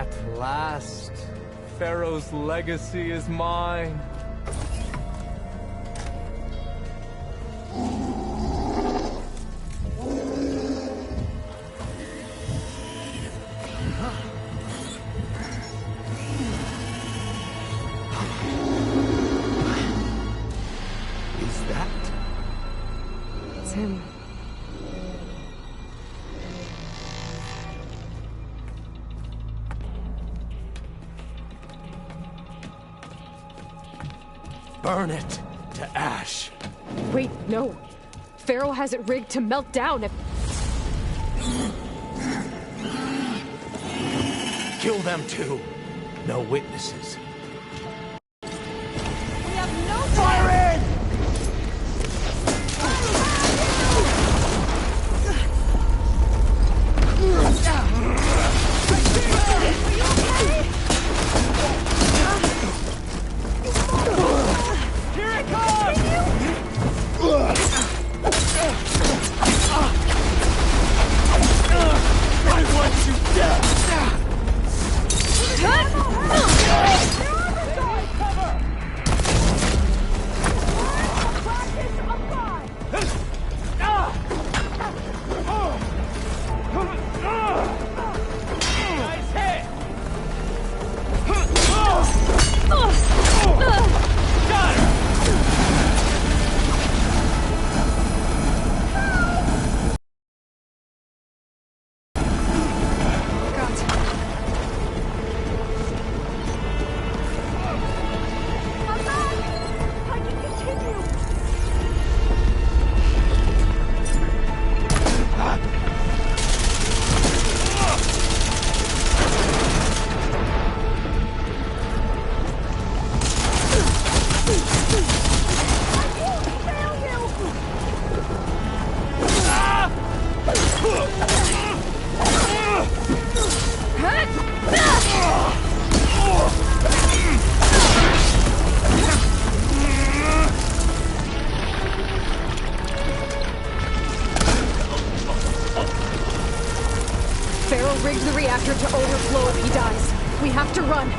At last, Pharaoh's legacy is mine. Is that? It's him. Burn it to ash. Wait, no. Pharaoh has it rigged to melt down if... Kill them too. No witnesses. We have no Fire in! Pharaoh rigged the reactor to overflow if he dies. We have to run.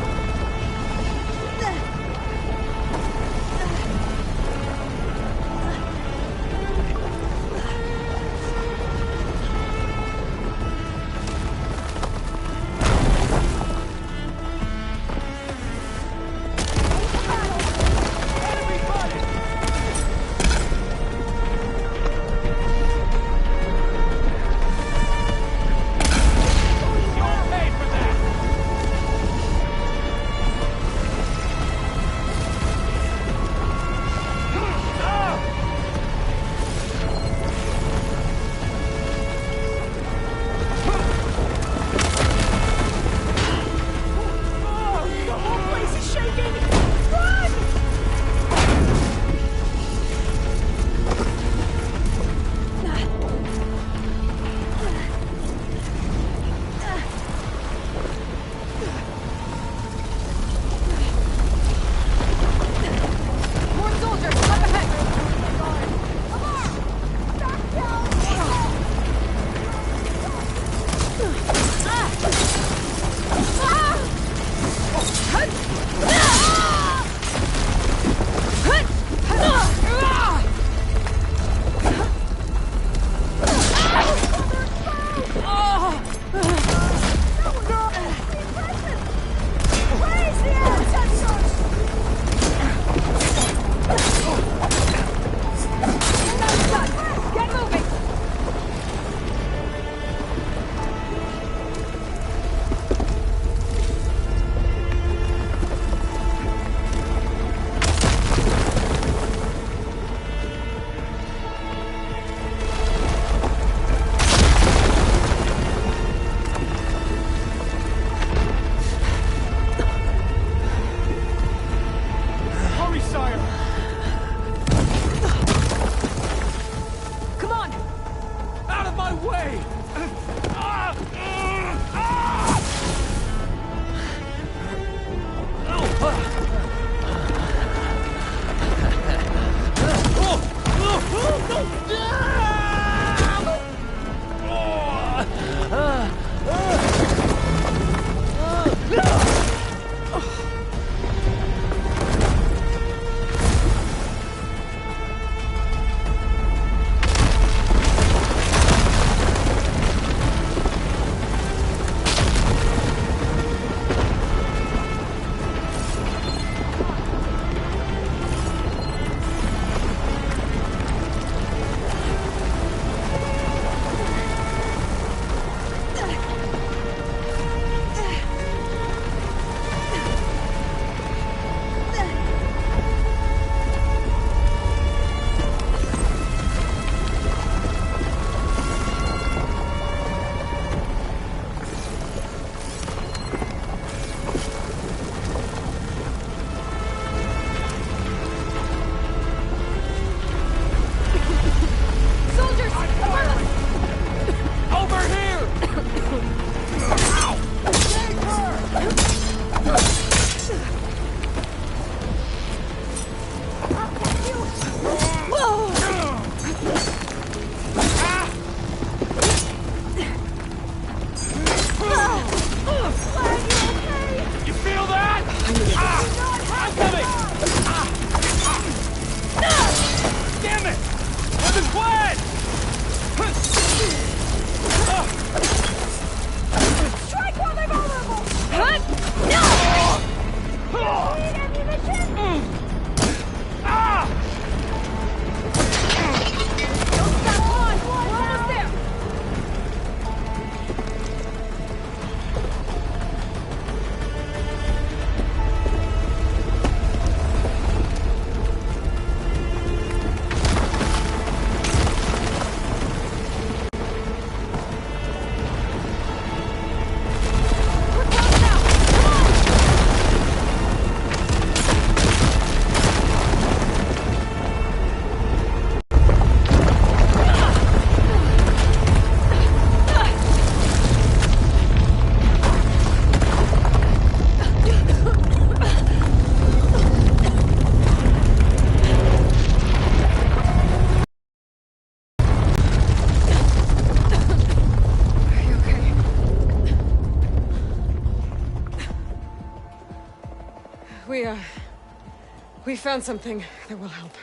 We found something that will help.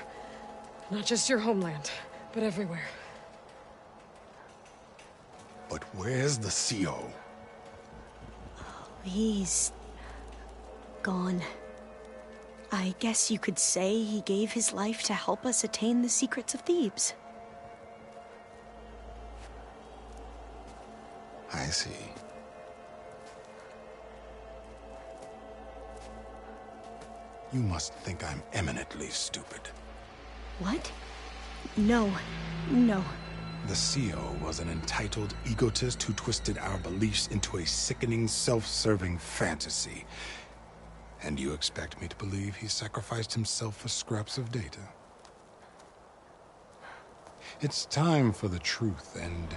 Not just your homeland, but everywhere. But where's the CO? He's gone. I guess you could say he gave his life to help us attain the secrets of Thebes. I see. You must think I'm eminently stupid. What? No. No. The CO was an entitled egotist who twisted our beliefs into a sickening, self-serving fantasy. And you expect me to believe he sacrificed himself for scraps of data? It's time for the truth, and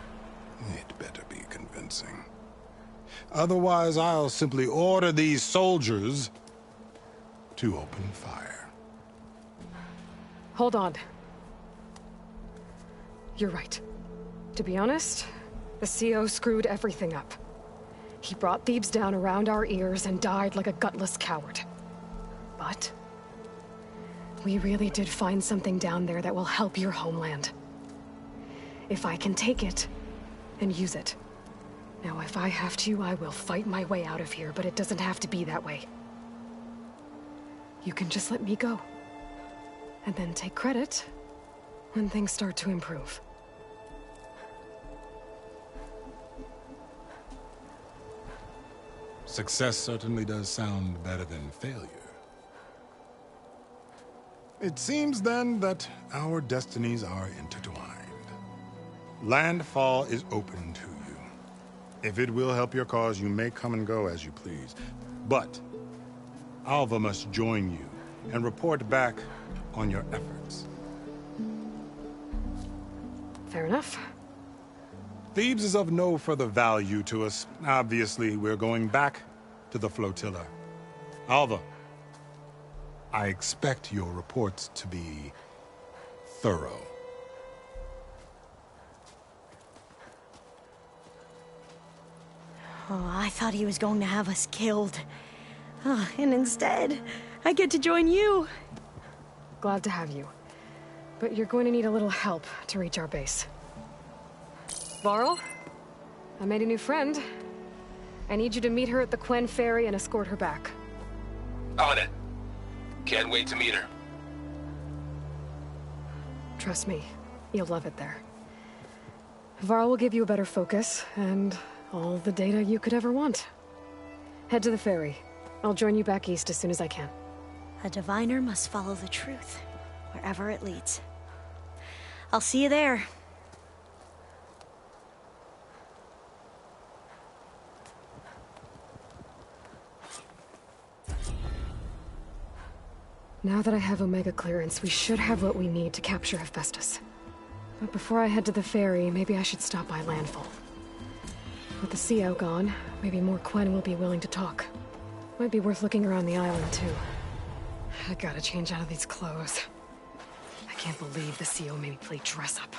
it better be convincing. Otherwise, I'll simply order these soldiers to open fire. Hold on. You're right. To be honest, the CO screwed everything up. He brought Thebes down around our ears and died like a gutless coward. But we really did find something down there that will help your homeland. If I can take it and use it. Now, if I have to, I will fight my way out of here, but it doesn't have to be that way. You can just let me go. And then take credit when things start to improve. Success certainly does sound better than failure. It seems then that our destinies are intertwined. Landfall is open to you. If it will help your cause, you may come and go as you please. But Alva must join you and report back on your efforts. Fair enough. Thebes is of no further value to us. Obviously, we're going back to the flotilla. Alva, I expect your reports to be thorough. Oh, I thought he was going to have us killed. Oh, and instead, I get to join you. Glad to have you. But you're going to need a little help to reach our base. Varl, I made a new friend. I need you to meet her at the Quen Ferry and escort her back. On it. Can't wait to meet her. Trust me, you'll love it there. Varl will give you a better focus, and all the data you could ever want. Head to the ferry. I'll join you back east as soon as I can. A diviner must follow the truth, wherever it leads. I'll see you there. Now that I have Omega clearance, we should have what we need to capture Hephaestus. But before I head to the ferry, maybe I should stop by Landfall. With the CO gone, maybe more Quen will be willing to talk. Might be worth looking around the island, too. I gotta change out of these clothes. I can't believe the CO made me play dress-up.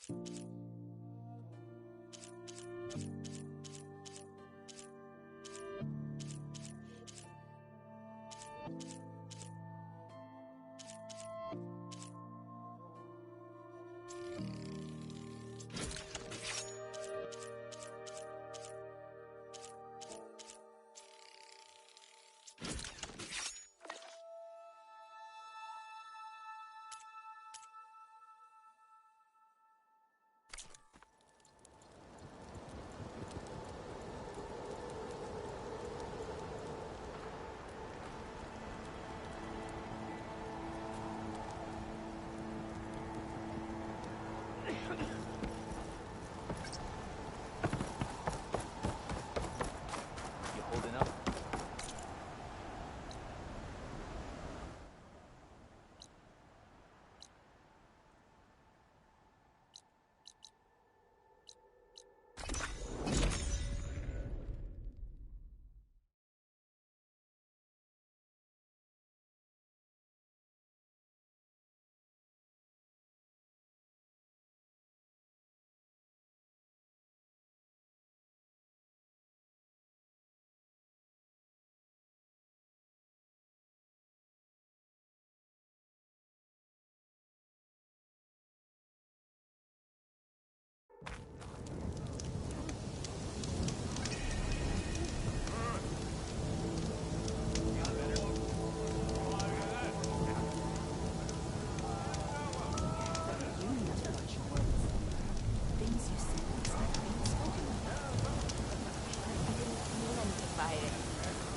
You holding up?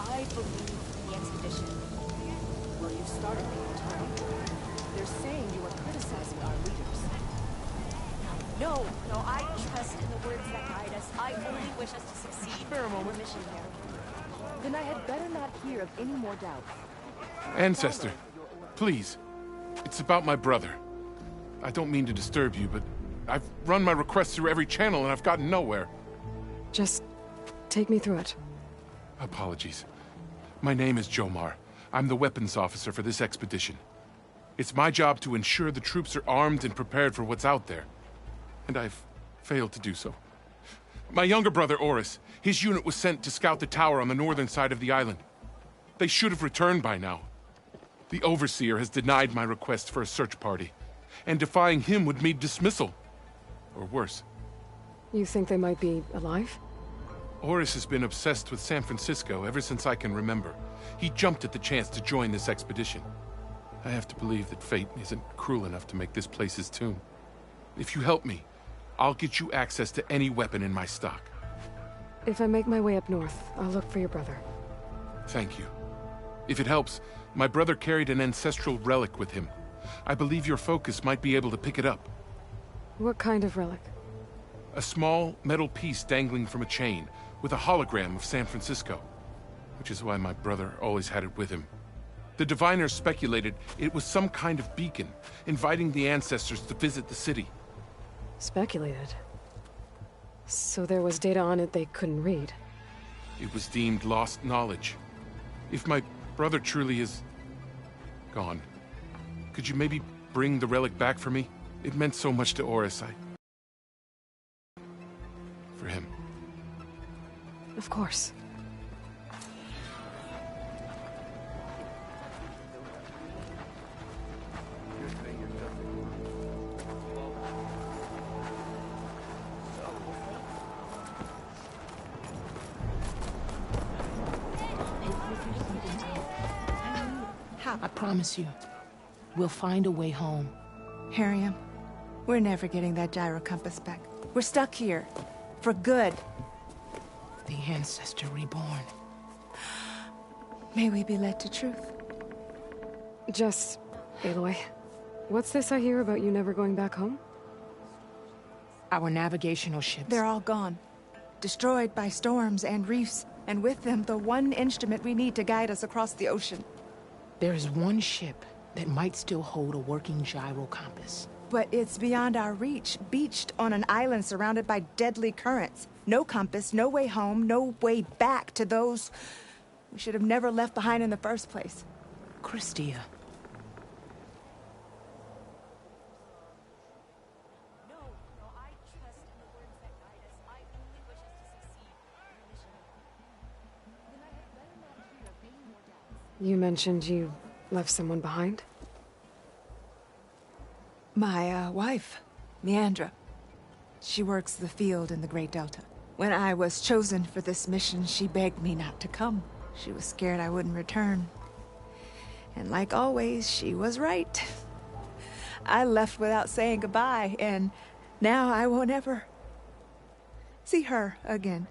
I believe the expedition. Well, you started the attorney. They're saying you were criticizing our leaders. No, I trust in the words that guide us. I only wish us to succeed. Spare a moment. Mission here. Then I had better not hear of any more doubt. Ancestor, please. It's about my brother. I don't mean to disturb you, but I've run my requests through every channel and I've gotten nowhere. Just take me through it. Apologies. My name is Jomar. I'm the weapons officer for this expedition. It's my job to ensure the troops are armed and prepared for what's out there. And I've failed to do so. My younger brother, Oris, his unit was sent to scout the tower on the northern side of the island. They should have returned by now. The Overseer has denied my request for a search party, and defying him would mean dismissal. Or worse. You think they might be alive? Oris has been obsessed with San Francisco ever since I can remember. He jumped at the chance to join this expedition. I have to believe that fate isn't cruel enough to make this place his tomb. If you help me, I'll get you access to any weapon in my stock. If I make my way up north, I'll look for your brother. Thank you. If it helps, my brother carried an ancestral relic with him. I believe your focus might be able to pick it up. What kind of relic? A small metal piece dangling from a chain, with a hologram of San Francisco. Which is why my brother always had it with him. The diviners speculated it was some kind of beacon, inviting the ancestors to visit the city. Speculated? So there was data on it they couldn't read? It was deemed lost knowledge. If my brother truly is gone, could you maybe bring the relic back for me? It meant so much to Oris, for him. Of course. I promise you, we'll find a way home. Harriam, we're never getting that gyro compass back. We're stuck here. For good. The Ancestor reborn. May we be led to truth. Just, Aloy, what's this I hear about you never going back home? Our navigational ships. They're all gone. Destroyed by storms and reefs, and with them the one instrument we need to guide us across the ocean. There is one ship that might still hold a working gyro compass. But it's beyond our reach, beached on an island surrounded by deadly currents. No compass, no way home, no way back to those we should have never left behind in the first place. Christia. No, You mentioned you left someone behind? My, wife, Meandra. She works the field in the Great Delta. When I was chosen for this mission, she begged me not to come. She was scared I wouldn't return. And like always, she was right. I left without saying goodbye, and now I won't ever see her again.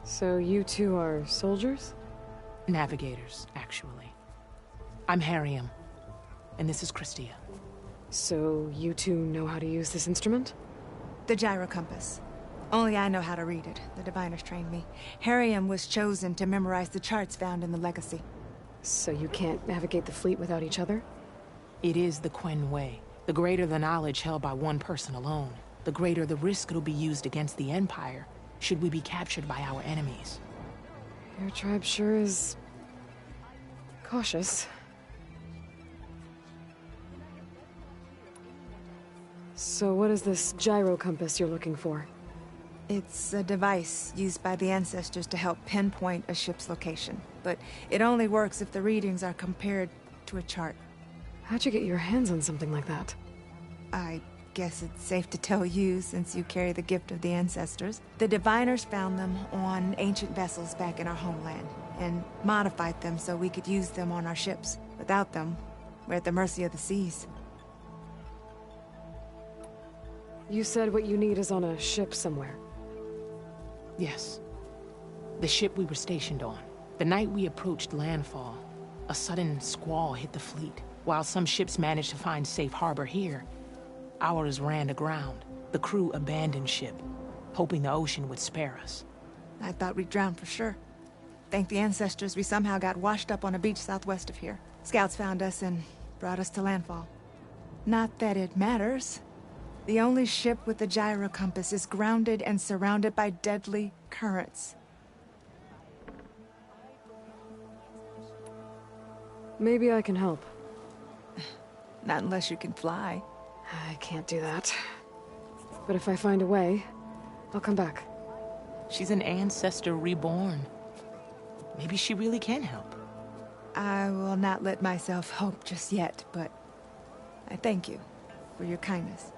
So you two are soldiers? Navigators, actually. I'm Hariam, and this is Christia. So you two know how to use this instrument? The gyro compass. Only I know how to read it. The diviners trained me. Hariam was chosen to memorize the charts found in the Legacy. So you can't navigate the fleet without each other? It is the Quen way. The greater the knowledge held by one person alone, the greater the risk it'll be used against the Empire, should we be captured by our enemies. Your tribe sure is... cautious. So what is this gyro compass you're looking for? It's a device used by the ancestors to help pinpoint a ship's location. But it only works if the readings are compared to a chart. How'd you get your hands on something like that? I guess it's safe to tell you, since you carry the gift of the ancestors. The diviners found them on ancient vessels back in our homeland, and modified them so we could use them on our ships. Without them, we're at the mercy of the seas. You said what you need is on a ship somewhere. Yes. The ship we were stationed on. The night we approached landfall, a sudden squall hit the fleet. While some ships managed to find safe harbor here, ours ran aground. The crew abandoned ship, hoping the ocean would spare us. I thought we'd drown for sure. Thank the ancestors, we somehow got washed up on a beach southwest of here. Scouts found us and brought us to landfall. Not that it matters. The only ship with the gyro compass is grounded and surrounded by deadly currents. Maybe I can help. Not unless you can fly. I can't do that. But if I find a way, I'll come back. She's an ancestor reborn. Maybe she really can help. I will not let myself hope just yet, but I thank you for your kindness.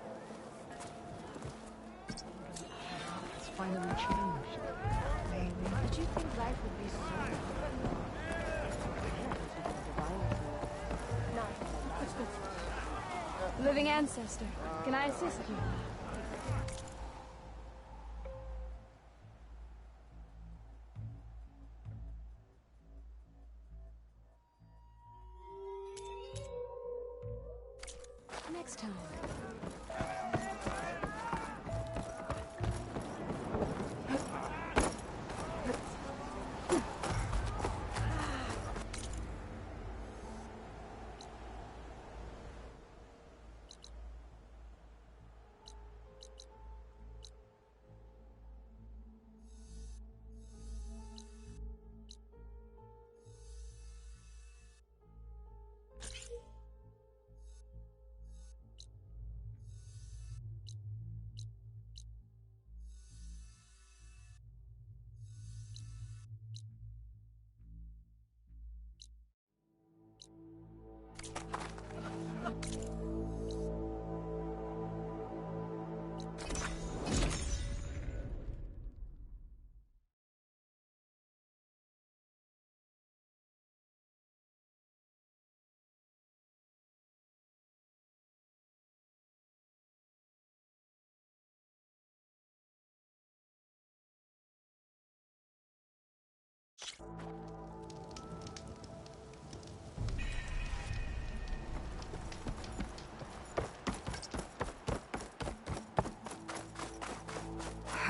It's finally changed. Did you think life would be so Living ancestor, can I assist you? next time?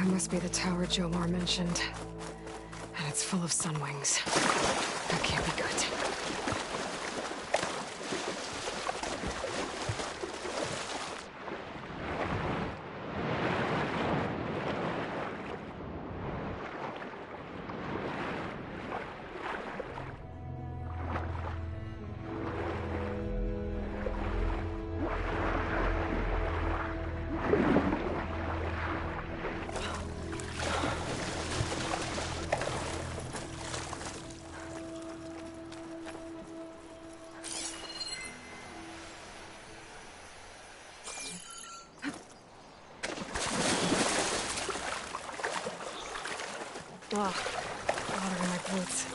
It must be the tower Jomar mentioned. And it's full of sunwings. That can't be good. Water in my boots.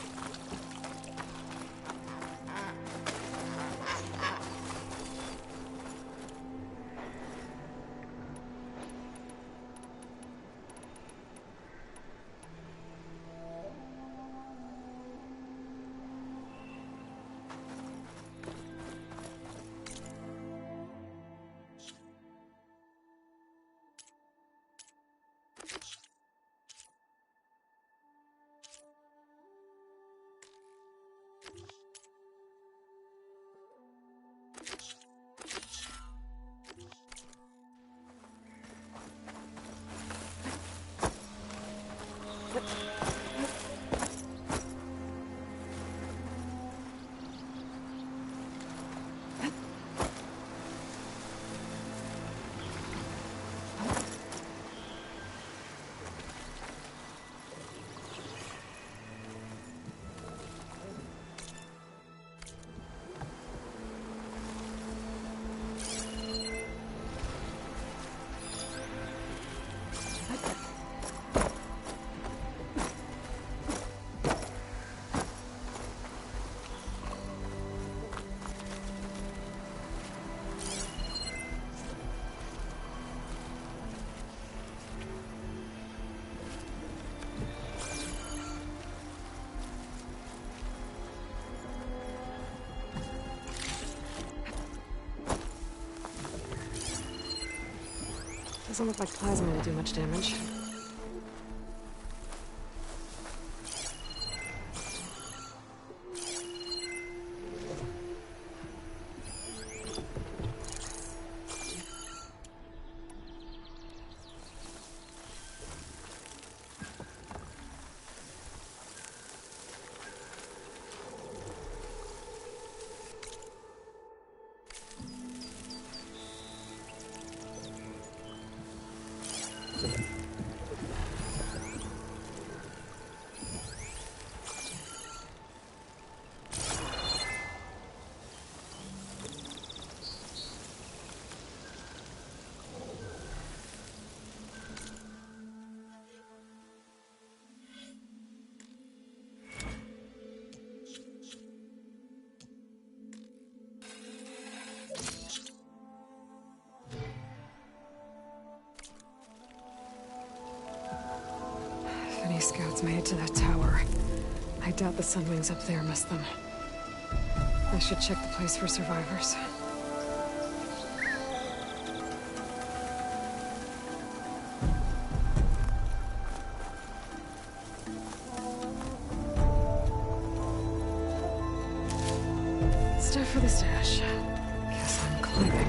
Doesn't look like plasma will do much damage. Any scouts made it to that tower. I doubt the Sunwings up there missed them. I should check the place for survivors. Stuff for the stash. Guess I'm climbing.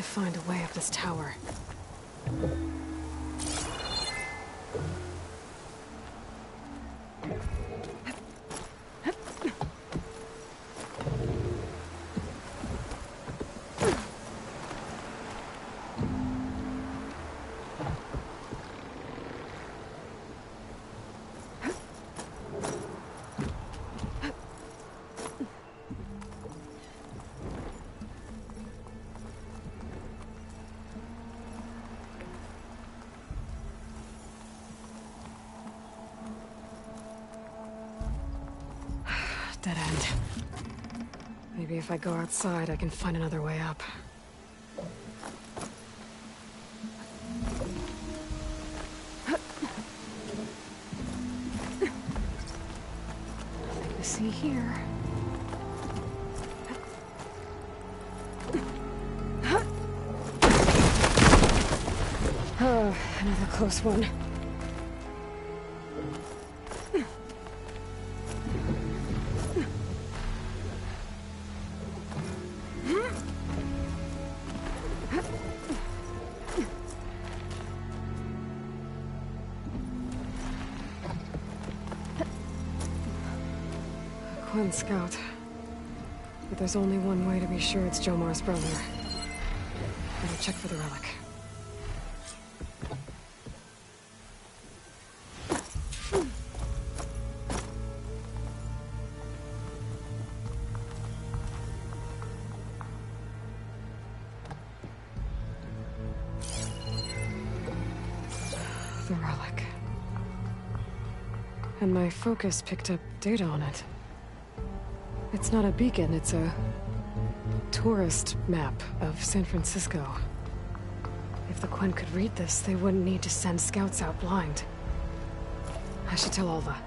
to find a way up this tower. Dead end. Maybe if I go outside, I can find another way up. Nothing to see here. Oh, another close one. One scout. But there's only one way to be sure it's Jomar's brother. Better check for the relic. The relic. And my focus picked up data on it. It's not a beacon, it's a tourist map of San Francisco. If the Quen could read this, they wouldn't need to send scouts out blind. I should tell Alva.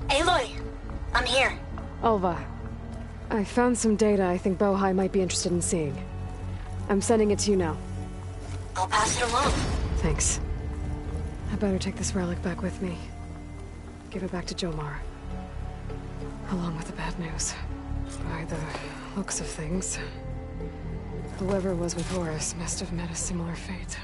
Aloy! I'm here. Alva, I found some data I think Bohai might be interested in seeing. I'm sending it to you now. I'll pass it along. Thanks. I better take this relic back with me. Give it back to Jomar. Along with the bad news. By the looks of things, whoever was with Horus must have met a similar fate.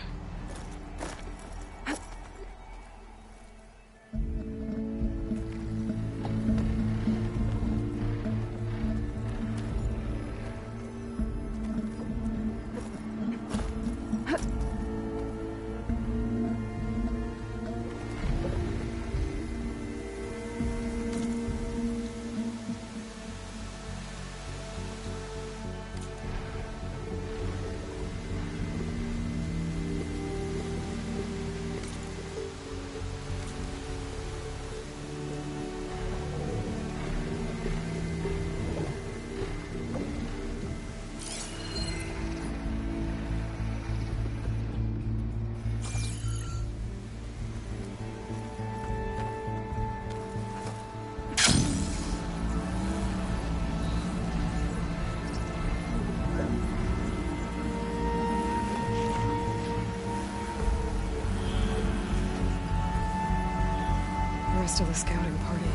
The rest of the scouting party.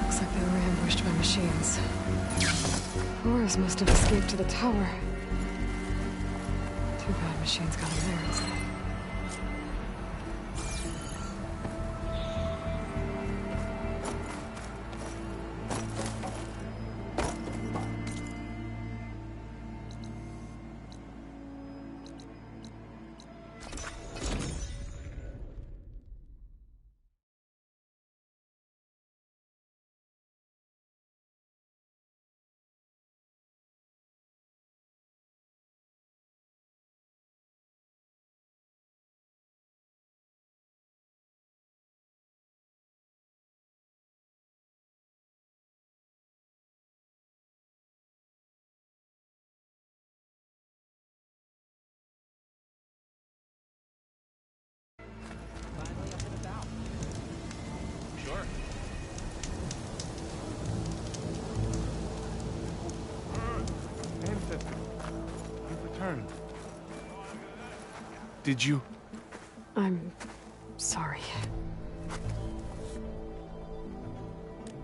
Looks like they were ambushed by machines. Horus must have escaped to the tower. Too bad machines got him there instead. Did you? I'm sorry.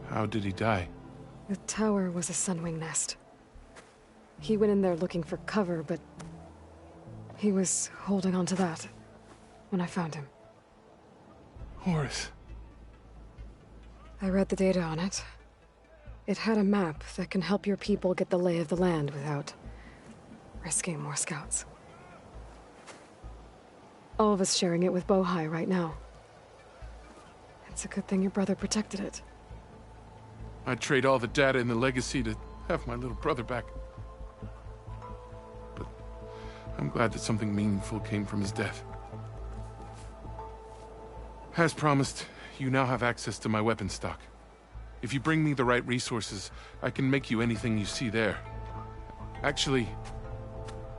How did he die? The tower was a sunwing nest. He went in there looking for cover, but he was holding on to that when I found him. Horace. I read the data on it. It had a map that can help your people get the lay of the land without risking more scouts. All of us sharing it with Bohai right now. It's a good thing your brother protected it. I'd trade all the data in the legacy to have my little brother back. But I'm glad that something meaningful came from his death. As promised, you now have access to my weapon stock. If you bring me the right resources, I can make you anything you see there. Actually,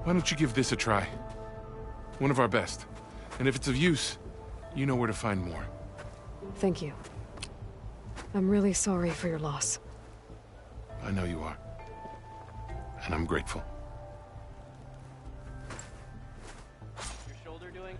why don't you give this a try? One of our best. And if it's of use, you know where to find more. Thank you. I'm really sorry for your loss. I know you are. And I'm grateful. Your shoulder doing?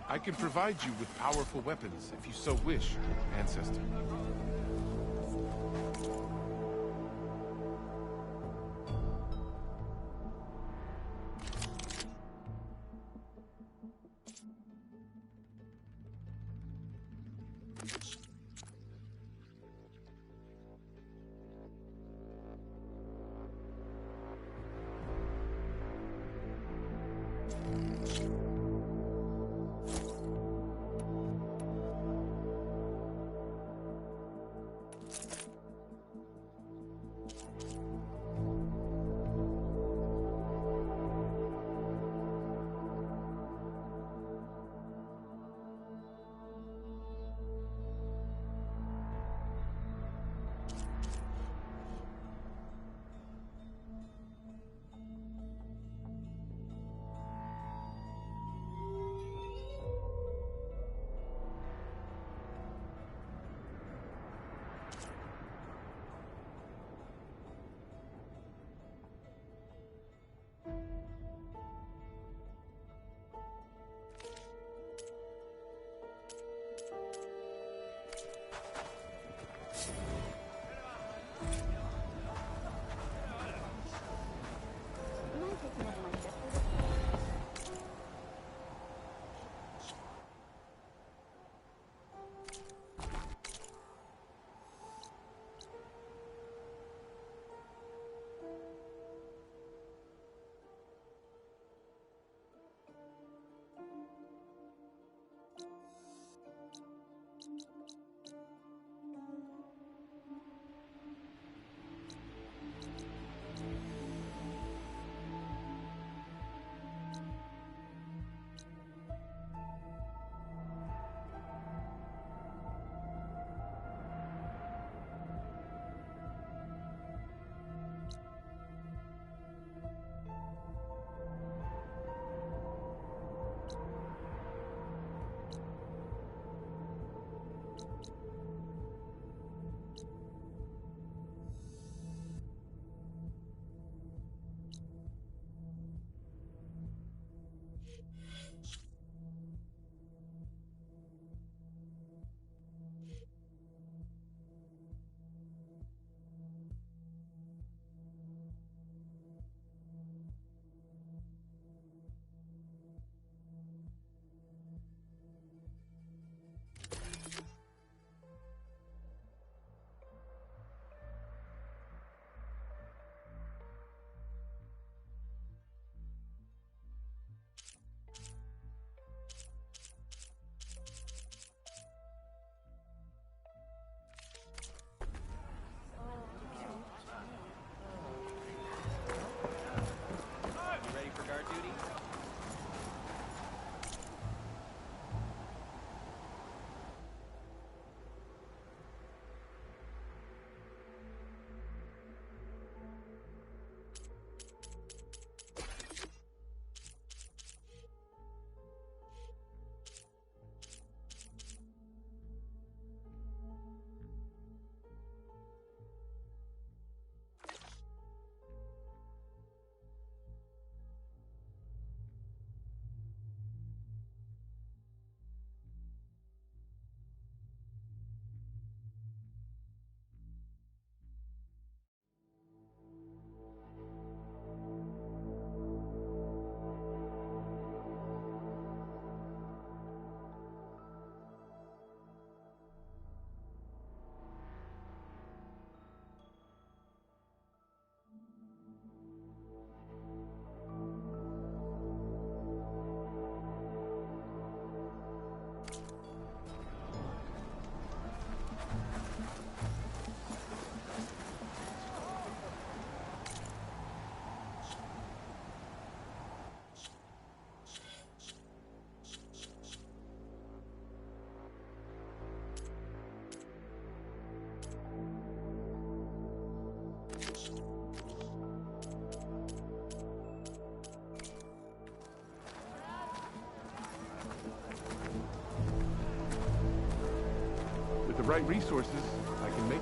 I can provide you with powerful weapons if you so wish, Ancestor. the right resources, I can make...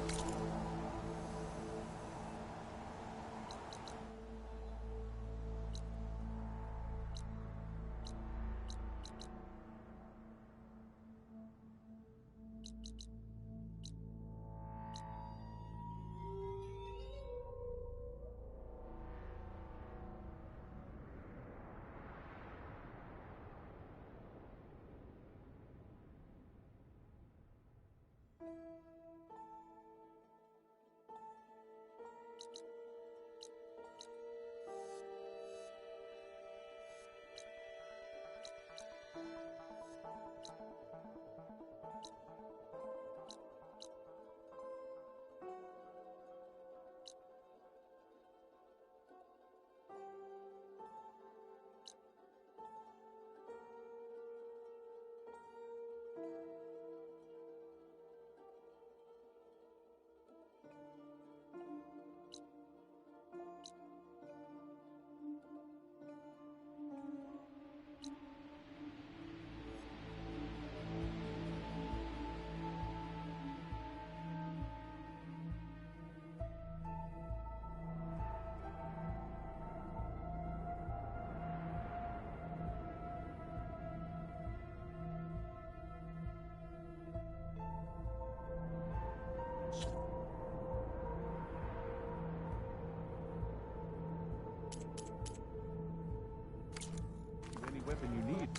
Any weapon you need.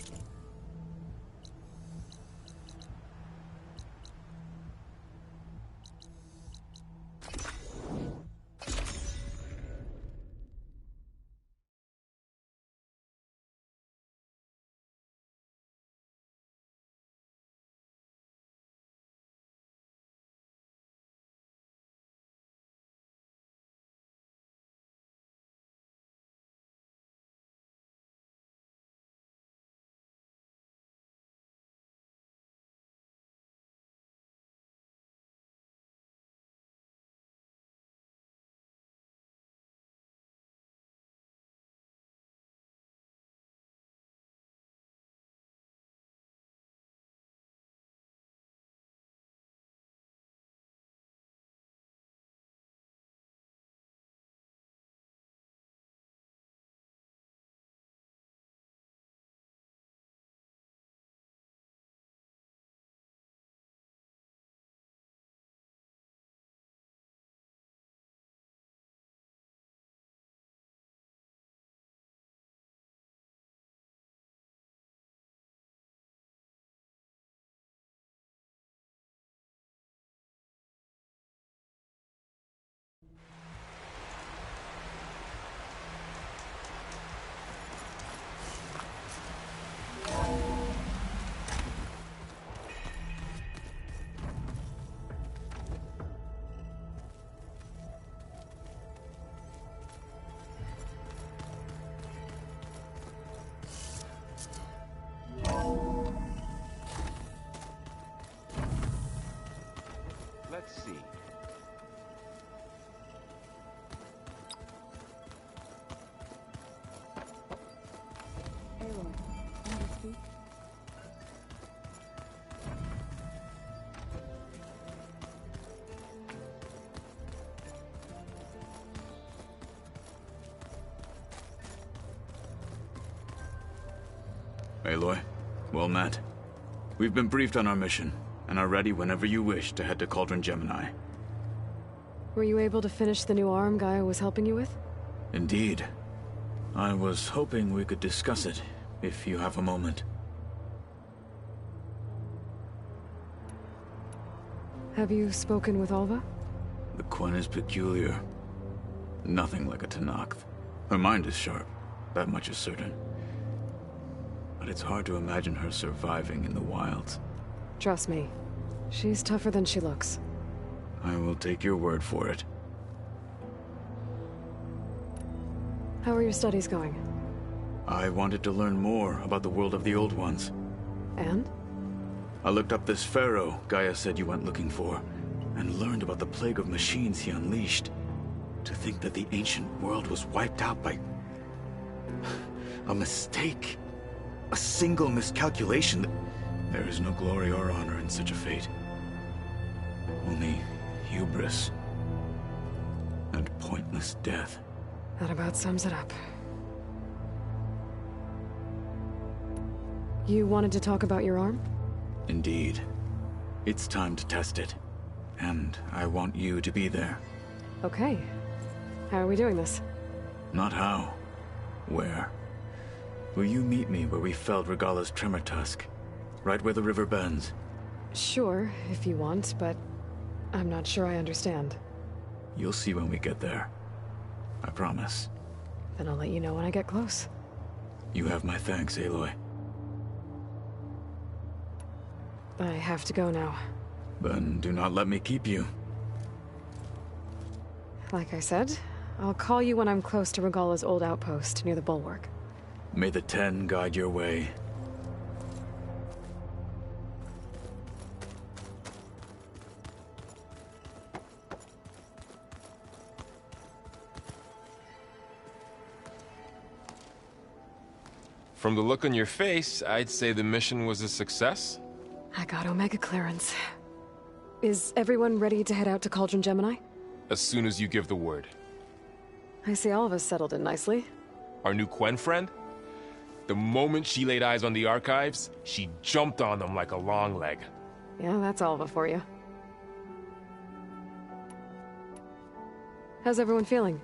Let's see. Aloy, can you speak? Aloy, well met. We've been briefed on our mission, and are ready whenever you wish to head to Cauldron Gemini. Were you able to finish the new arm Gaia was helping you with? Indeed. I was hoping we could discuss it, if you have a moment. Have you spoken with Alva? The Quen is peculiar. Nothing like a Tenakth. Her mind is sharp, that much is certain. But it's hard to imagine her surviving in the wilds. Trust me, she's tougher than she looks. I will take your word for it. How are your studies going? I wanted to learn more about the world of the Old Ones. And? I looked up this pharaoh Gaia said you went looking for, and learned about the plague of machines he unleashed. To think that the ancient world was wiped out by... a mistake. A single miscalculation. There is no glory or honor in such a fate. Only hubris and pointless death. That about sums it up. You wanted to talk about your arm? Indeed. It's time to test it. And I want you to be there. Okay. How are we doing this? Not how. Where? Will you meet me where we felled Regalla's tremor tusk? Right where the river bends? Sure, if you want, but I'm not sure I understand. You'll see when we get there. I promise. Then I'll let you know when I get close. You have my thanks, Aloy. I have to go now. Then do not let me keep you. Like I said, I'll call you when I'm close to Regalla's old outpost near the bulwark. May the Ten guide your way. From the look on your face, I'd say the mission was a success. I got Omega clearance. Is everyone ready to head out to Cauldron Gemini? As soon as you give the word. I see all of us settled in nicely. Our new Quen friend? The moment she laid eyes on the archives, she jumped on them like a long leg. Yeah, that's Alva for you. How's everyone feeling?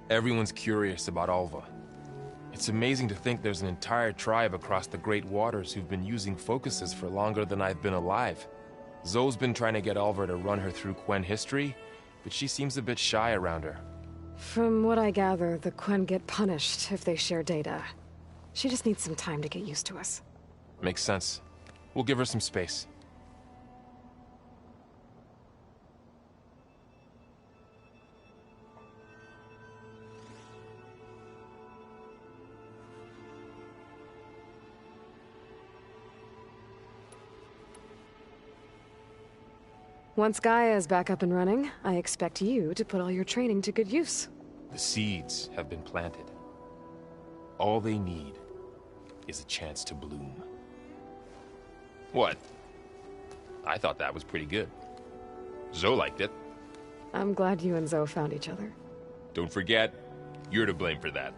Everyone's curious about Alva. It's amazing to think there's an entire tribe across the Great Waters who've been using focuses for longer than I've been alive. Zoe's been trying to get Alva to run her through Quen history, but she seems a bit shy around her. From what I gather, the Quen get punished if they share data. She just needs some time to get used to us. Makes sense. We'll give her some space. Once Gaia is back up and running, I expect you to put all your training to good use. The seeds have been planted. All they need is a chance to bloom. What? I thought that was pretty good. Zoe liked it. I'm glad you and Zoe found each other. Don't forget, you're to blame for that.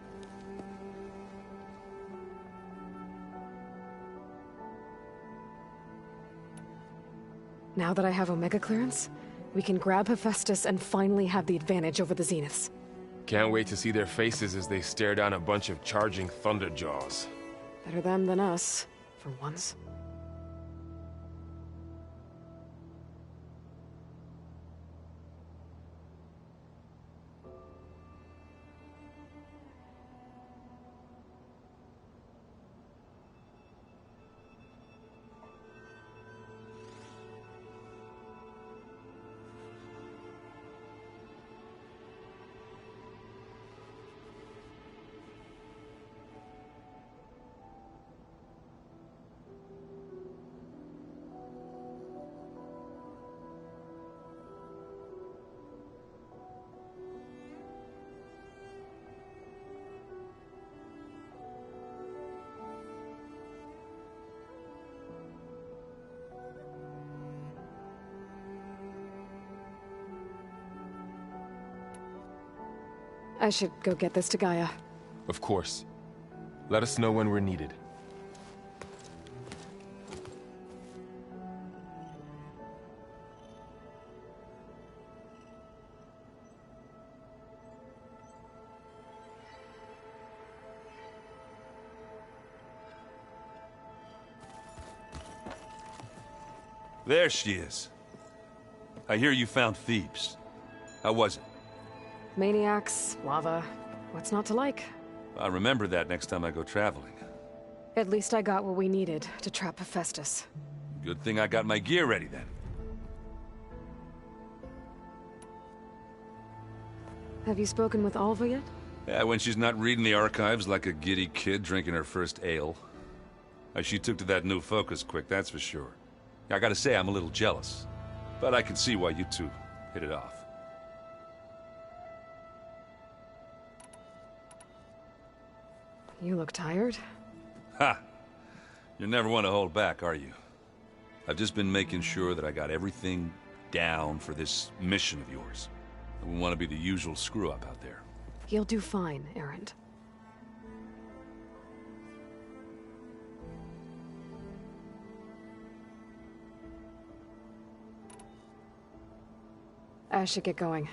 Now that I have Omega clearance, we can grab Hephaestus and finally have the advantage over the Zeniths. Can't wait to see their faces as they stare down a bunch of charging Thunderjaws. Better them than us, for once. I should go get this to Gaia. Of course. Let us know when we're needed. There she is. I hear you found Thebes. How was it? Maniacs, lava, what's not to like? I'll remember that next time I go traveling. At least I got what we needed to trap Hephaestus. Good thing I got my gear ready then. Have you spoken with Alva yet? Yeah, when she's not reading the archives like a giddy kid drinking her first ale. She took to that new focus quick, that's for sure. I gotta say, I'm a little jealous. But I can see why you two hit it off. You look tired. Ha! You never want to hold back, are you? I've just been making sure that I got everything down for this mission of yours. I wouldn't want to be the usual screw-up out there. He'll do fine, Erend. I should get going.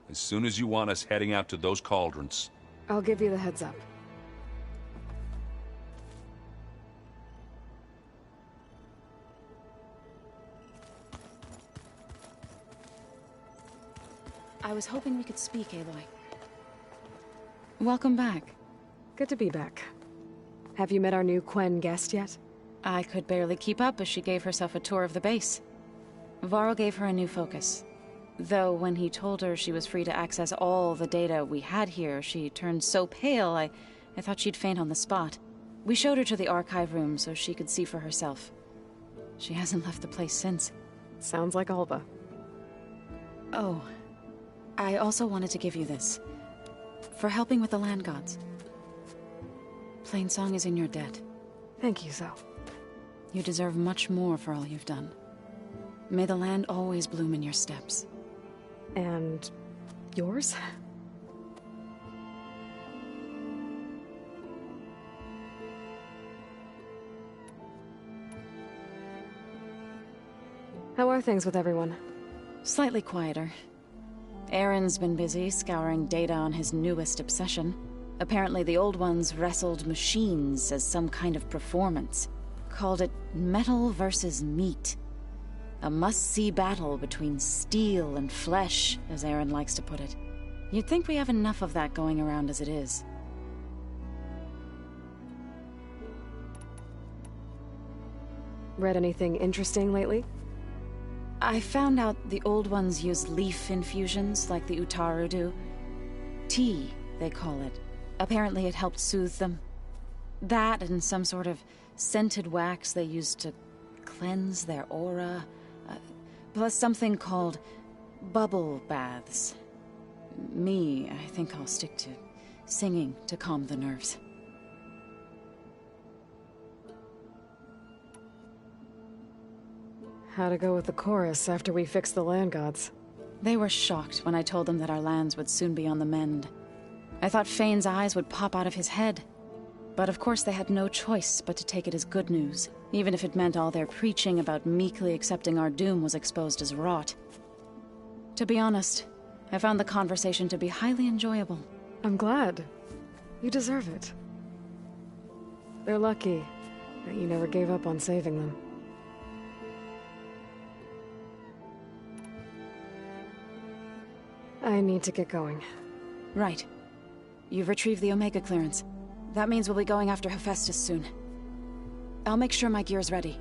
As soon as you want us heading out to those cauldrons. I'll give you the heads up. I was hoping we could speak, Aloy. Welcome back. Good to be back. Have you met our new Quen guest yet? I could barely keep up as she gave herself a tour of the base. Varl gave her a new focus. Though when he told her she was free to access all the data we had here, she turned so pale I thought she'd faint on the spot. We showed her to the archive room so she could see for herself. She hasn't left the place since. Sounds like Alva. Oh, I also wanted to give you this. For helping with the land gods. Plainsong is in your debt. Thank you, Zoe. You deserve much more for all you've done. May the land always bloom in your steps. And yours? How are things with everyone? Slightly quieter. Aaron's been busy scouring data on his newest obsession. Apparently the old ones wrestled machines as some kind of performance. Called it metal versus meat. A must-see battle between steel and flesh, as Aaron likes to put it. You'd think we have enough of that going around as it is. Read anything interesting lately? I found out the old ones use leaf infusions like the Utaru do. Tea, they call it. Apparently it helped soothe them. That and some sort of scented wax they used to cleanse their aura. Plus something called bubble baths. I think I'll stick to singing to calm the nerves. How to go with the chorus after we fixed the land gods? They were shocked when I told them that our lands would soon be on the mend. I thought Fane's eyes would pop out of his head. But of course they had no choice but to take it as good news, even if it meant all their preaching about meekly accepting our doom was exposed as rot. To be honest, I found the conversation to be highly enjoyable. I'm glad. You deserve it. They're lucky that you never gave up on saving them. I need to get going. Right. You've retrieved the Omega clearance. That means we'll be going after Hephaestus soon. I'll make sure my gear's ready.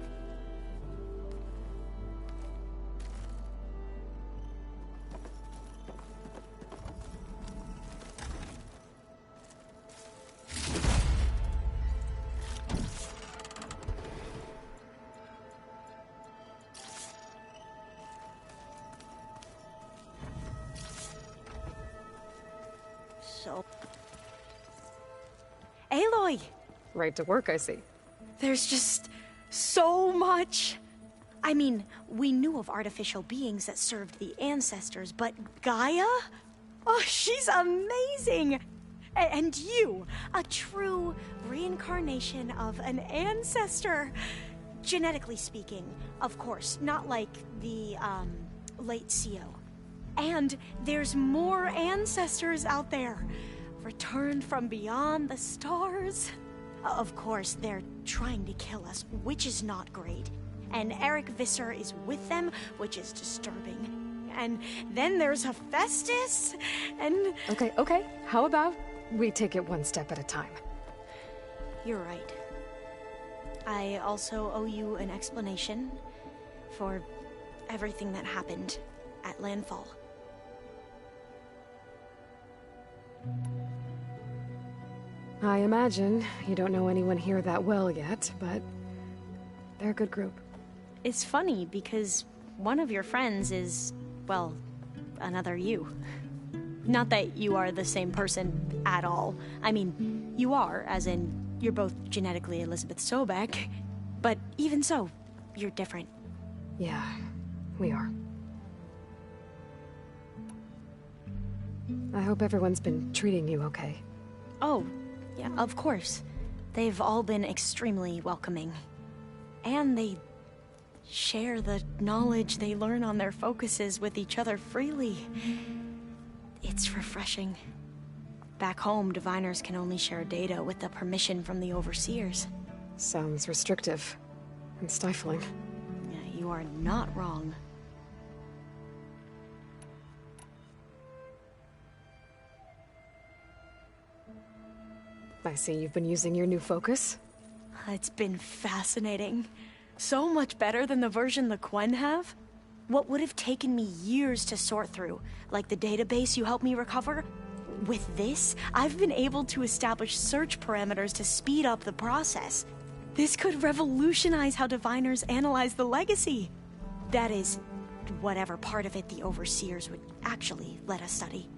Aloy! Right to work, I see. There's just so much. I mean, we knew of artificial beings that served the ancestors, but Gaia? Oh, she's amazing! And you, a true reincarnation of an ancestor. Genetically speaking, of course, not like the, late CO. And there's more ancestors out there. Returned from beyond the stars. Of course, they're trying to kill us, which is not great. And Eric Visser is with them, which is disturbing. And then there's Hephaestus, and... Okay. How about we take it one step at a time? You're right. I also owe you an explanation for everything that happened at Landfall. I imagine you don't know anyone here that well yet, but they're a good group. It's funny because one of your friends is, well, another you. Not that you are the same person at all. I mean, you are, as in, you're both genetically Elizabeth Sobek, but even so, you're different. Yeah, we are. I hope everyone's been treating you okay. Oh, yeah, of course. They've all been extremely welcoming. And they share the knowledge they learn on their focuses with each other freely. It's refreshing. Back home, diviners can only share data with the permission from the overseers. Sounds restrictive and stifling. Yeah, you are not wrong. I see you've been using your new focus. It's been fascinating. So much better than the version the Quen have. What would have taken me years to sort through, like the database you helped me recover, with this, I've been able to establish search parameters to speed up the process. This could revolutionize how diviners analyze the legacy. That is, whatever part of it the overseers would actually let us study.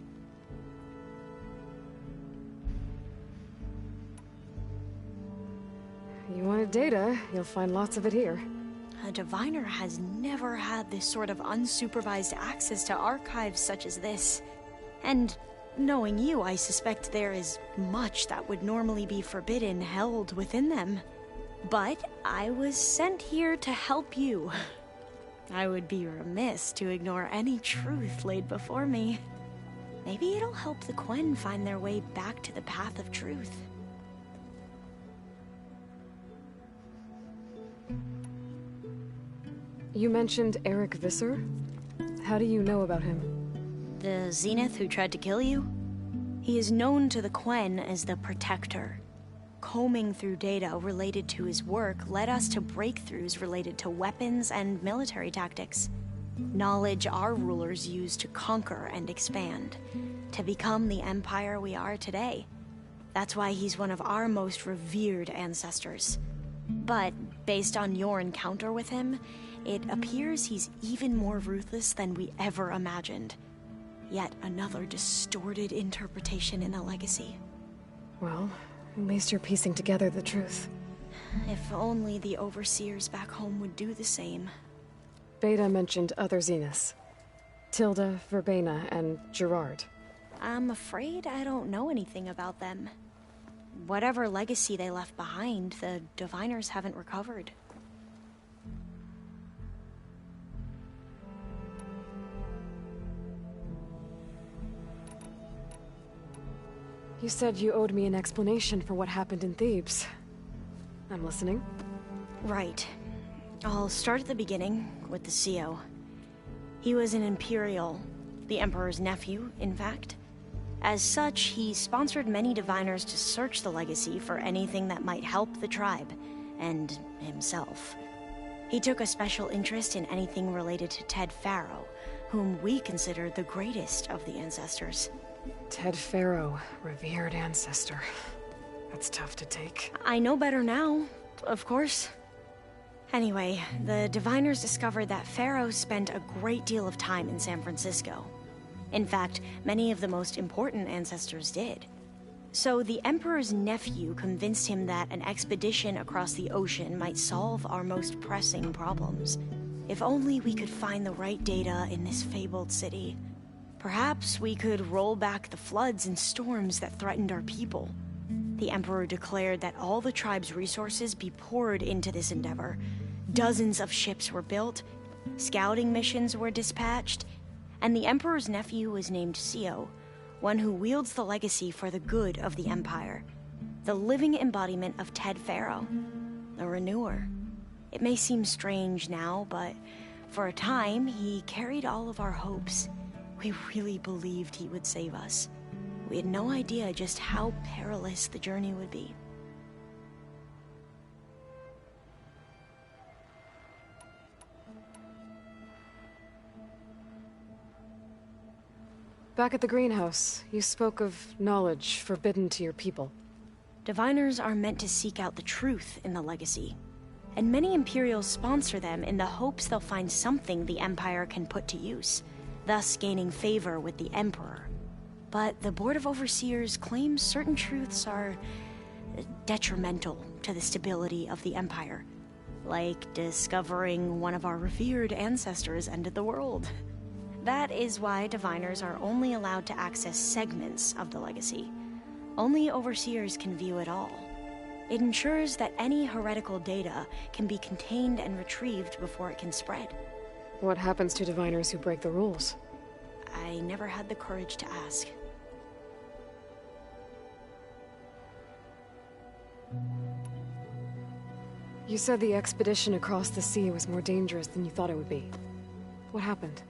You wanted data, you'll find lots of it here. A diviner has never had this sort of unsupervised access to archives such as this. And knowing you, I suspect there is much that would normally be forbidden held within them. But I was sent here to help you. I would be remiss to ignore any truth laid before me. Maybe it'll help the Quen find their way back to the path of truth. You mentioned Eric Visser? How do you know about him? The Zenith who tried to kill you? He is known to the Quen as the Protector. Combing through data related to his work led us to breakthroughs related to weapons and military tactics. Knowledge our rulers used to conquer and expand, to become the empire we are today. That's why he's one of our most revered ancestors. But based on your encounter with him, it appears he's even more ruthless than we ever imagined. Yet another distorted interpretation in the legacy. Well, at least you're piecing together the truth. If only the overseers back home would do the same. Beta mentioned other Zeniths. Tilda, Verbena, and Gerard. I'm afraid I don't know anything about them. Whatever legacy they left behind, the diviners haven't recovered. You said you owed me an explanation for what happened in Thebes. I'm listening. Right. I'll start at the beginning, with the CO. He was an Imperial, the Emperor's nephew, in fact. As such, he sponsored many diviners to search the legacy for anything that might help the tribe, and himself. He took a special interest in anything related to Ted Faro, whom we consider the greatest of the ancestors. Ted Faro, revered ancestor. That's tough to take. I know better now, of course. Anyway, the diviners discovered that Faro spent a great deal of time in San Francisco. In fact, many of the most important ancestors did. So the Emperor's nephew convinced him that an expedition across the ocean might solve our most pressing problems. If only we could find the right data in this fabled city. Perhaps we could roll back the floods and storms that threatened our people. The Emperor declared that all the tribe's resources be poured into this endeavor. Dozens of ships were built, scouting missions were dispatched, and the Emperor's nephew was named CO, one who wields the legacy for the good of the Empire. The living embodiment of Ted Faro, the Renewer. It may seem strange now, but for a time, he carried all of our hopes. We really believed he would save us. We had no idea just how perilous the journey would be. Back at the greenhouse, you spoke of knowledge forbidden to your people. Diviners are meant to seek out the truth in the legacy, and many Imperials sponsor them in the hopes they'll find something the Empire can put to use, thus gaining favor with the Emperor. But the Board of Overseers claims certain truths are detrimental to the stability of the Empire, like discovering one of our revered ancestors ended the world. That is why diviners are only allowed to access segments of the legacy. Only overseers can view it all. It ensures that any heretical data can be contained and retrieved before it can spread. What happens to diviners who break the rules? I never had the courage to ask. You said the expedition across the sea was more dangerous than you thought it would be. What happened?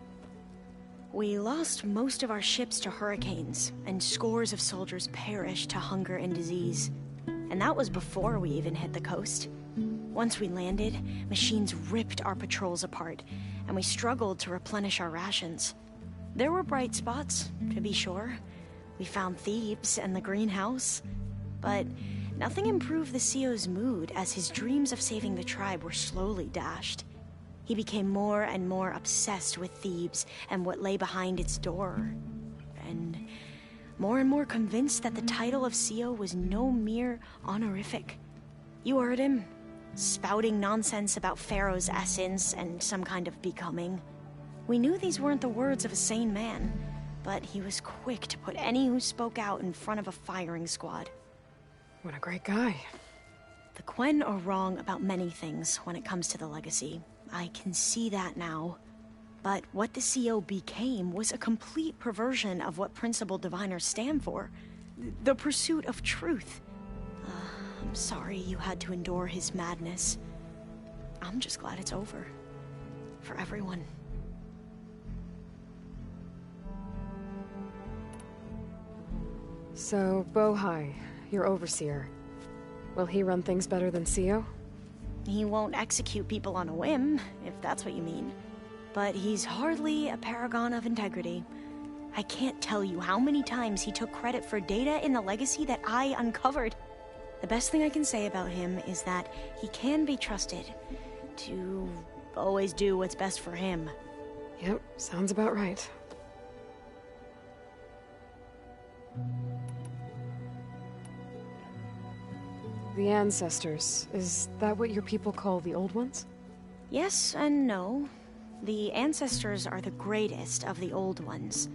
We lost most of our ships to hurricanes, and scores of soldiers perished to hunger and disease. And that was before we even hit the coast. Once we landed, machines ripped our patrols apart, and we struggled to replenish our rations. There were bright spots, to be sure. We found Thebes and the greenhouse, but nothing improved the CEO's mood as his dreams of saving the tribe were slowly dashed. He became more and more obsessed with Thebes and what lay behind its door, and more convinced that the title of CEO was no mere honorific. You heard him, spouting nonsense about Pharaoh's essence and some kind of becoming. We knew these weren't the words of a sane man, but he was quick to put any who spoke out in front of a firing squad. What a great guy. The Quen are wrong about many things when it comes to the legacy. I can see that now. But what the CO became was a complete perversion of what principled diviners stand for. The pursuit of truth. I'm sorry you had to endure his madness. I'm just glad it's over. For everyone. So, Bohai, your overseer. Will he run things better than CEO? He won't execute people on a whim, if that's what you mean. But he's hardly a paragon of integrity. I can't tell you how many times he took credit for data in the legacy that I uncovered. The best thing I can say about him is that he can be trusted to always do what's best for him. Yep, sounds about right. The ancestors, is that what your people call the old ones? Yes and no. The ancestors are the greatest of the old ones.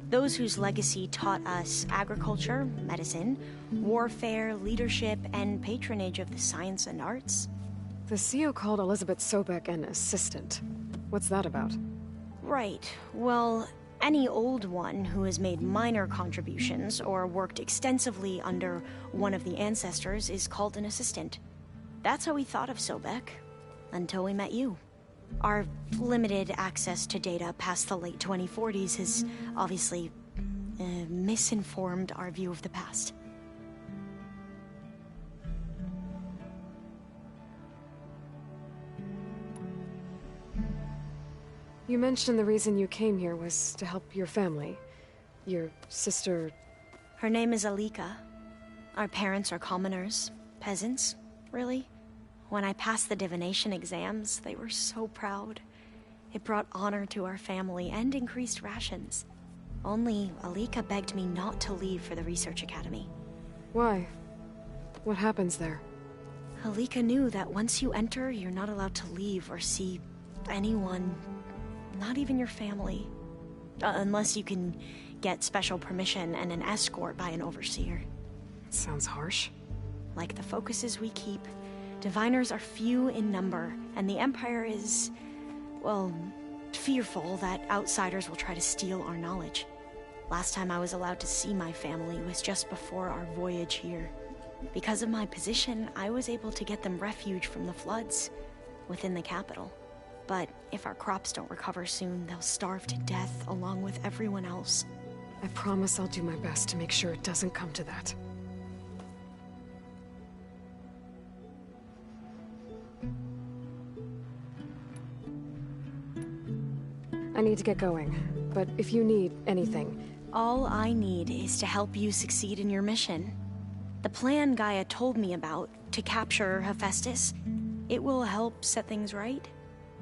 Those whose legacy taught us agriculture, medicine, warfare, leadership, and patronage of the science and arts. The CEO called Elizabeth Sobek an assistant. What's that about? Right. Well, any old one who has made minor contributions or worked extensively under one of the ancestors is called an assistant. That's how we thought of Sobek, until we met you. Our limited access to data past the late 2040s has obviously misinformed our view of the past. You mentioned the reason you came here was to help your family. Your sister... Her name is Alika. Our parents are commoners. Peasants, really. When I passed the divination exams, they were so proud. It brought honor to our family and increased rations. Only Alika begged me not to leave for the research academy. Why? What happens there? Alika knew that once you enter, you're not allowed to leave or see anyone, not even your family. Unless you can get special permission and an escort by an overseer. Sounds harsh. Like the focuses we keep, diviners are few in number, and the Empire is, well, fearful that outsiders will try to steal our knowledge. Last time I was allowed to see my family was just before our voyage here. Because of my position, I was able to get them refuge from the floods within the capital. But if our crops don't recover soon, they'll starve to death along with everyone else. I promise I'll do my best to make sure it doesn't come to that. I need to get going, but if you need anything... All I need is to help you succeed in your mission. The plan Gaia told me about, to capture Hephaestus, it will help set things right.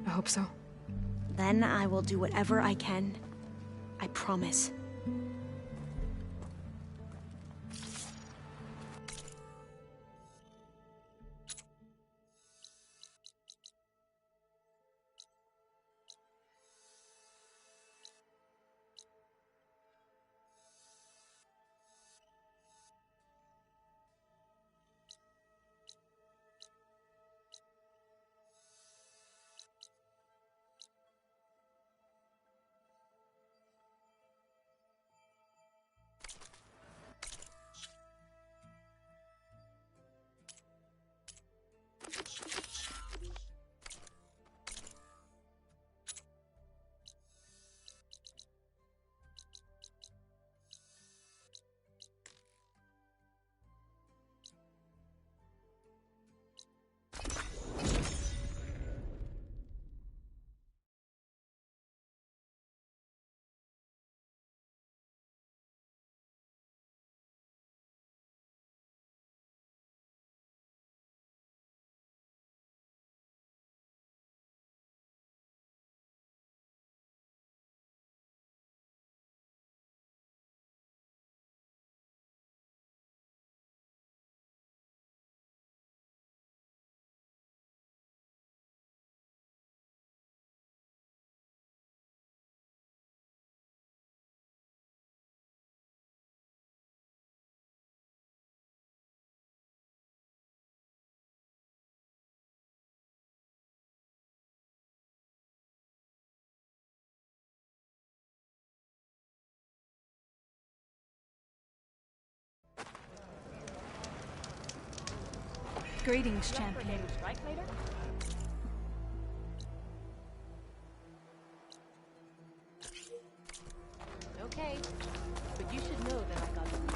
I hope so. Then I will do whatever I can. I promise. Greetings, champion. Okay, but you should know that I got the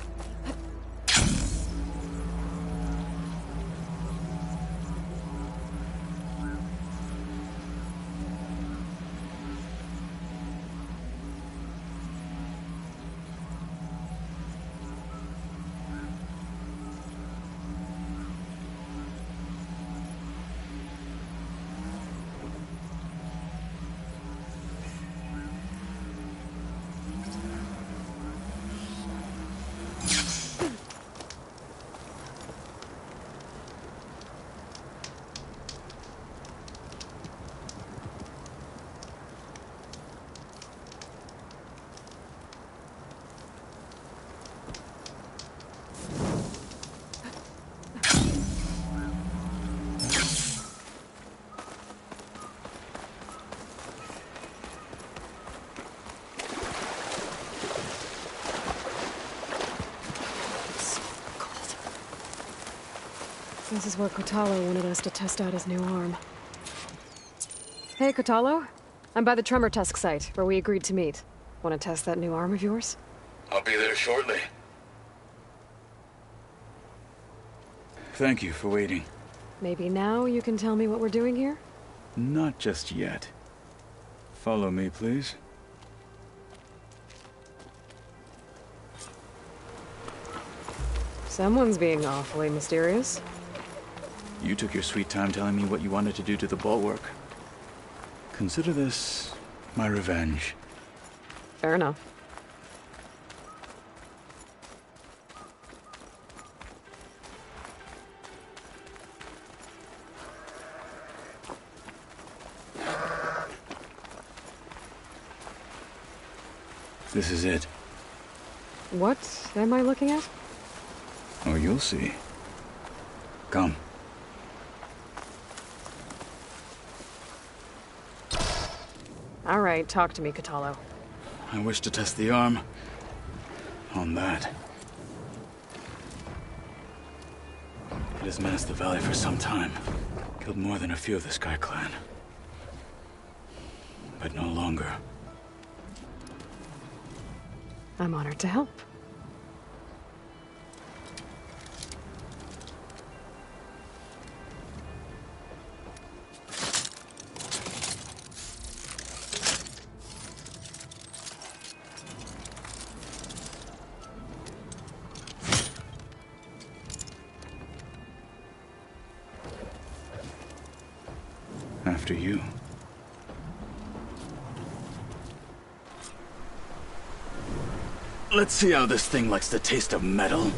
This is where Kotalo wanted us to test out his new arm. Hey, Kotalo. I'm by the Tremor Tusk site, where we agreed to meet. Want to test that new arm of yours? I'll be there shortly. Thank you for waiting. Maybe now you can tell me what we're doing here? Not just yet. Follow me, please. Someone's being awfully mysterious. You took your sweet time telling me what you wanted to do to the bulwark. Consider this my revenge. Fair enough. This is it. What am I looking at? Oh, you'll see. Come. All right, talk to me, Kotalo. I wish to test the arm on that. It has menaced the valley for some time. Killed more than a few of the Sky Clan. But no longer. I'm honored to help. After you. Let's see how this thing likes the taste of metal.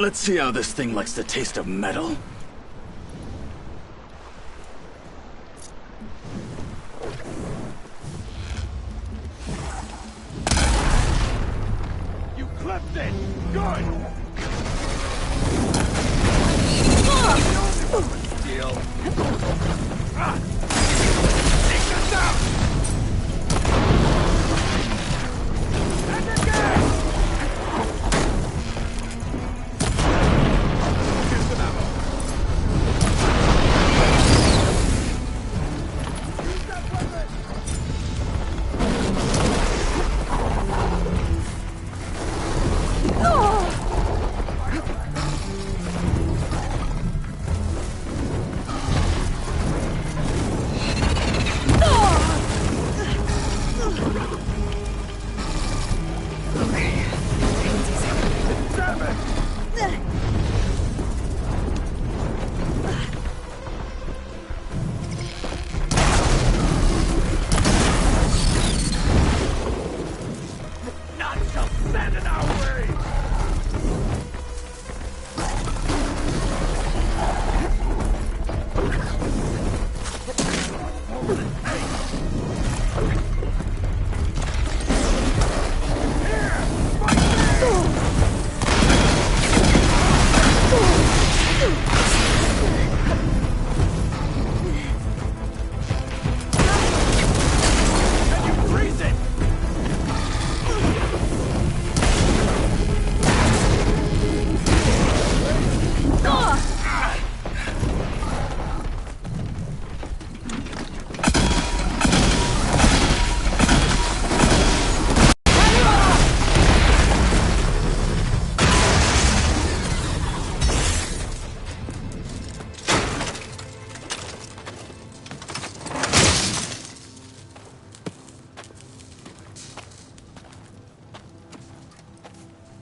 Let's see how this thing likes the taste of metal. You clipped it! Good! Deal. Take this out! And again! Here's some ammo. Use that weapon! Not so stand in our way! Can you freeze it?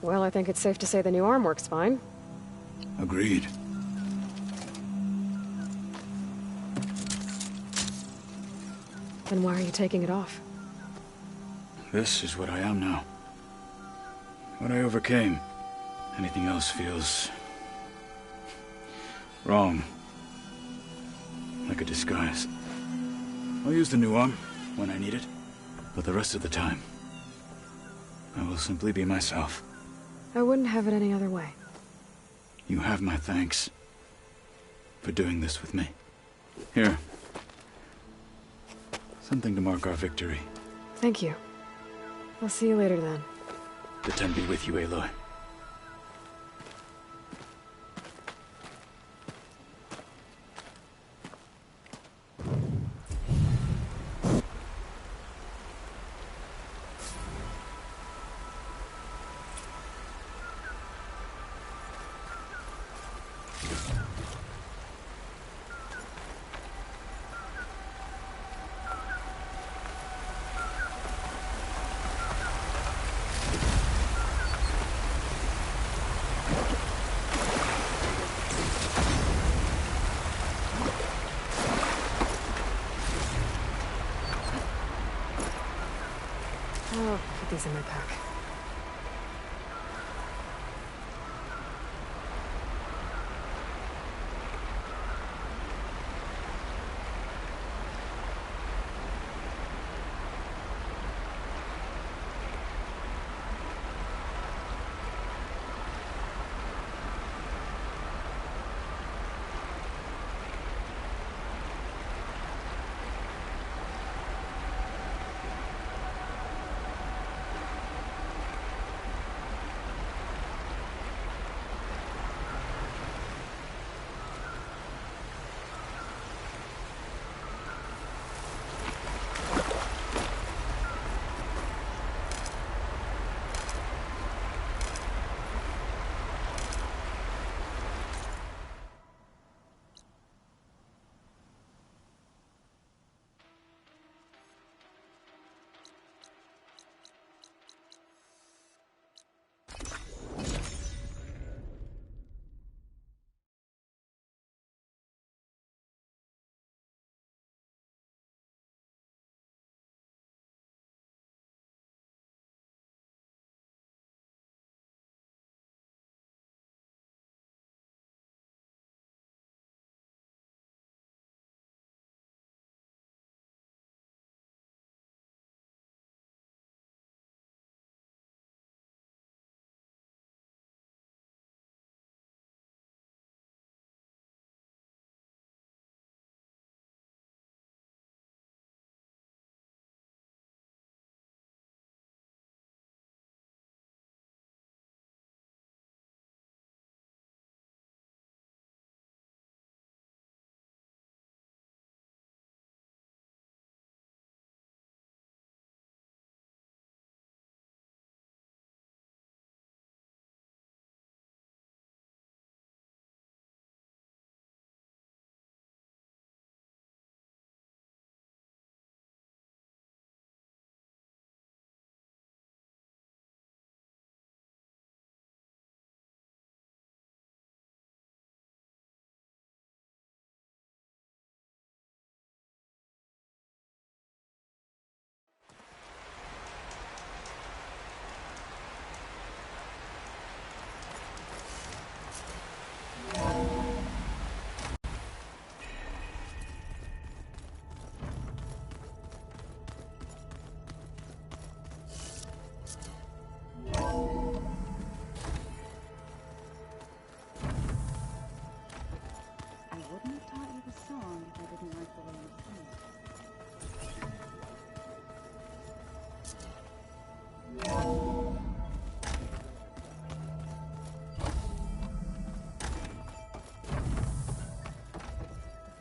Well, I think it's safe to say the new arm works fine. Agreed. Then why are you taking it off? This is what I am now. What I overcame. Anything else feels... wrong. Like a disguise. I'll use the new arm when I need it, but the rest of the time, I will simply be myself. I wouldn't have it any other way. You have my thanks for doing this with me. Here. Something to mark our victory. Thank you. I'll see you later then. The ten be with you, Aloy. I'll put these in my pack.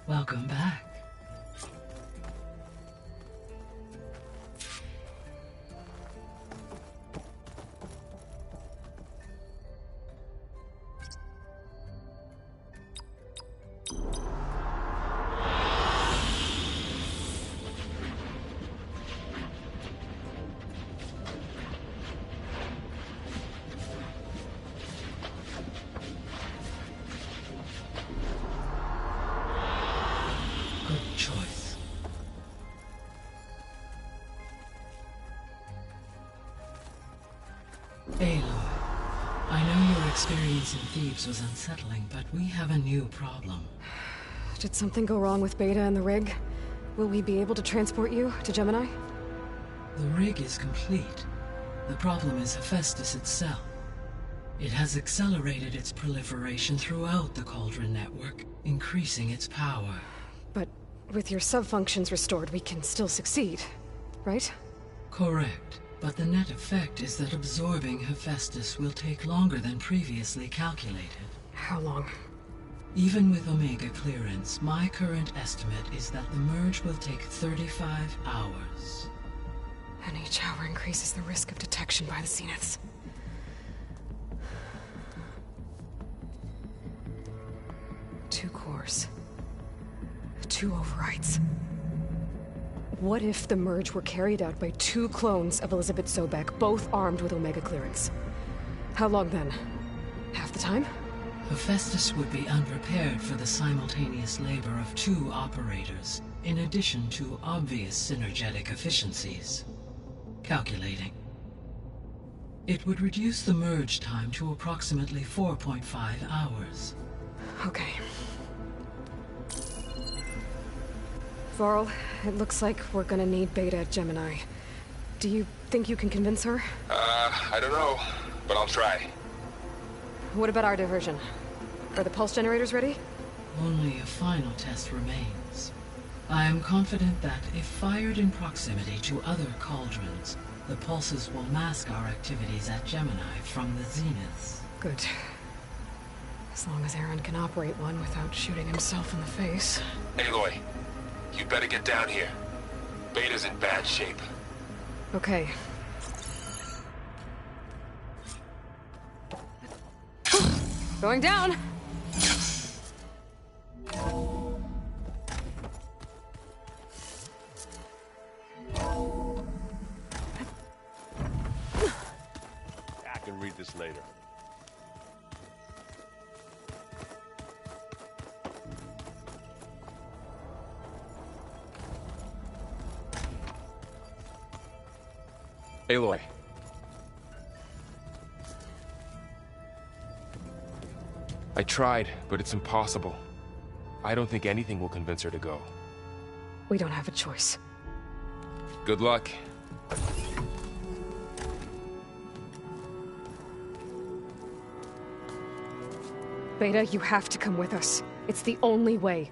Welcome back. Aloy, I know your experience in Thebes was unsettling, but we have a new problem. Did something go wrong with Beta and the rig? Will we be able to transport you to Gemini? The rig is complete. The problem is Hephaestus itself. It has accelerated its proliferation throughout the Cauldron network, increasing its power. But with your sub-functions restored, we can still succeed, right? Correct. But the net effect is that absorbing Hephaestus will take longer than previously calculated. How long? Even with Omega clearance, my current estimate is that the merge will take 35 hours. And each hour increases the risk of detection by the Zeniths. Two cores. Two overrides. What if the merge were carried out by two clones of Elizabeth Sobek, both armed with Omega clearance? How long then? Half the time? Hephaestus would be unprepared for the simultaneous labor of two operators, in addition to obvious synergetic efficiencies. Calculating. It would reduce the merge time to approximately 4.5 hours. Okay. Varl, it looks like we're gonna need Beta at Gemini. Do you think you can convince her? I don't know, but I'll try. What about our diversion? Are the pulse generators ready? Only a final test remains. I am confident that if fired in proximity to other cauldrons, the pulses will mask our activities at Gemini from the Zeniths. Good. As long as Aaron can operate one without shooting himself in the face. Aloy, you better get down here. Beta's in bad shape. Okay. Going down! I can read this later. Aloy. I tried, but it's impossible. I don't think anything will convince her to go. We don't have a choice. Good luck. Beta, you have to come with us. It's the only way.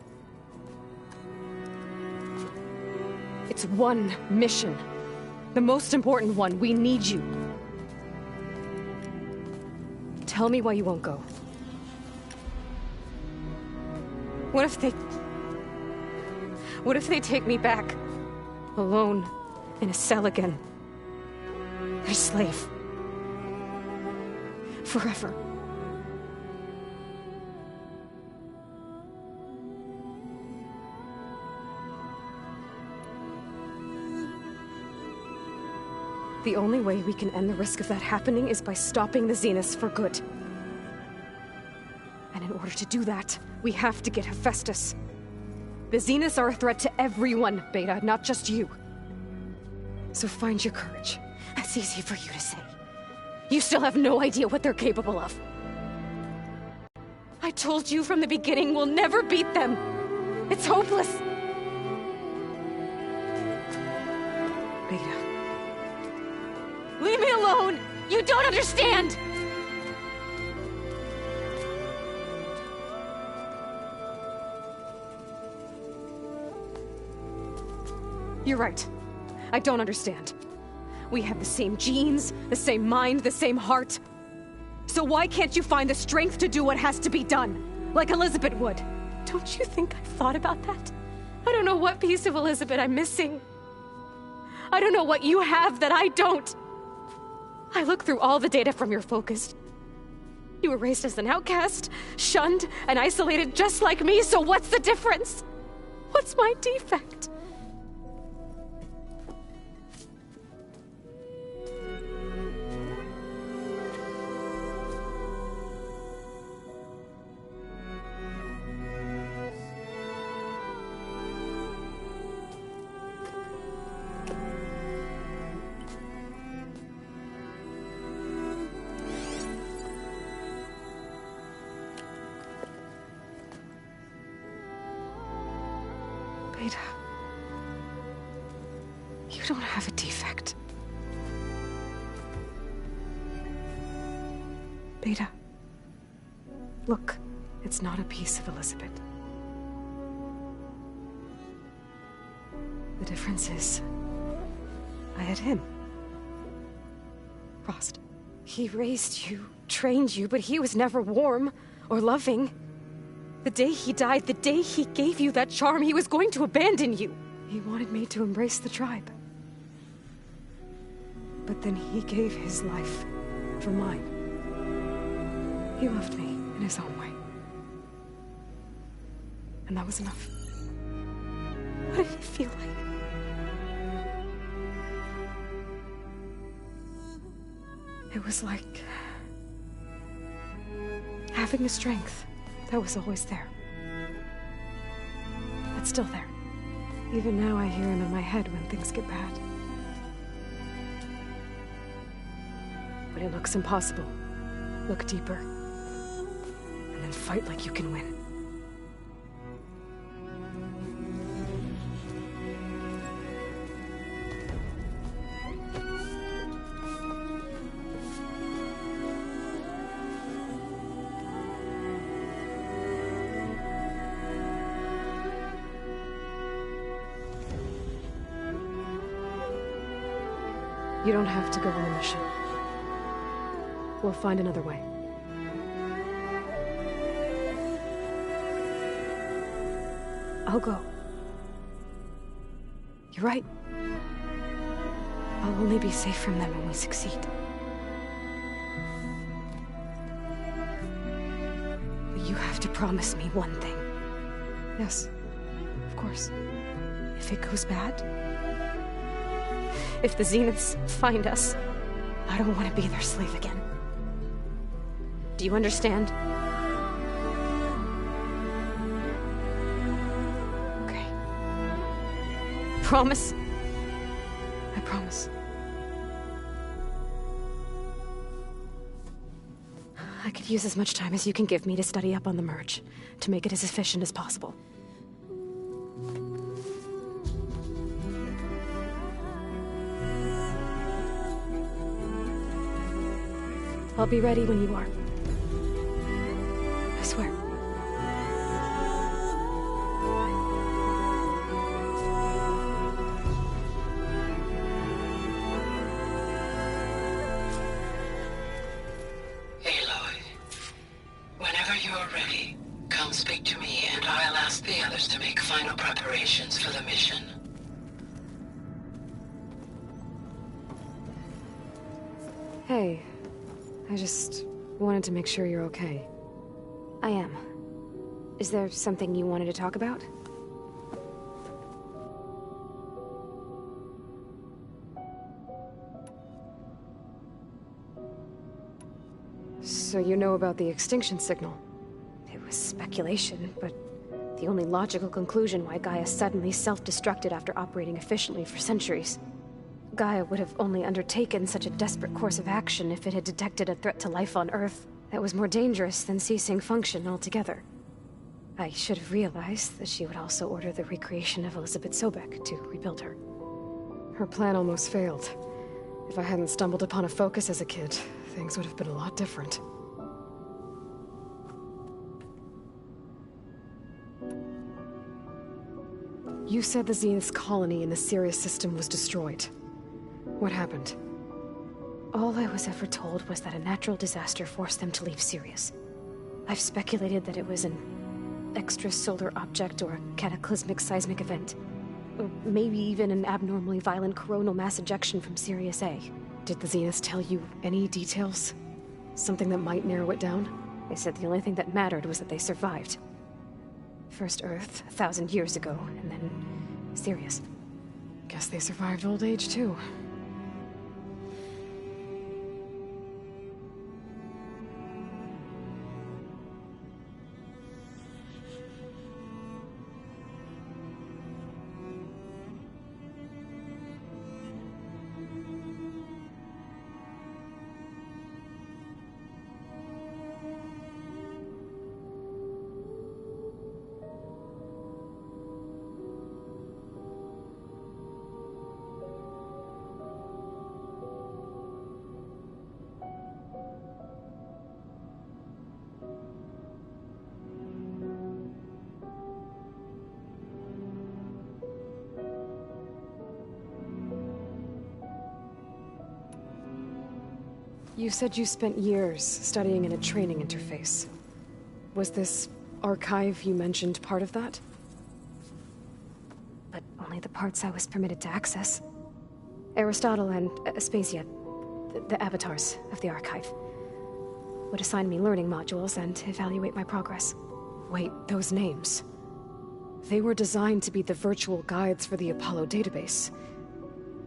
It's one mission. The most important one. We need you. Tell me why you won't go. What if they take me back? Alone, in a cell again. A slave. Forever. The only way we can end the risk of that happening is by stopping the Zeniths for good. And in order to do that, we have to get Hephaestus. The Zeniths are a threat to everyone, Beta, not just you. So find your courage. That's easy for you to say. You still have no idea what they're capable of. I told you from the beginning we'll never beat them. It's hopeless. Beta. Leave me alone! You don't understand! You're right. I don't understand. We have the same genes, the same mind, the same heart. So why can't you find the strength to do what has to be done? Like Elizabeth would? Don't you think I've thought about that? I don't know what piece of Elizabeth I'm missing. I don't know what you have that I don't. I look through all the data from your focus. You were raised as an outcast, shunned, and isolated just like me, so what's the difference? What's my defect? Beta, you don't have a defect. Beta, look, it's not a piece of Elizabeth. The difference is, I had him. Frost. He raised you, trained you, but he was never warm or loving. The day he died, the day he gave you that charm, he was going to abandon you. He wanted me to embrace the tribe. But then he gave his life for mine. He loved me in his own way. And that was enough. What did it feel like? It was like having a strength that was always there. That's still there. Even now I hear him in my head when things get bad. When it looks impossible, look deeper. And then fight like you can win. You don't have to go on the mission. We'll find another way. I'll go. You're right. I'll only be safe from them when we succeed. But you have to promise me one thing. Yes, of course. If it goes bad, if the Zeniths find us, I don't want to be their slave again. Do you understand? Okay. Promise? I promise. I could use as much time as you can give me to study up on the merge, to make it as efficient as possible. I'll be ready when you are. I swear. Aloy, whenever you're ready, come speak to me and I'll ask the others to make final preparations for the mission. Hey. I just wanted to make sure you're okay. I am. Is there something you wanted to talk about? So you know about the extinction signal? It was speculation, but the only logical conclusion why Gaia suddenly self-destructed after operating efficiently for centuries. Gaia would have only undertaken such a desperate course of action if it had detected a threat to life on Earth that was more dangerous than ceasing function altogether. I should have realized that she would also order the recreation of Elizabeth Sobek to rebuild her. Her plan almost failed. If I hadn't stumbled upon a focus as a kid, things would have been a lot different. You said the Zenith's colony in the Sirius system was destroyed. What happened? All I was ever told was that a natural disaster forced them to leave Sirius. I've speculated that it was an extrasolar object or cataclysmic seismic event. Or maybe even an abnormally violent coronal mass ejection from Sirius A. Did the Zeniths tell you any details? Something that might narrow it down? They said the only thing that mattered was that they survived. First Earth, 1,000 years ago, and then Sirius. Guess they survived old age, too. You said you spent years studying in a training interface. Was this archive you mentioned part of that? But only the parts I was permitted to access. Aristotle and Aspasia, the avatars of the archive, would assign me learning modules and evaluate my progress. Wait, those names. They were designed to be the virtual guides for the Apollo database,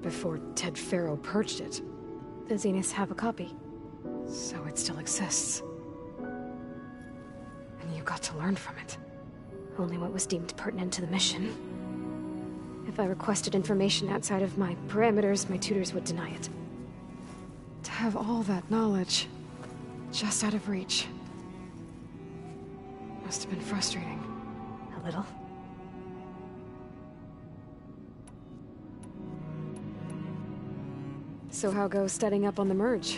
before Ted Faro purged it. The Zeniths have a copy, so it still exists. And you got to learn from it. Only what was deemed pertinent to the mission. If I requested information outside of my parameters, my tutors would deny it. To have all that knowledge, just out of reach, must have been frustrating. A little. So how goes setting up on the merge?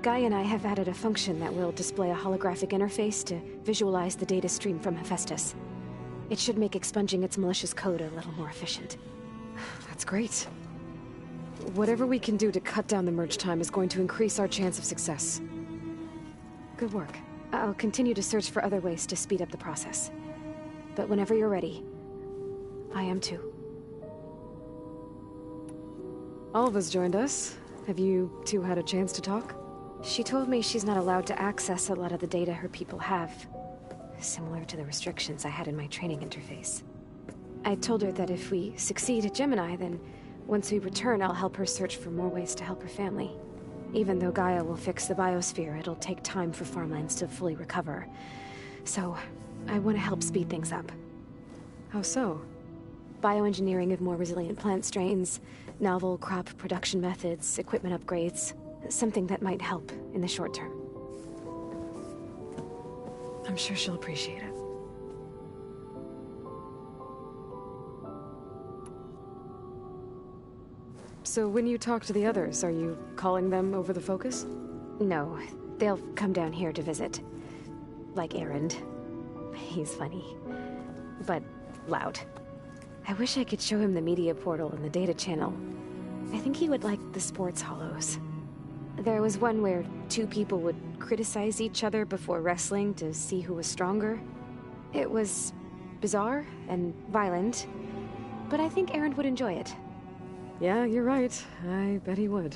Guy and I have added a function that will display a holographic interface to visualize the data stream from Hephaestus. It should make expunging its malicious code a little more efficient. That's great. Whatever we can do to cut down the merge time is going to increase our chance of success. Good work. I'll continue to search for other ways to speed up the process. But whenever you're ready, I am too. Alva's joined us. Have you two had a chance to talk? She told me she's not allowed to access a lot of the data her people have. Similar to the restrictions I had in my training interface. I told her that if we succeed at Gemini, then once we return, I'll help her search for more ways to help her family. Even though Gaia will fix the biosphere, it'll take time for farmlands to fully recover. So, I want to help speed things up. How so? Bioengineering of more resilient plant strains, novel crop production methods, equipment upgrades. Something that might help in the short term. I'm sure she'll appreciate it. So when you talk to the others, are you calling them over the focus? No, they'll come down here to visit. Like Erend. He's funny. But loud. I wish I could show him the media portal and the data channel. I think he would like the sports hollows. There was one where two people would criticize each other before wrestling to see who was stronger. It was bizarre and violent, but I think Erend would enjoy it. Yeah, you're right. I bet he would.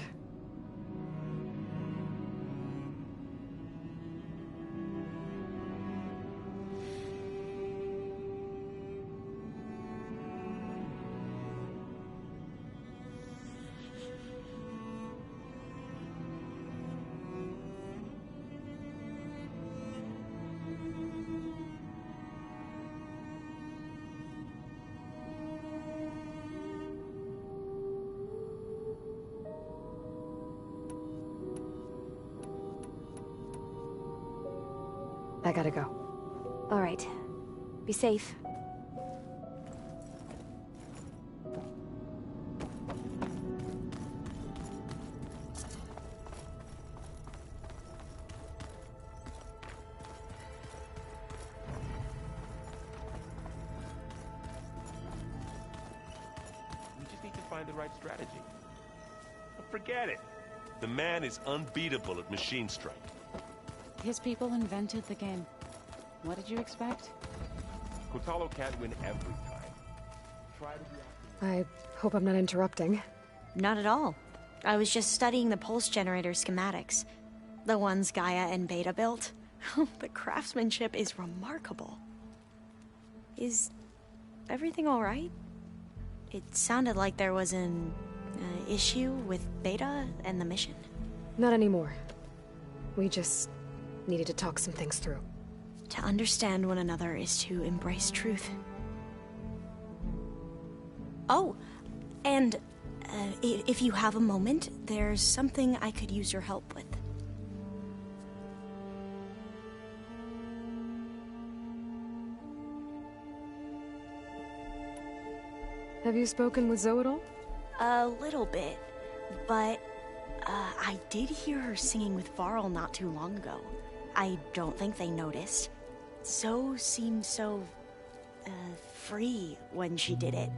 I gotta go. All right. Be safe. We just need to find the right strategy. But forget it. The man is unbeatable at machine strike. His people invented the game. What did you expect? Kotalo can't win every time. Try to be I hope I'm not interrupting. Not at all. I was just studying the pulse generator schematics. The ones Gaia and Beta built. The craftsmanship is remarkable. Is everything alright? It sounded like there was an issue with Beta and the mission. Not anymore. We just needed to talk some things through. To understand one another is to embrace truth. Oh, and if you have a moment, there's something I could use your help with. Have you spoken with Zoe at all? A little bit, but I did hear her singing with Varl not too long ago. I don't think they noticed. Zoe seemed so free when she did it.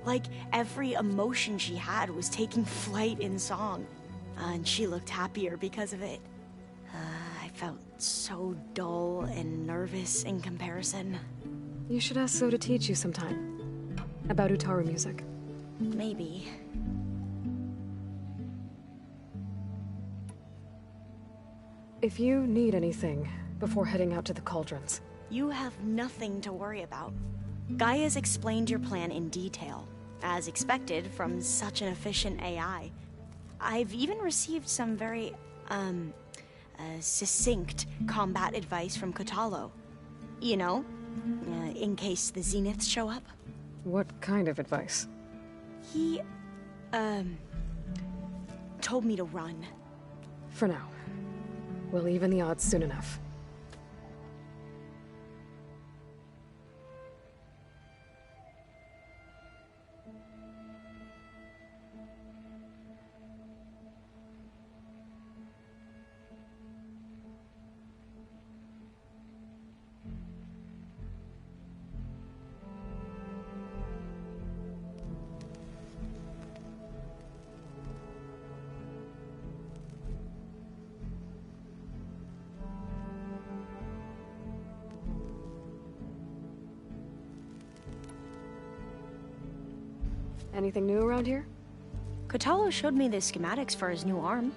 Like every emotion she had was taking flight in song. And she looked happier because of it. I felt so dull and nervous in comparison. You should ask Zoe to teach you sometime. About Utaru music. Maybe. If you need anything before heading out to the cauldrons. You have nothing to worry about. Gaia's explained your plan in detail, as expected from such an efficient AI. I've even received some very, succinct combat advice from Kotalo. You know, in case the Zeniths show up. What kind of advice? He, told me to run. For now. We'll even the odds soon enough. Anything new around here? Kotalo showed me the schematics for his new arm.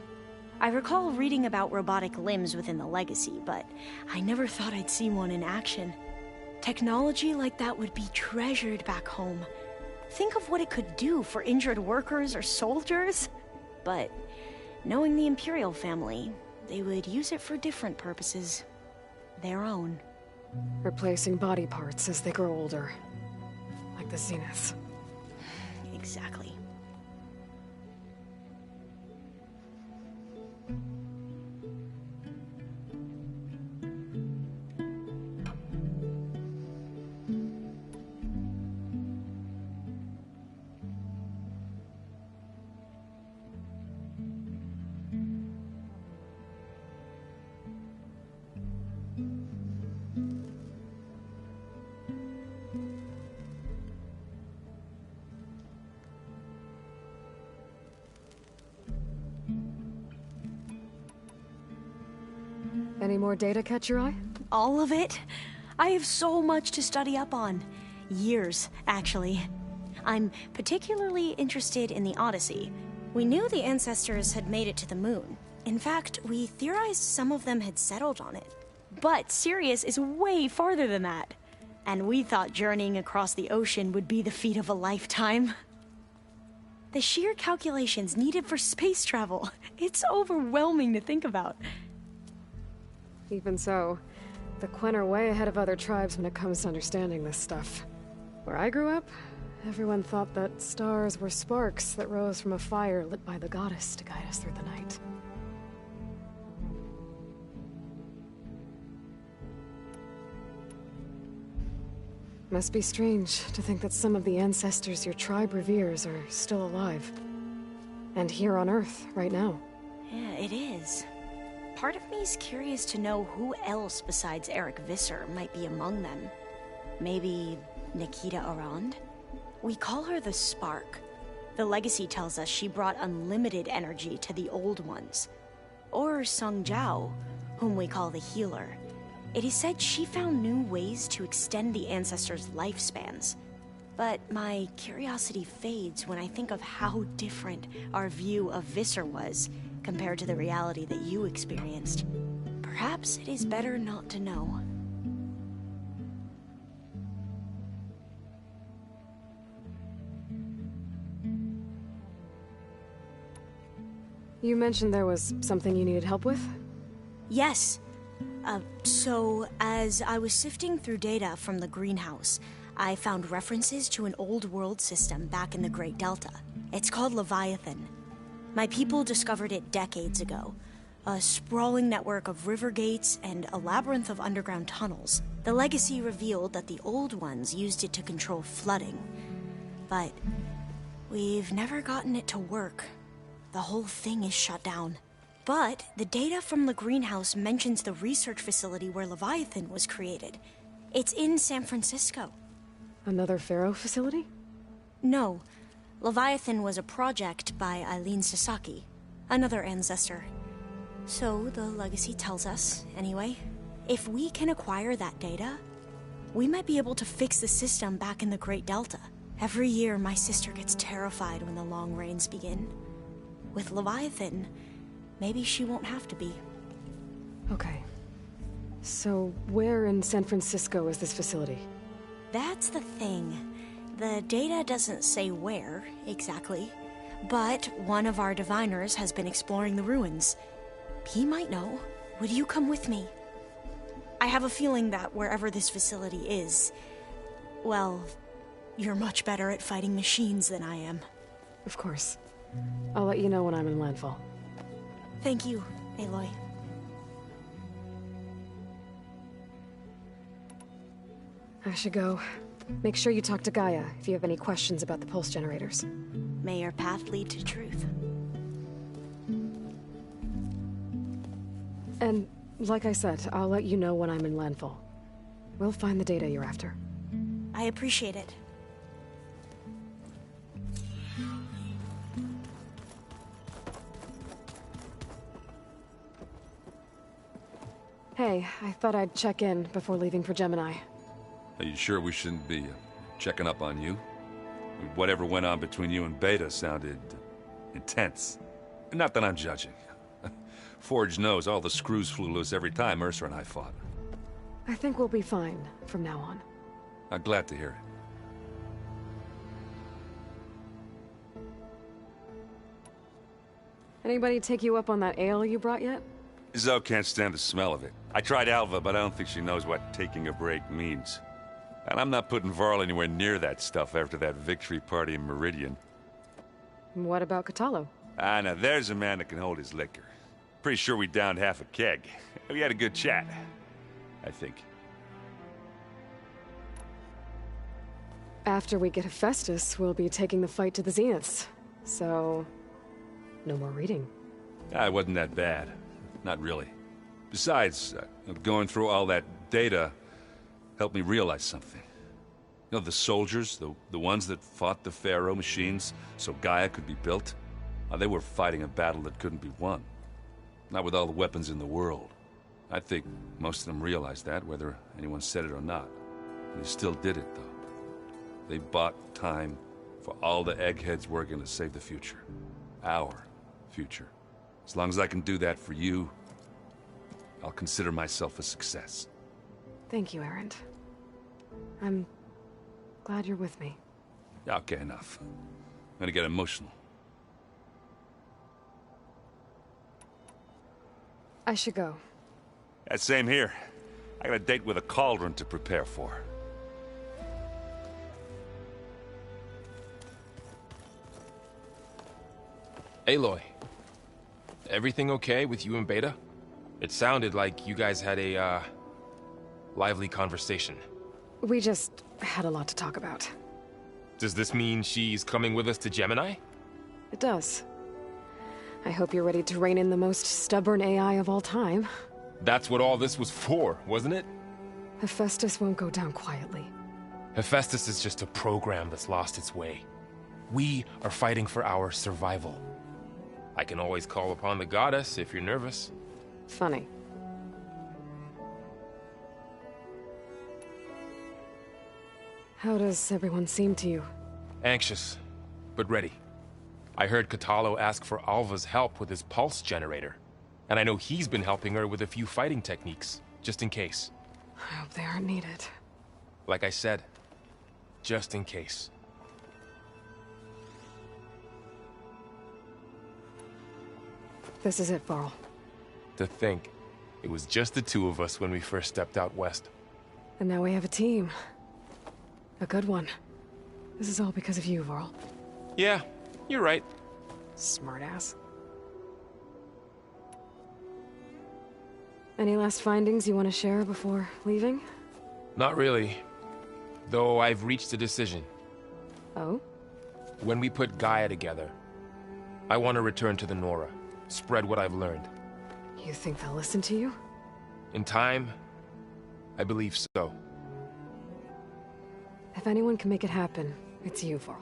I recall reading about robotic limbs within the Legacy, but I never thought I'd see one in action. Technology like that would be treasured back home. Think of what it could do for injured workers or soldiers. But knowing the Imperial family, they would use it for different purposes. Their own. Replacing body parts as they grow older. Like the Zeniths. Exactly. Any more data catch your eye? All of it? I have so much to study up on. Years, actually. I'm particularly interested in the Odyssey. We knew the ancestors had made it to the moon. In fact, we theorized some of them had settled on it. But Sirius is way farther than that. And we thought journeying across the ocean would be the feat of a lifetime. The sheer calculations needed for space travel. It's overwhelming to think about. Even so, the Quen are way ahead of other tribes when it comes to understanding this stuff. Where I grew up, everyone thought that stars were sparks that rose from a fire lit by the goddess to guide us through the night. Must be strange to think that some of the ancestors your tribe reveres are still alive. And here on Earth, right now. Yeah, it is. Part of me is curious to know who else besides Eric Visser might be among them. Maybe Nikita Arand? We call her the Spark. The Legacy tells us she brought unlimited energy to the Old Ones. Or Sung Jiao, whom we call the Healer. It is said she found new ways to extend the ancestors' lifespans. But my curiosity fades when I think of how different our view of Visser was compared to the reality that you experienced. Perhaps it is better not to know. You mentioned there was something you needed help with? Yes. So, as I was sifting through data from the greenhouse, I found references to an old world system back in the Great Delta. It's called Leviathan. My people discovered it decades ago. A sprawling network of river gates and a labyrinth of underground tunnels. The legacy revealed that the old ones used it to control flooding. But we've never gotten it to work. The whole thing is shut down. But the data from the greenhouse mentions the research facility where Leviathan was created. It's in San Francisco. Another Pharaoh facility? No. Leviathan was a project by Eileen Sasaki, another ancestor. So the legacy tells us, anyway. If we can acquire that data, we might be able to fix the system back in the Great Delta. Every year, my sister gets terrified when the long rains begin. With Leviathan, maybe she won't have to be. Okay. So, where in San Francisco is this facility? That's the thing. The data doesn't say where, exactly. But one of our diviners has been exploring the ruins. He might know. Would you come with me? I have a feeling that wherever this facility is, well, you're much better at fighting machines than I am. Of course. I'll let you know when I'm in landfall. Thank you, Aloy. I should go. Make sure you talk to Gaia if you have any questions about the pulse generators. May your path lead to truth. And, like I said, I'll let you know when I'm in landfall. We'll find the data you're after. I appreciate it. Hey, I thought I'd check in before leaving for Gemini. Are you sure we shouldn't be checking up on you? Whatever went on between you and Beta sounded intense. Not that I'm judging. Forge knows all the screws flew loose every time Mercer and I fought. I think we'll be fine from now on. I'm glad to hear it. Anybody take you up on that ale you brought yet? Zoe can't stand the smell of it. I tried Alva, but I don't think she knows what taking a break means. And I'm not putting Varl anywhere near that stuff after that victory party in Meridian. What about Catalo? Ah, now there's a man that can hold his liquor. Pretty sure we downed half a keg. We had a good chat, I think. After we get Hephaestus, we'll be taking the fight to the Zeniths. So, no more reading. Ah, it wasn't that bad. Not really. Besides, going through all that data helped me realize something. You know, the soldiers, the ones that fought the Pharaoh machines so Gaia could be built, they were fighting a battle that couldn't be won. Not with all the weapons in the world. I think most of them realized that, whether anyone said it or not. And they still did it, though. They bought time for all the eggheads working to save the future. Our future. As long as I can do that for you, I'll consider myself a success. Thank you, Erend. I'm glad you're with me. Okay, enough. I'm gonna get emotional. I should go. Same here. I got a date with a cauldron to prepare for. Aloy, everything okay with you and Beta? It sounded like you guys had a, lively conversation. We just had a lot to talk about. Does this mean she's coming with us to Gemini? It does. I hope you're ready to rein in the most stubborn AI of all time. That's what all this was for, wasn't it? Hephaestus won't go down quietly. Hephaestus is just a program that's lost its way. We are fighting for our survival. I can always call upon the goddess if you're nervous. Funny. How does everyone seem to you? Anxious, but ready. I heard Katalo ask for Alva's help with his pulse generator. And I know he's been helping her with a few fighting techniques, just in case. I hope they aren't needed. Like I said, just in case. This is it, Varl. To think, it was just the two of us when we first stepped out west. And now we have a team. A good one. This is all because of you, Varl. Yeah, you're right. Smartass. Any last findings you want to share before leaving? Not really. Though I've reached a decision. Oh? When we put Gaia together, I want to return to the Nora. Spread what I've learned. You think they'll listen to you? In time, I believe so. If anyone can make it happen, it's you, Varl.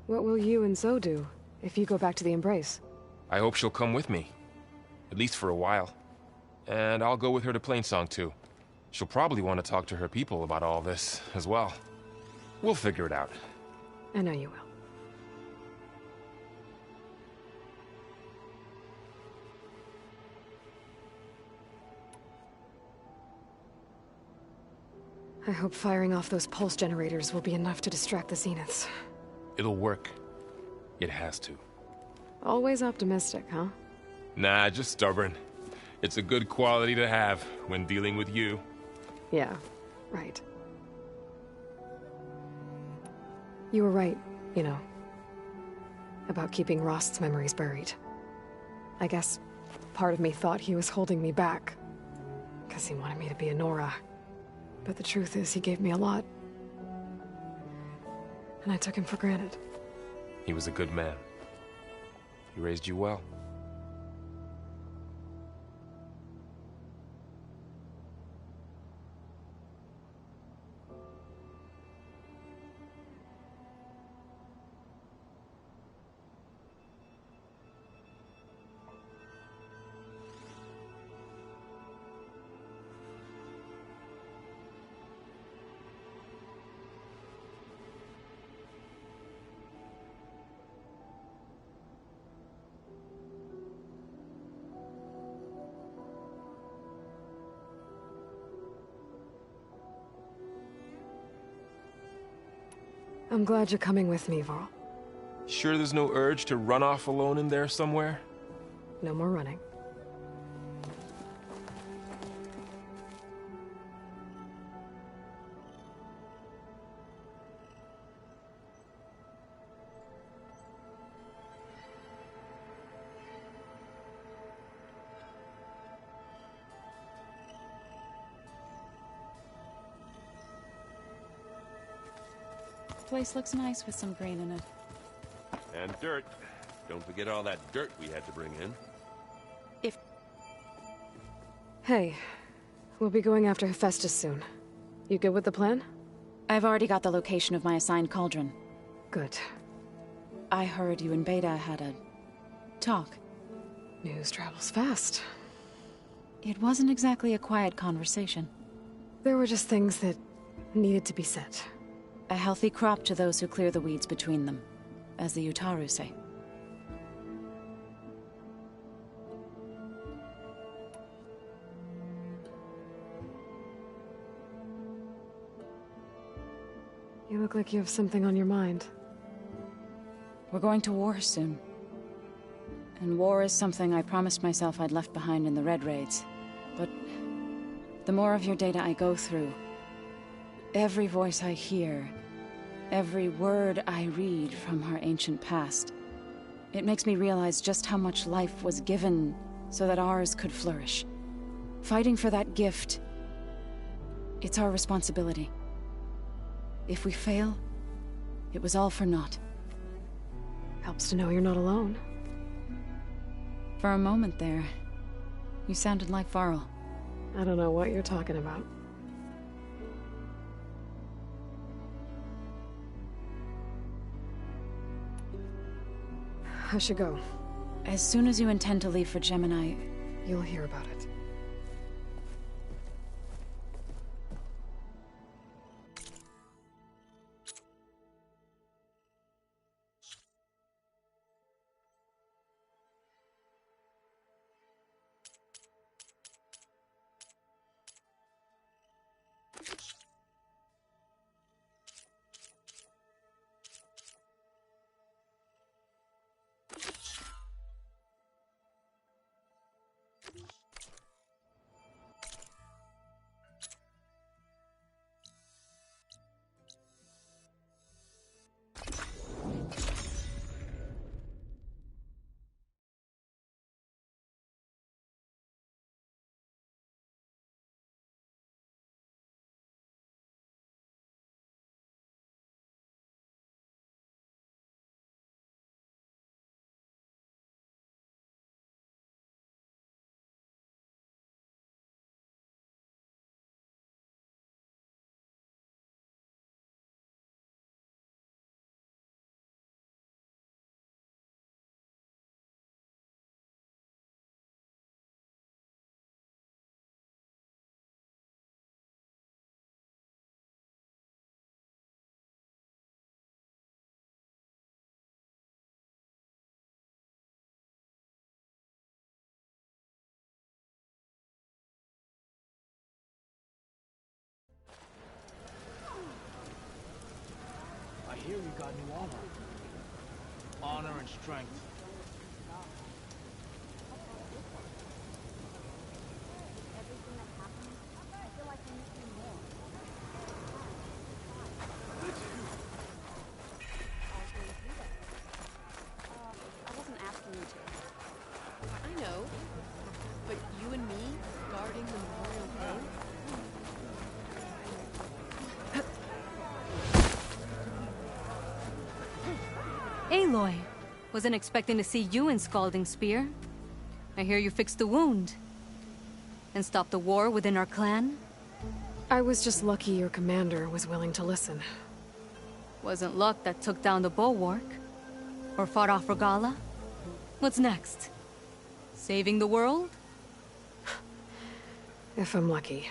What will you and Zoe do if you go back to the Embrace? I hope she'll come with me. At least for a while. And I'll go with her to Plainsong too. She'll probably want to talk to her people about all this as well. We'll figure it out. I know you will. I hope firing off those pulse generators will be enough to distract the Zeniths. It'll work. It has to. Always optimistic, huh? Nah, just stubborn. It's a good quality to have when dealing with you. Yeah, right. You were right, you know. About keeping Rost's memories buried. I guess part of me thought he was holding me back. Because he wanted me to be a Nora. But the truth is, he gave me a lot. And I took him for granted. He was a good man. He raised you well. I'm glad you're coming with me, Varl. Sure there's no urge to run off alone in there somewhere? No more running. Place looks nice with some green in it. And dirt. Don't forget all that dirt we had to bring in. Hey, we'll be going after Hephaestus soon. You good with the plan? I've already got the location of my assigned cauldron. Good. I heard you and Beta had a talk. News travels fast. It wasn't exactly a quiet conversation. There were just things that needed to be said. A healthy crop to those who clear the weeds between them, as the Utaru say. You look like you have something on your mind. We're going to war soon. And war is something I promised myself I'd left behind in the Red Raids. But the more of your data I go through, every voice I hear, every word I read from our ancient past, it makes me realize just how much life was given so that ours could flourish. Fighting for that gift, it's our responsibility. If we fail, it was all for naught. Helps to know you're not alone. For a moment there, you sounded like Varl. I don't know what you're talking about. I should go. As soon as you intend to leave for Gemini, you'll hear about it. I hear you got new armor. Honor and strength. I wasn't asking you to. I know. But you and me guarding the Memorial Bay? Aloy, wasn't expecting to see you in Scalding Spear. I hear you fixed the wound. And stopped the war within our clan? I was just lucky your commander was willing to listen. Wasn't luck that took down the bulwark? Or fought off Regala? What's next? Saving the world? If I'm lucky.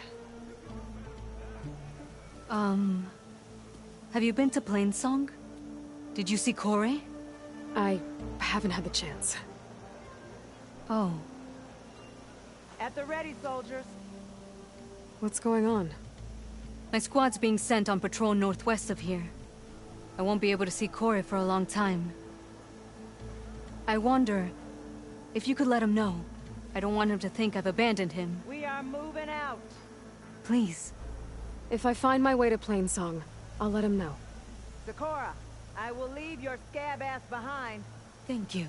Have you been to Plainsong? Did you see Corey? I haven't had the chance. Oh. At the ready, soldiers. What's going on? My squad's being sent on patrol northwest of here. I won't be able to see Corey for a long time. I wonder if you could let him know. I don't want him to think I've abandoned him. We are moving out. Please. If I find my way to Plainsong, I'll let him know. Sakura, I will leave your scab ass behind. Thank you,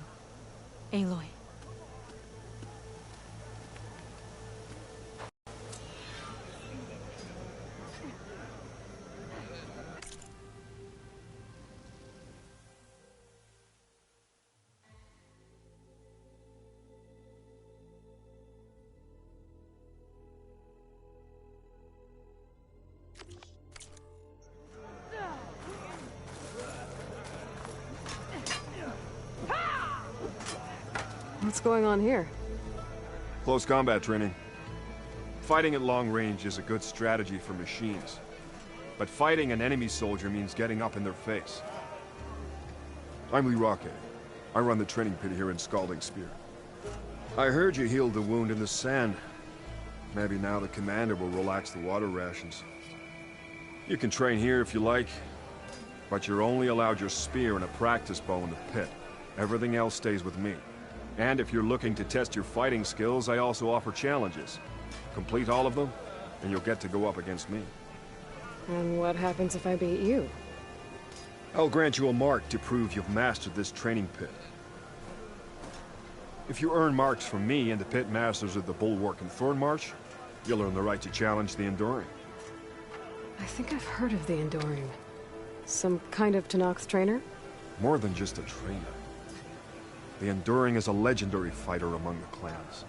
Aloy. What's going on here? Close combat training. Fighting at long range is a good strategy for machines. But fighting an enemy soldier means getting up in their face. I'm Lee Rocket. I run the training pit here in Scalding Spear. I heard you healed the wound in the sand. Maybe now the commander will relax the water rations. You can train here if you like, but you're only allowed your spear and a practice bow in the pit. Everything else stays with me. And if you're looking to test your fighting skills, I also offer challenges. Complete all of them, and you'll get to go up against me. And what happens if I beat you? I'll grant you a mark to prove you've mastered this training pit. If you earn marks from me and the pit masters of the Bulwark and Thornmarsh, you'll earn the right to challenge the Enduring. I think I've heard of the Enduring. Some kind of Tenakth trainer? More than just a trainer. The Enduring is a legendary fighter among the clans.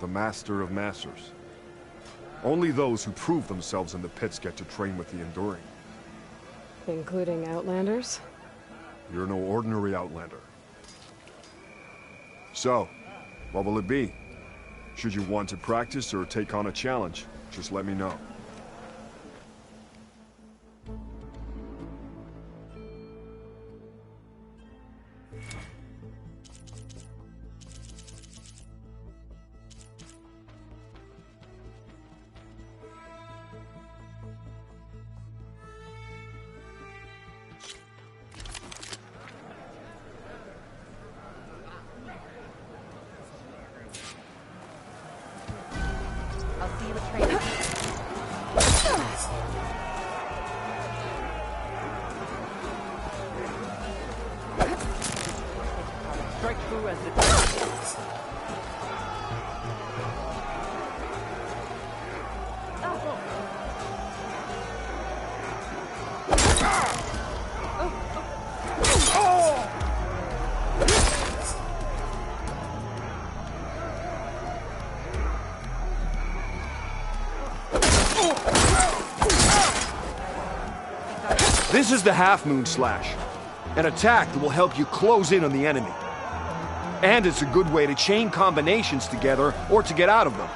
The Master of Masters. Only those who prove themselves in the pits get to train with the Enduring. Including Outlanders? You're no ordinary Outlander. So, what will it be? Should you want to practice or take on a challenge, just let me know. I'll see you at training. Strike true as the... This is the Half Moon Slash, an attack that will help you close in on the enemy. And it's a good way to chain combinations together or to get out of them.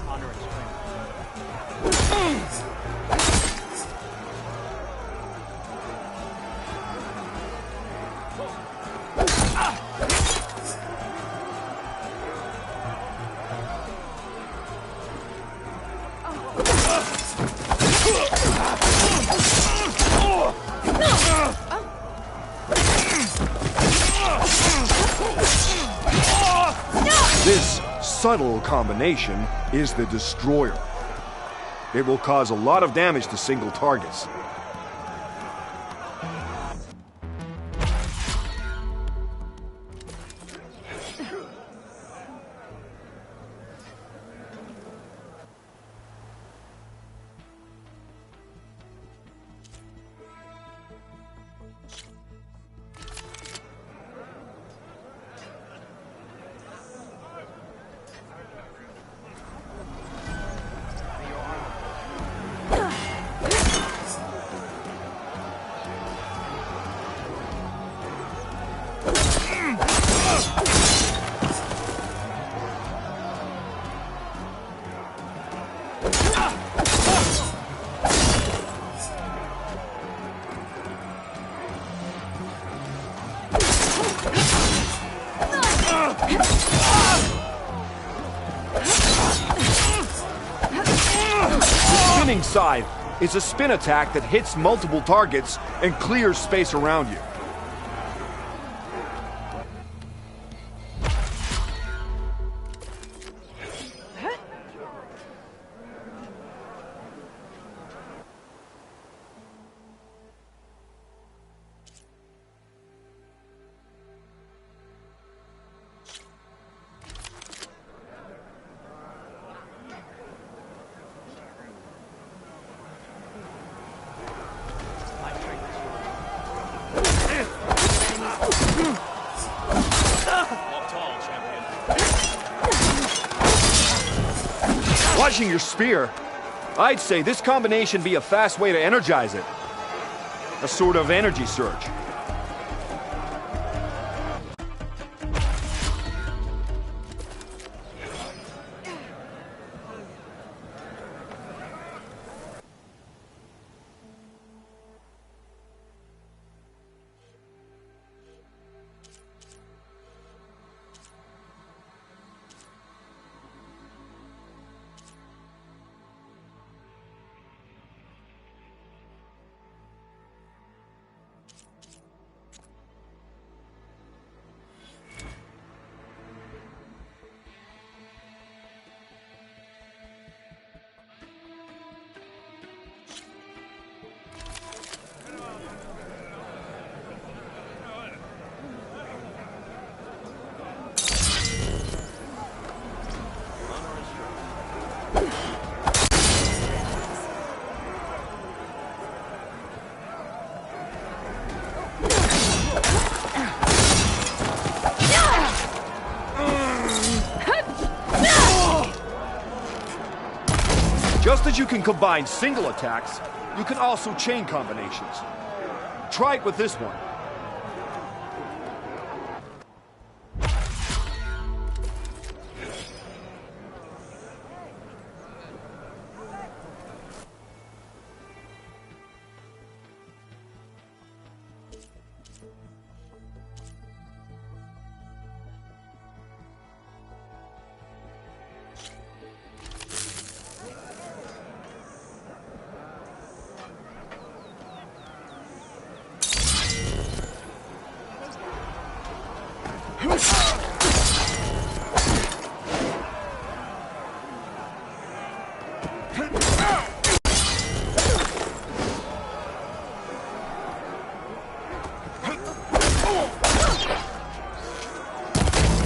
Honor and strength. This subtle combination is the Destroyer. It will cause a lot of damage to single targets. Spinning Scythe is a spin attack that hits multiple targets and clears space around you. Watching your spear, I'd say this combination be a fast way to energize it. A sort of energy surge. Just as you can combine single attacks, you can also chain combinations. Try it with this one.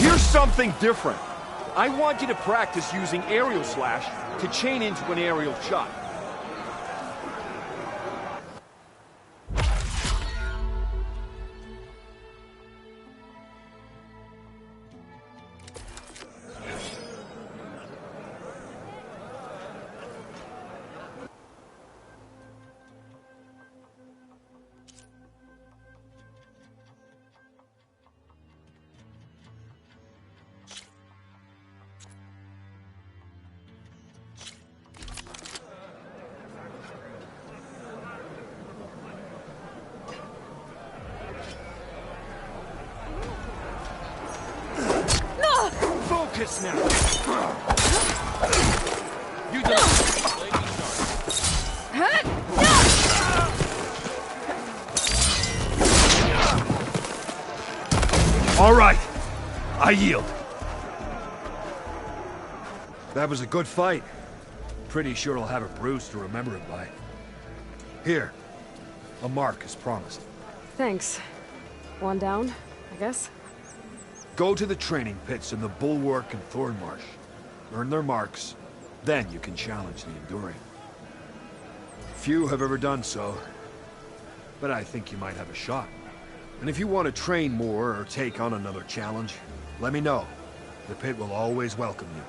Here's something different. I want you to practice using aerial slash to chain into an aerial shot. Focus now. You do. All right. I yield. That was a good fight. Pretty sure I'll have a bruise to remember it by. Here. A mark as promised. Thanks. One down, I guess? Go to the training pits in the Bulwark and Thornmarsh. Earn their marks, then you can challenge the Enduring. Few have ever done so, but I think you might have a shot. And if you want to train more or take on another challenge, let me know. The pit will always welcome you.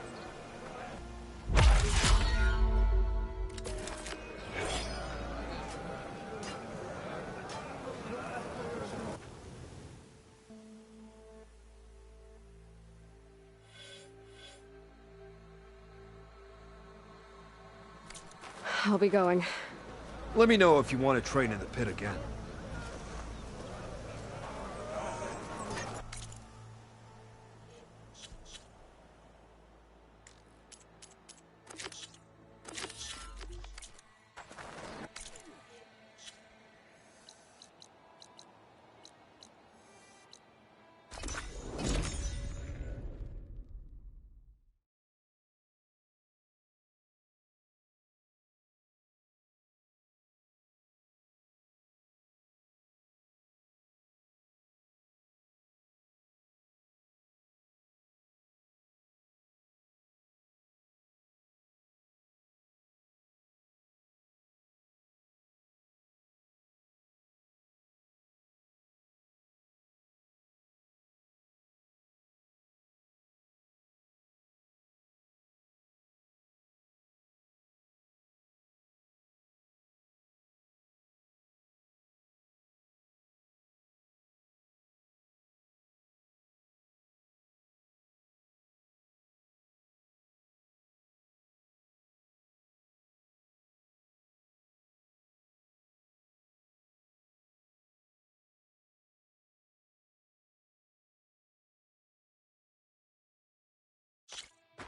I'll be going. Let me know if you want to train in the pit again.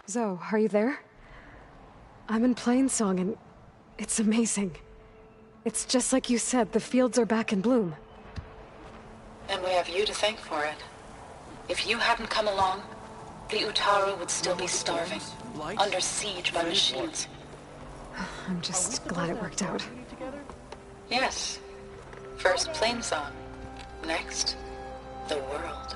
Zoe, are you there? I'm in Plainsong and it's amazing. It's just like you said, the fields are back in bloom. And we have you to thank for it. If you hadn't come along, the Utaru would still be starving, under siege by machines. I'm just glad it worked out. Yes. First Plainsong. Next, the world.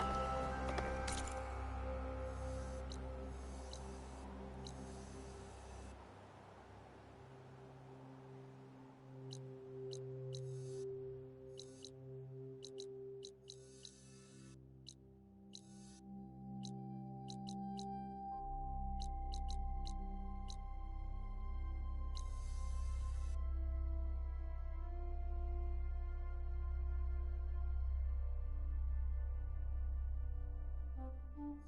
Having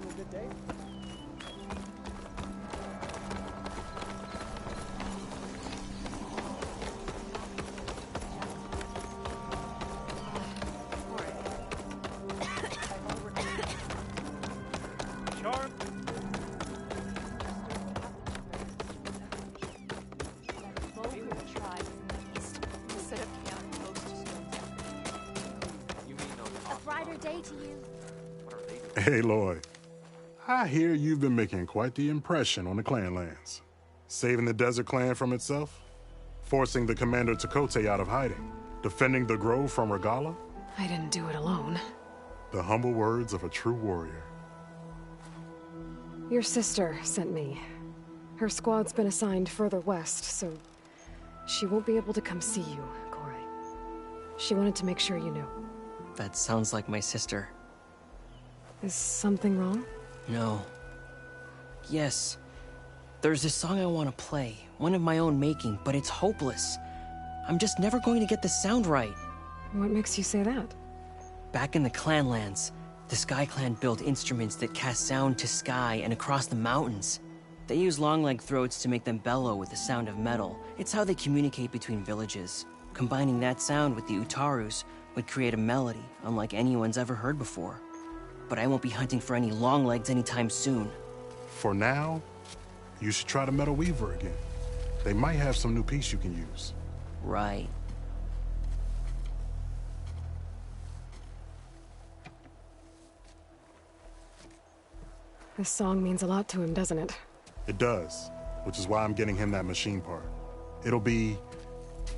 a good day? Charm? Maybe we'll try east instead of camp close to Stone. You mean those A brighter day to you. What are they doing? Hey, Lloyd. I hear you've been making quite the impression on the clan lands. Saving the desert clan from itself, forcing the commander Takote out of hiding, defending the grove from Regala. I didn't do it alone. The humble words of a true warrior. Your sister sent me. Her squad's been assigned further west, so she won't be able to come see you, Corey. She wanted to make sure you knew. That sounds like my sister. Is something wrong? No. Yes. There's this song I want to play, one of my own making, but it's hopeless. I'm just never going to get the sound right. What makes you say that? Back in the Clanlands, the Sky Clan built instruments that cast sound to sky and across the mountains. They use long-leg throats to make them bellow with the sound of metal. It's how they communicate between villages. Combining that sound with the Utarus would create a melody unlike anyone's ever heard before. But I won't be hunting for any long legs anytime soon. For now, you should try the Metal Weaver again. They might have some new piece you can use. Right. This song means a lot to him, doesn't it? It does, which is why I'm getting him that machine part. It'll be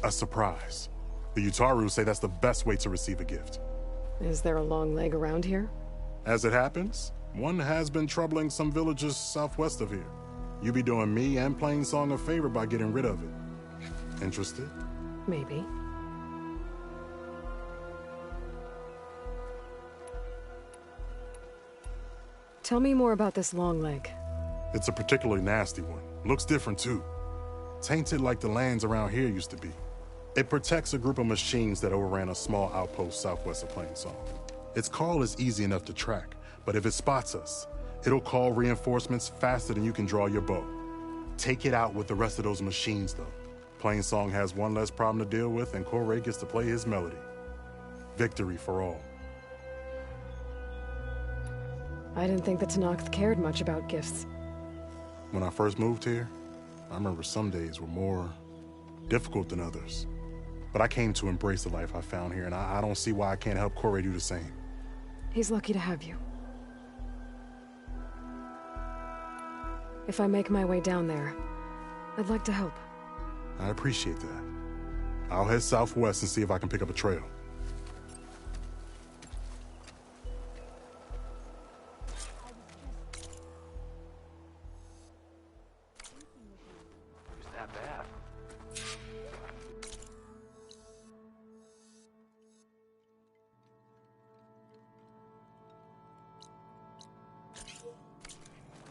a surprise. The Utaru say that's the best way to receive a gift. Is there a long leg around here? As it happens, one has been troubling some villages southwest of here. You be doing me and Plainsong a favor by getting rid of it. Interested? Maybe. Tell me more about this long leg. It's a particularly nasty one. Looks different too. Tainted like the lands around here used to be. It protects a group of machines that overran a small outpost southwest of Plainsong. Its call is easy enough to track, but if it spots us, it'll call reinforcements faster than you can draw your bow. Take it out with the rest of those machines, though. Plainsong has one less problem to deal with, and Corey gets to play his melody. Victory for all. I didn't think the Tenakth cared much about gifts. When I first moved here, I remember some days were more difficult than others. But I came to embrace the life I found here, and I don't see why I can't help Corey do the same. He's lucky to have you. If I make my way down there, I'd like to help. I appreciate that. I'll head southwest and see if I can pick up a trail. Is that bad?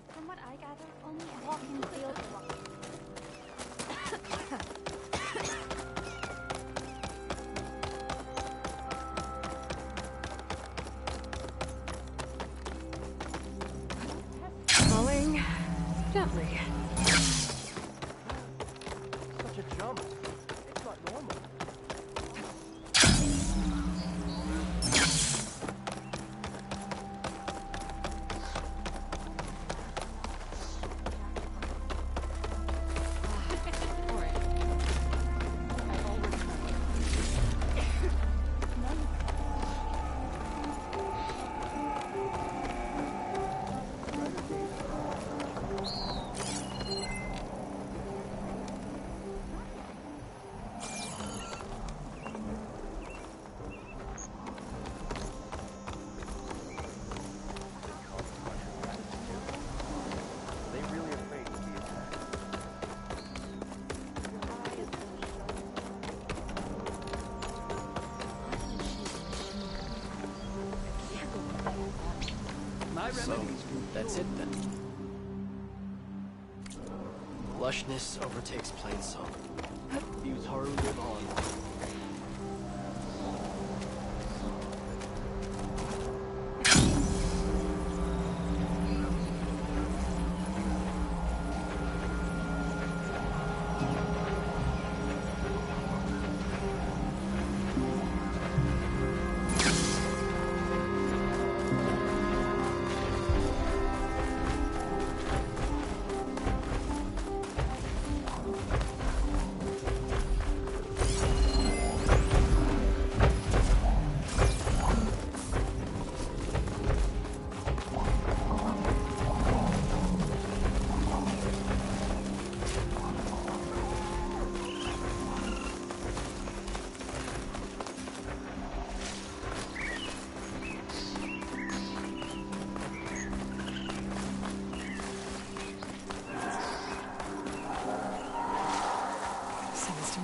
From what I gather, only a walking field walk. So, that's it then. Lushness overtakes plainsong. Utaru live on.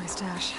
Stash.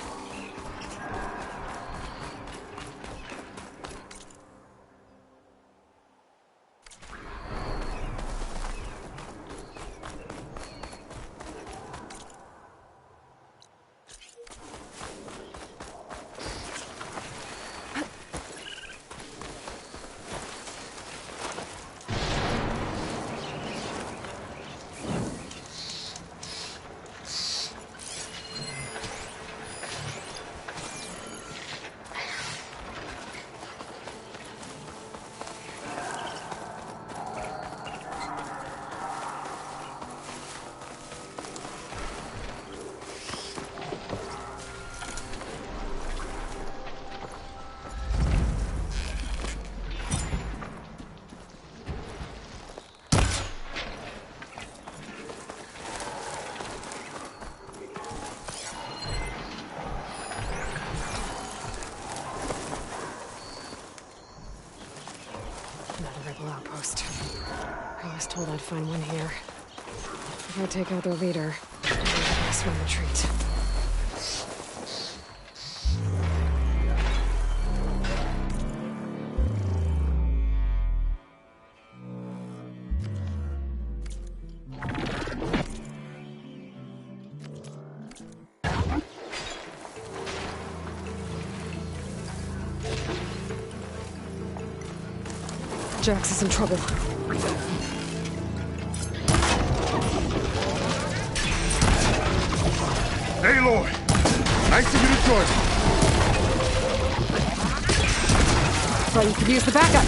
Outpost. I was told I'd find one here. If I take out their leader, I'll be the last one retreat. Jax is in trouble. Hey, Lord. Nice of you to join me. Thought you could use the backup.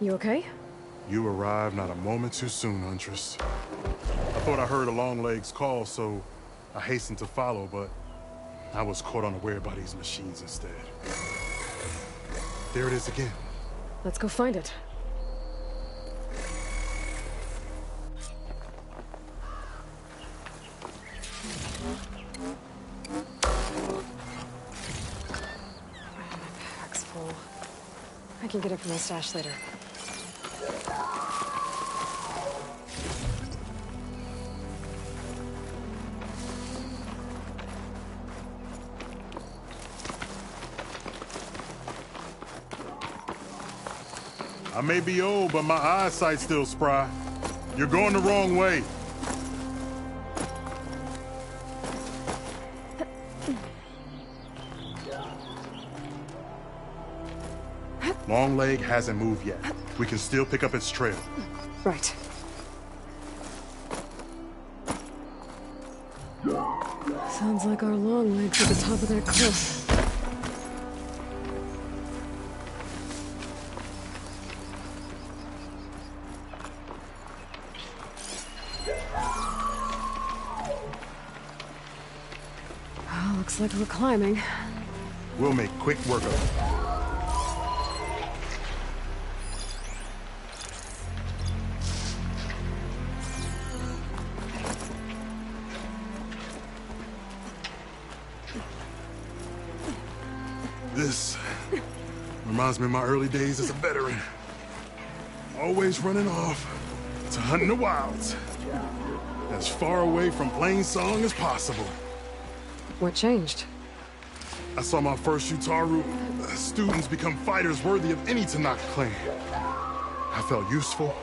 You okay? You arrived not a moment too soon, Huntress. I thought I heard a Longleg's call, so I hastened to follow, but I was caught unaware by these machines instead. There it is again. Let's go find it. My pack's full. I can get it from my stash later. I may be old, but my eyesight's still spry. You're going the wrong way. Longleg hasn't moved yet. We can still pick up its trail. Right. Sounds like our long legs at the top of that cliff. Oh, looks like we're climbing. We'll make quick work of it. This reminds me of my early days as a veteran. Always running off to hunt in the wilds. As far away from plain song as possible. What changed? I saw my first Utaru students become fighters worthy of any Tanakh clan. I felt useful,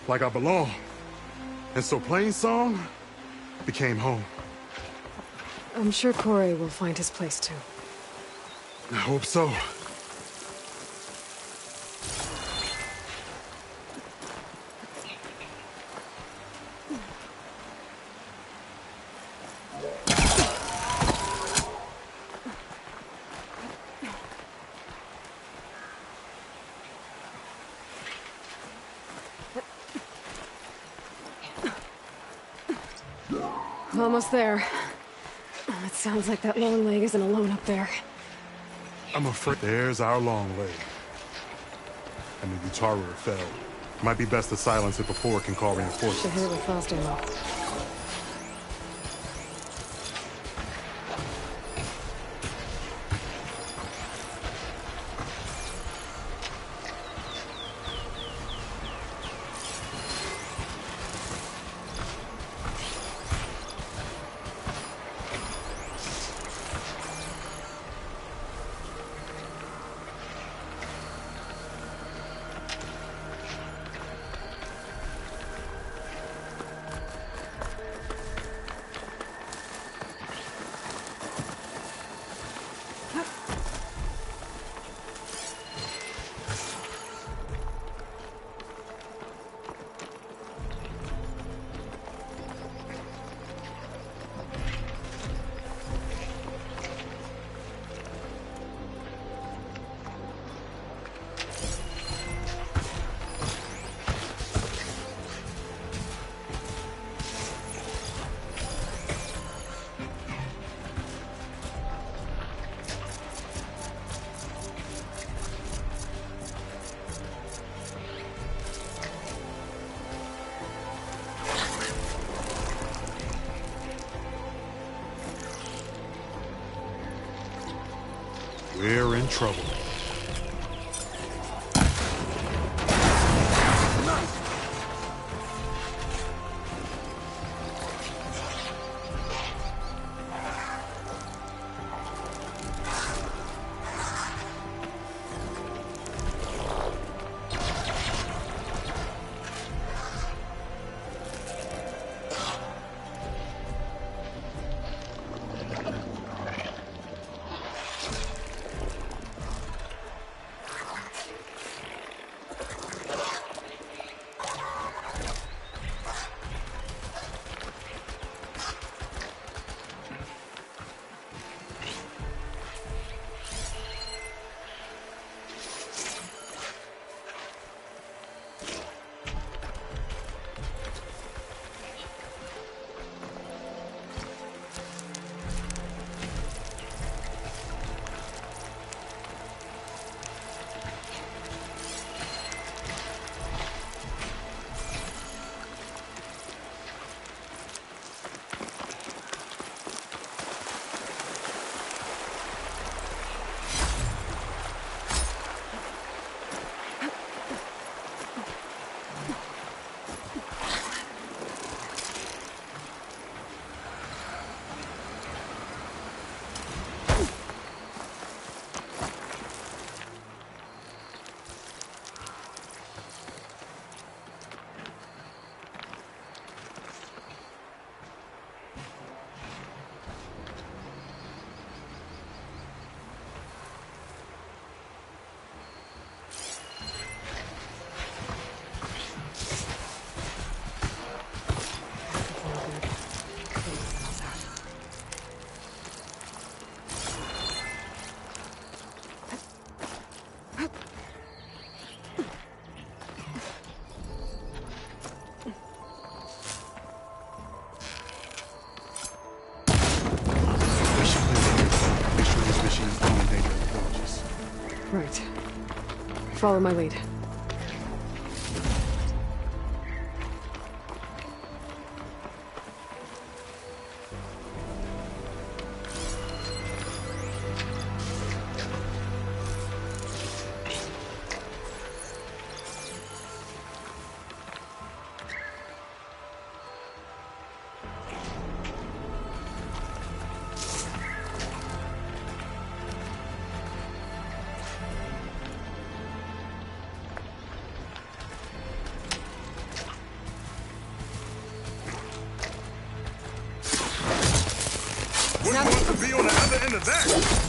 like I belonged. And so plain song became home. I'm sure Corey will find his place too. I hope so. Almost there. It sounds like that long leg isn't alone up there. I'm afraid there's our long leg. And the Utaru fell. Might be best to silence it before it can call reinforcements. Should hit it with fast ammo. We're in trouble. follow my lead. Wouldn't want to be on the other end of that.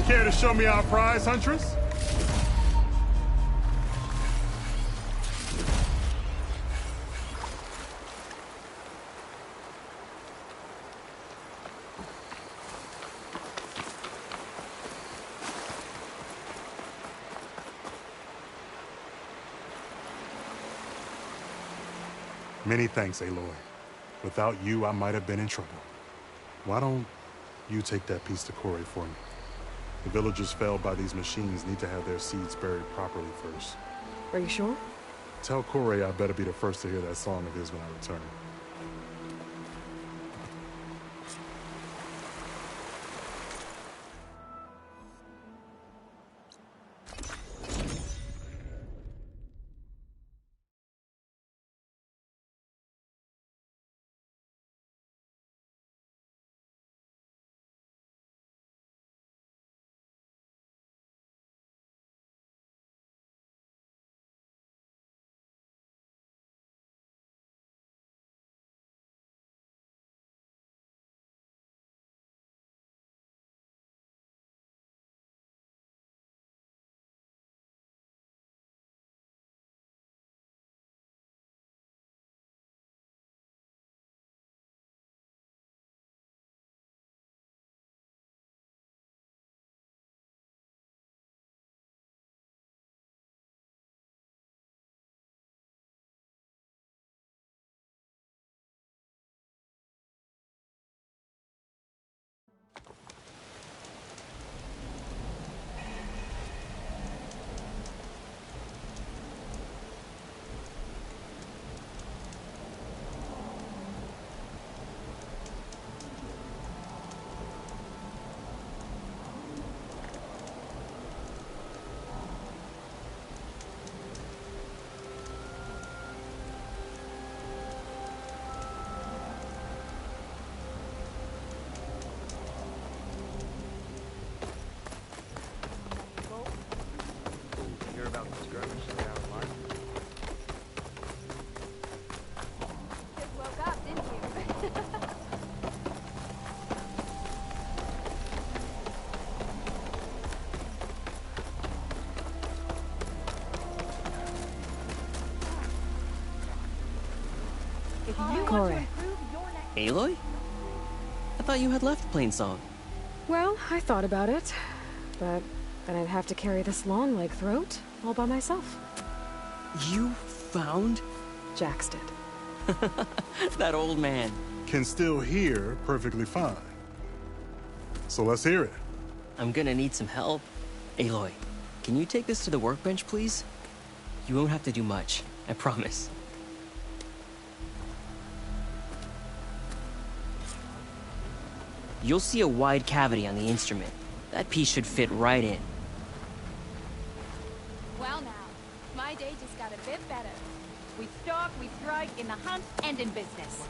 Care to show me our prize, Huntress? Many thanks, Aloy. Without you, I might have been in trouble. Why don't you take that piece to Corey for me? The villagers felled by these machines need to have their seeds buried properly first. Are you sure? Tell Corey I better be the first to hear that song of his when I return. Corey. Aloy? I thought you had left Plainsong. Well, I thought about it. But then I'd have to carry this long leg throat all by myself. You found? Jax did. That old man. Can still hear perfectly fine. So let's hear it. I'm gonna need some help. Aloy, can you take this to the workbench, please? You won't have to do much, I promise. You'll see a wide cavity on the instrument. That piece should fit right in. Well now, my day just got a bit better. We stalk, we strike, in the hunt, and in business.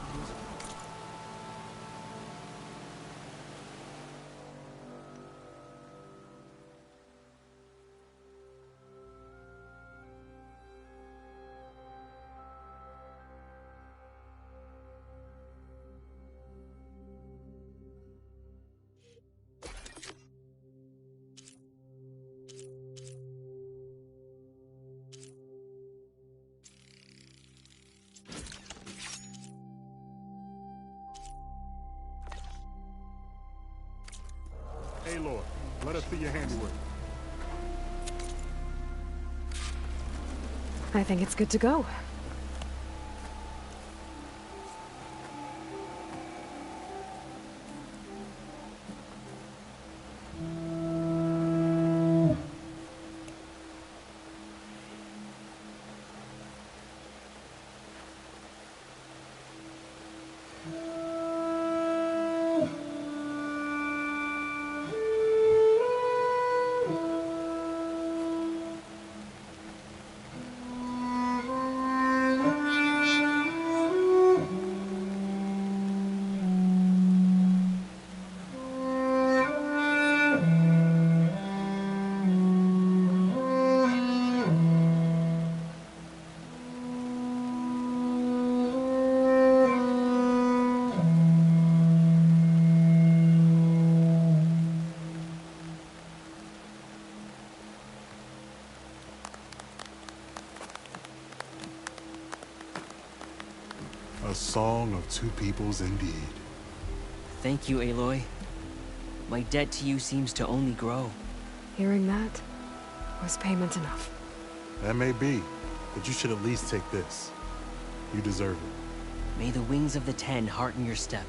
Aloy, let us see your handiwork. I think it's good to go. A song of two peoples indeed. Thank you, Aloy. My debt to you seems to only grow. Hearing that was payment enough. That may be, but you should at least take this. You deserve it. May the wings of the Ten hearten your step.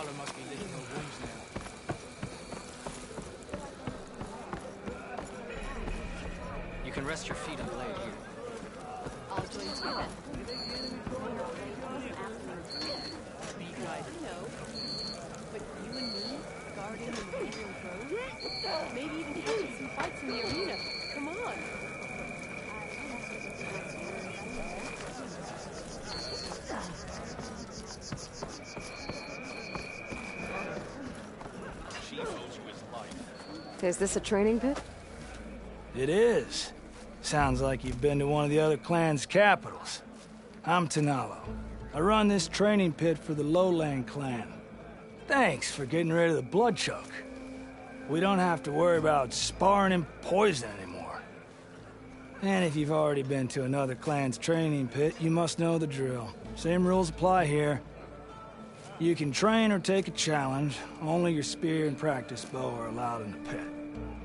Fowler must be licking her wounds now. You can rest your feet and blade here. I'll join you then. No. But you and me, guarding the Memorial Grove? Maybe even catching some fights in the arena. Come on. Is this a training pit? It is. Sounds like you've been to one of the other clan's capitals. I'm Tanalo. I run this training pit for the Lowland clan. Thanks for getting rid of the bloodchoke. We don't have to worry about sparring and poison anymore. And if you've already been to another clan's training pit, you must know the drill. Same rules apply here. You can train or take a challenge. Only your spear and practice bow are allowed in the pit.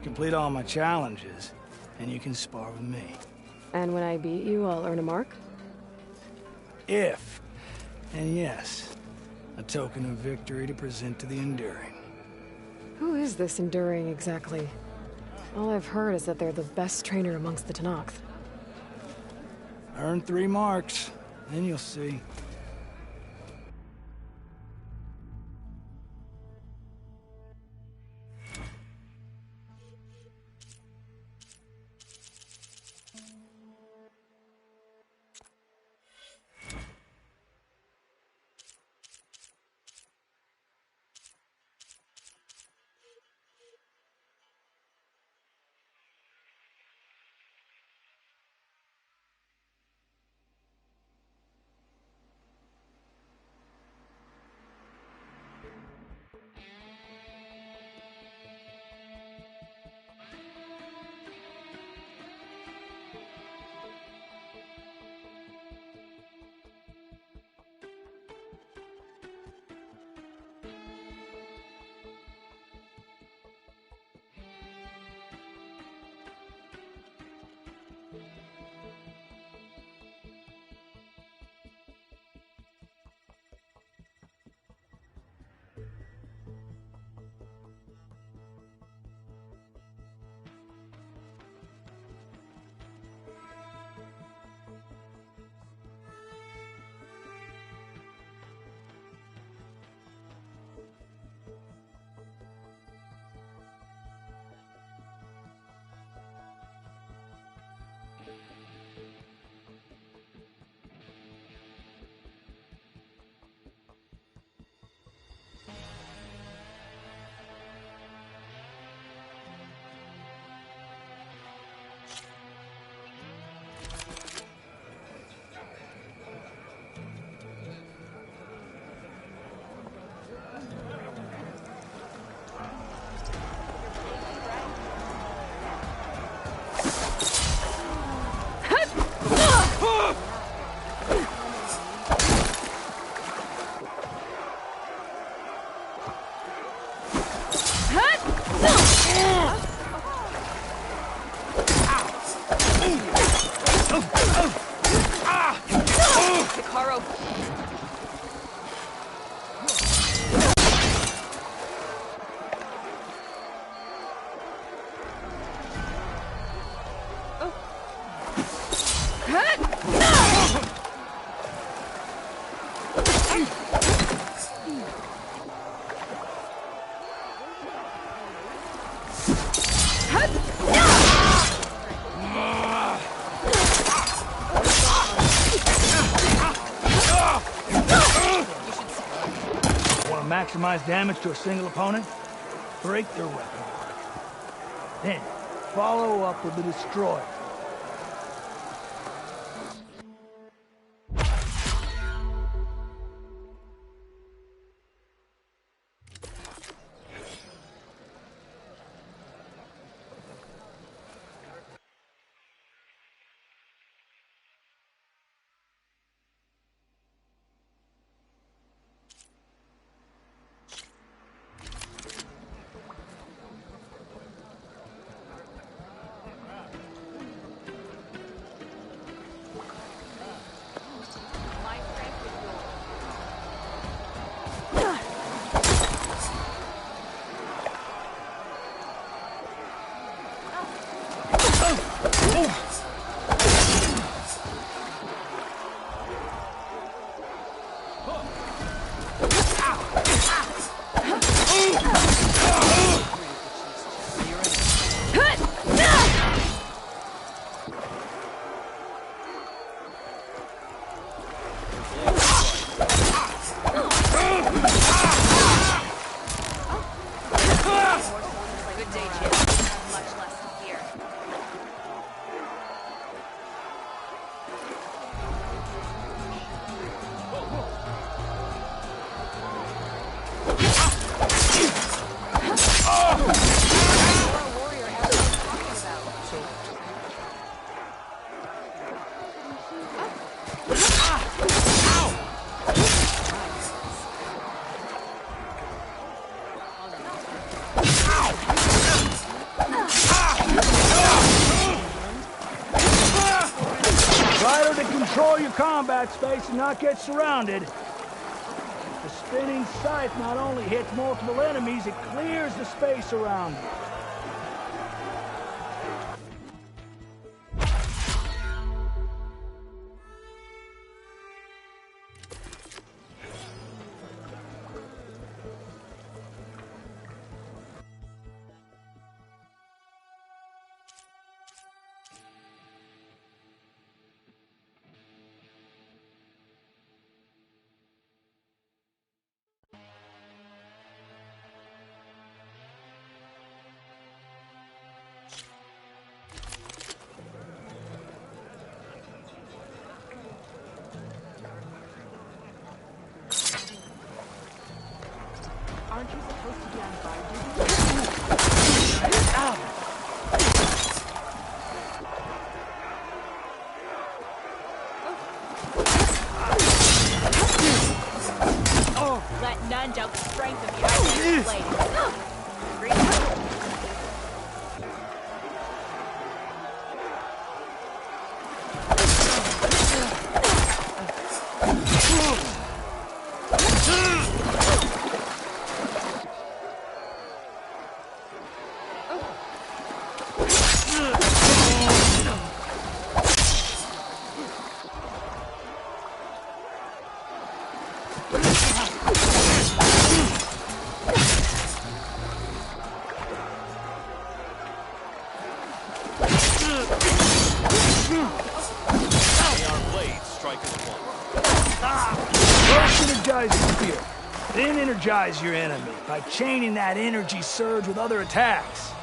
Complete all my challenges, and you can spar with me. And when I beat you, I'll earn a mark? If. And yes, a token of victory to present to the Enduring. Who is this Enduring exactly? All I've heard is that they're the best trainer amongst the Tenakth. Earn 3 marks, then you'll see. Maximize damage to a single opponent, break their weapon. Then, follow up with the destroyer. Control your combat space and not get surrounded. The spinning scythe not only hits multiple enemies, it clears the space around you. Aren't you supposed to be on guard duty? Let none doubt the strength of the Iron blade. First energize your spear, then energize your enemy by chaining that energy surge with other attacks.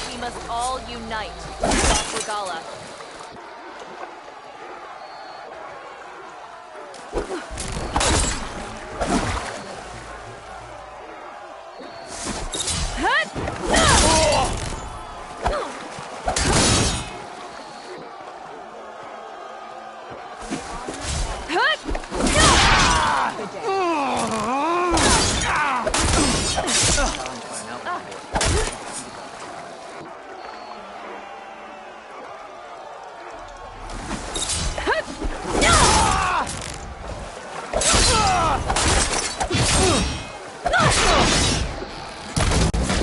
We must all unite. Stop Regala.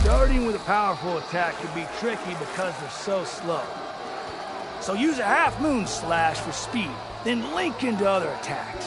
Starting with a powerful attack can be tricky because they're so slow. So use a half-moon slash for speed, then link into other attacks.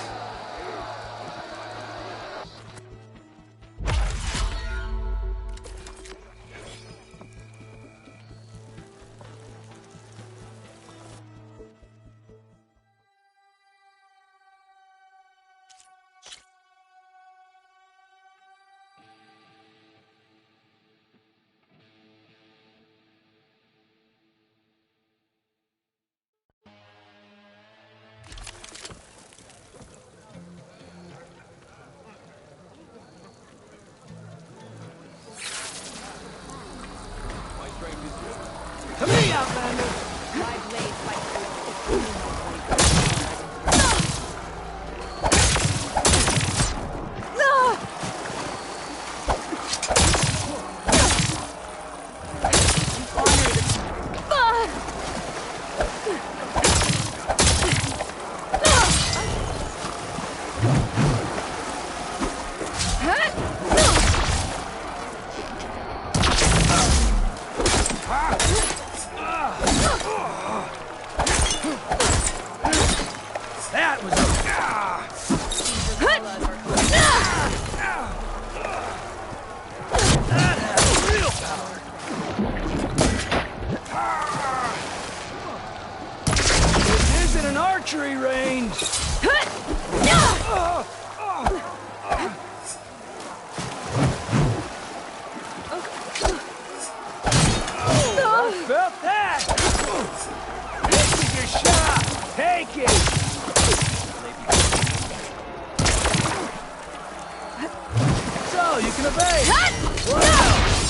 That was that has real power. This isn't an archery range. I felt that! This is your shot! Take it! So, you can obey! What else?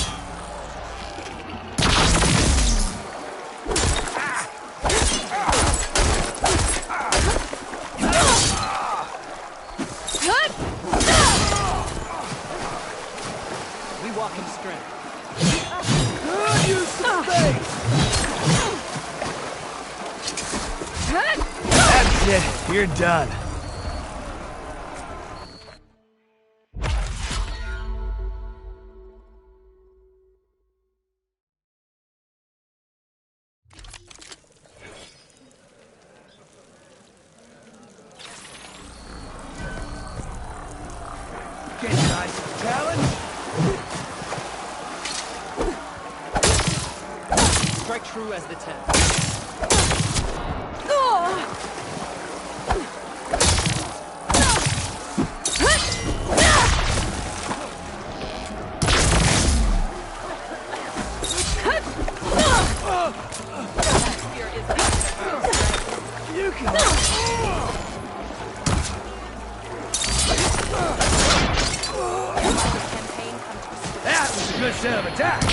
We walk in strength. Good use of space! That's it. You're done. Get nice challenge. Strike true as the 10. You can. That was a good set of attacks.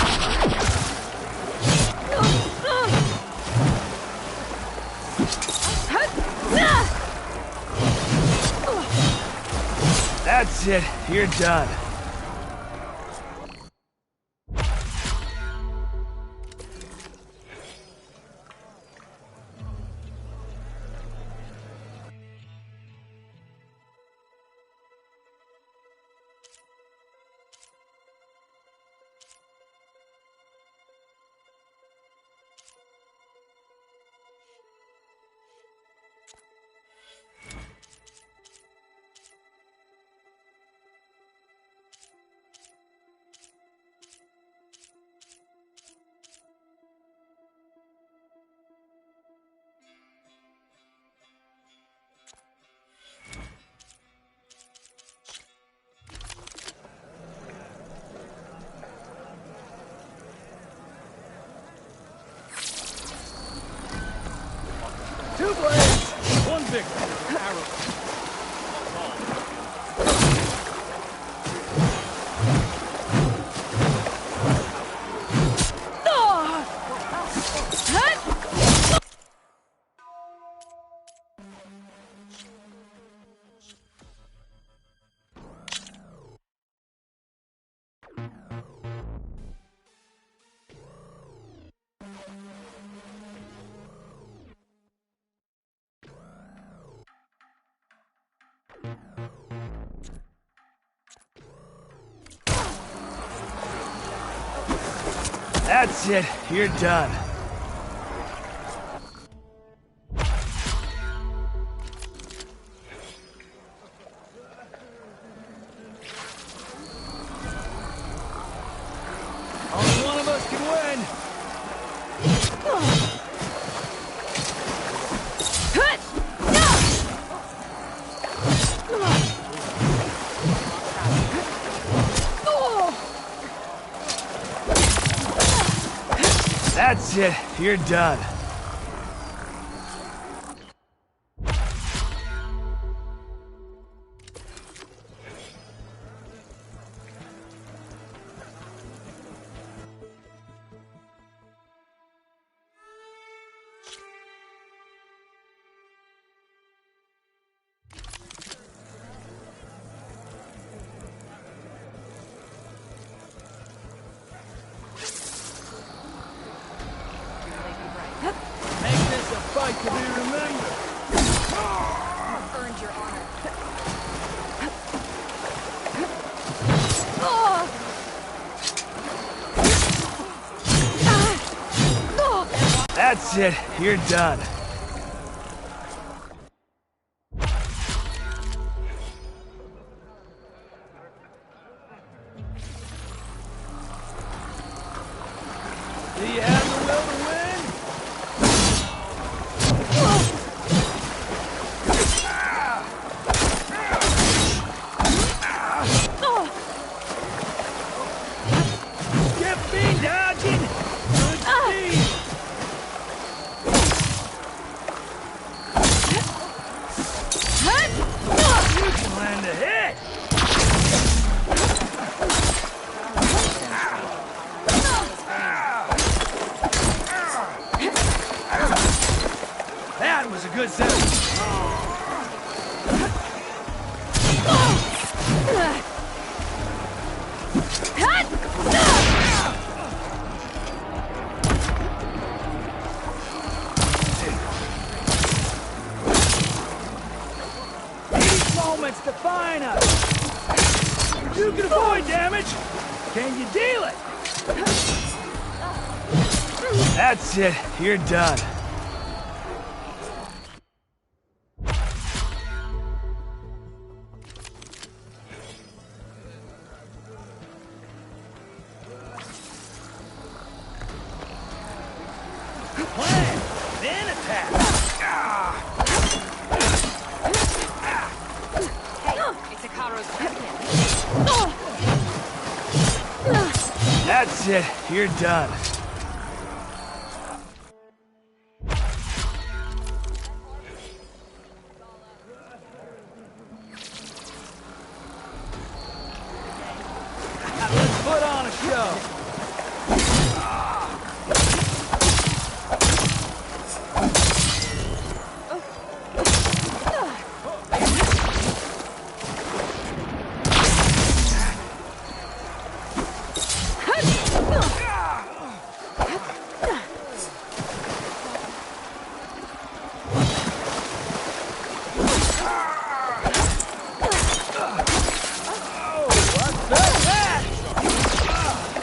That's it. You're done. Two blades, one victory. Arrow. That's it. You're done. Only one of us can win. That's it. You're done. Make this a fight to be remembered. You've earned your honor. That's it. You're done. moments define us! You can avoid damage! Can you deal it? That's it. You're done. Plan, then attack. It's a Karo's That's it. You're done. Let's put on a show.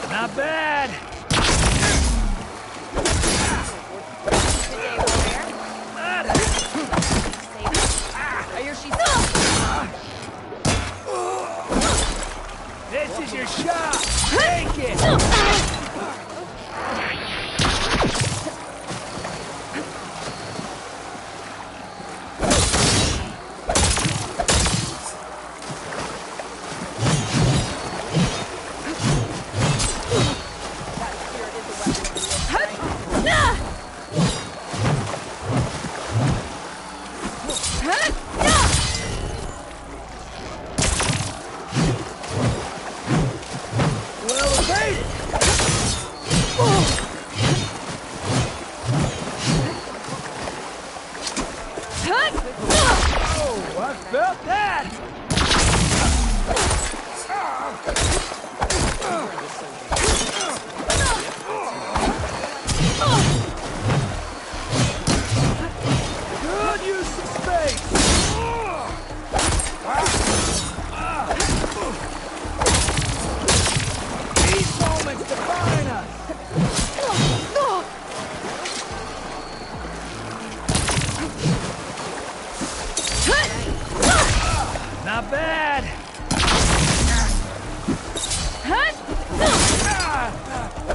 Not bad. This is your shot. Take it. Well evaded. Oh, I felt that. Good use of space. These moments define us. Not bad.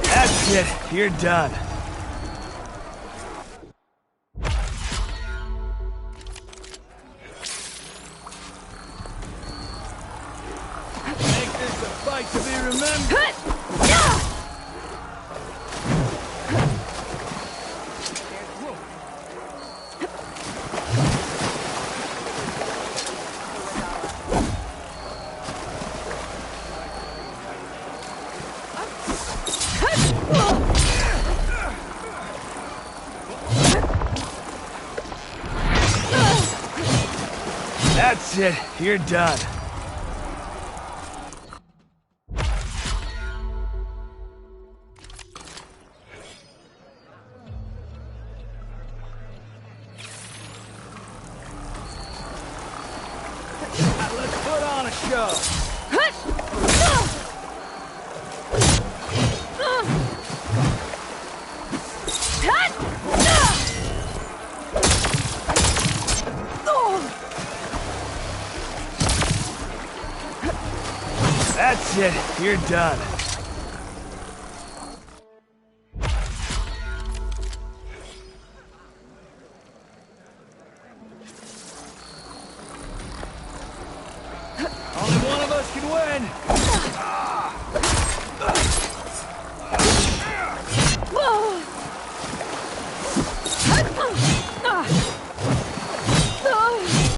That's it. You're done. Make this a fight to be remembered. That's it. You're done. Let's put on a show. That's it. You're done. Only one of us can win.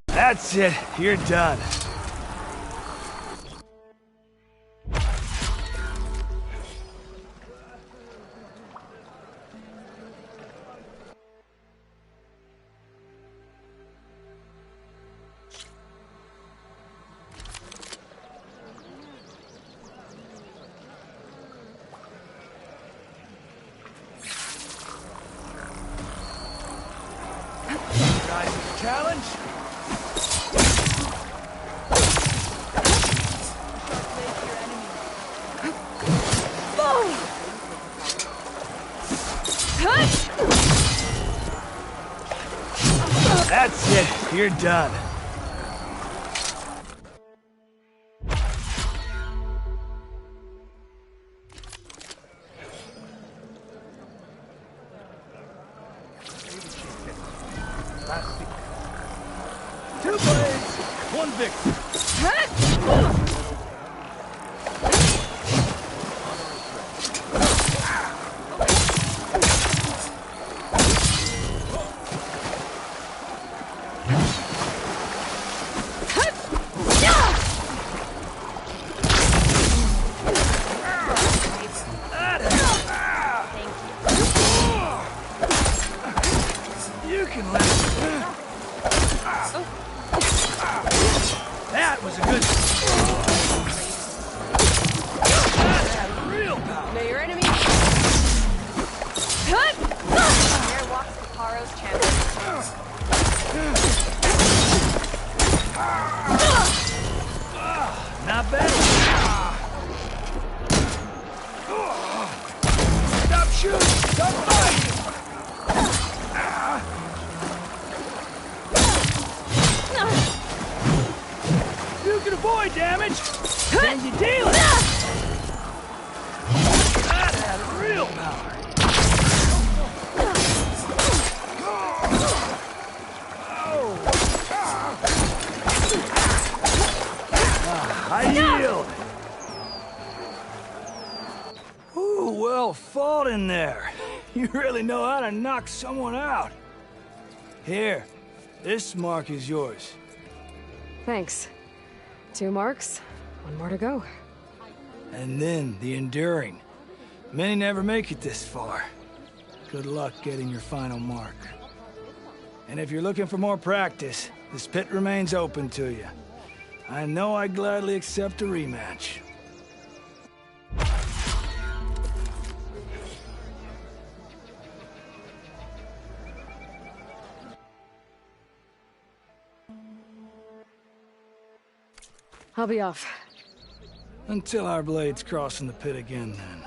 That's it. You're done. Rise to the challenge. You're done. Two blades, one victory. You can let that was a good. That had real power. Know your enemy. There walks Caparo's champion. Not bad. Stop shooting! Stop fighting! You can avoid damage. Can you deal it? That had real power. I yield. Ooh, well fought in there. You really know how to knock someone out. Here, this mark is yours. Thanks. 2 marks, 1 more to go. And then the enduring. Many never make it this far. Good luck getting your final mark. And if you're looking for more practice, this pit remains open to you. I know I'd gladly accept a rematch. I'll be off. Until our blades cross in the pit again, then.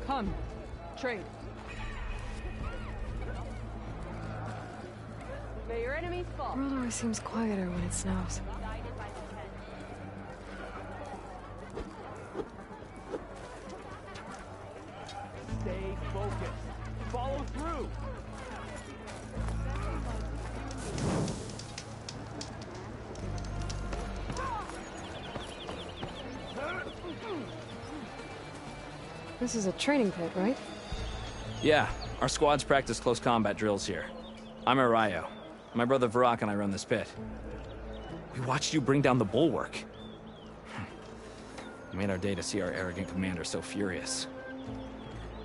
Come, trade. May your enemies fall. The world always seems quieter when it snows. Stay focused. Follow through. This is a training pit, right? Yeah, our squads practice close combat drills here. I'm Arayo. My brother Varrock and I run this pit. We watched you bring down the bulwark. It made our day to see our arrogant commander so furious.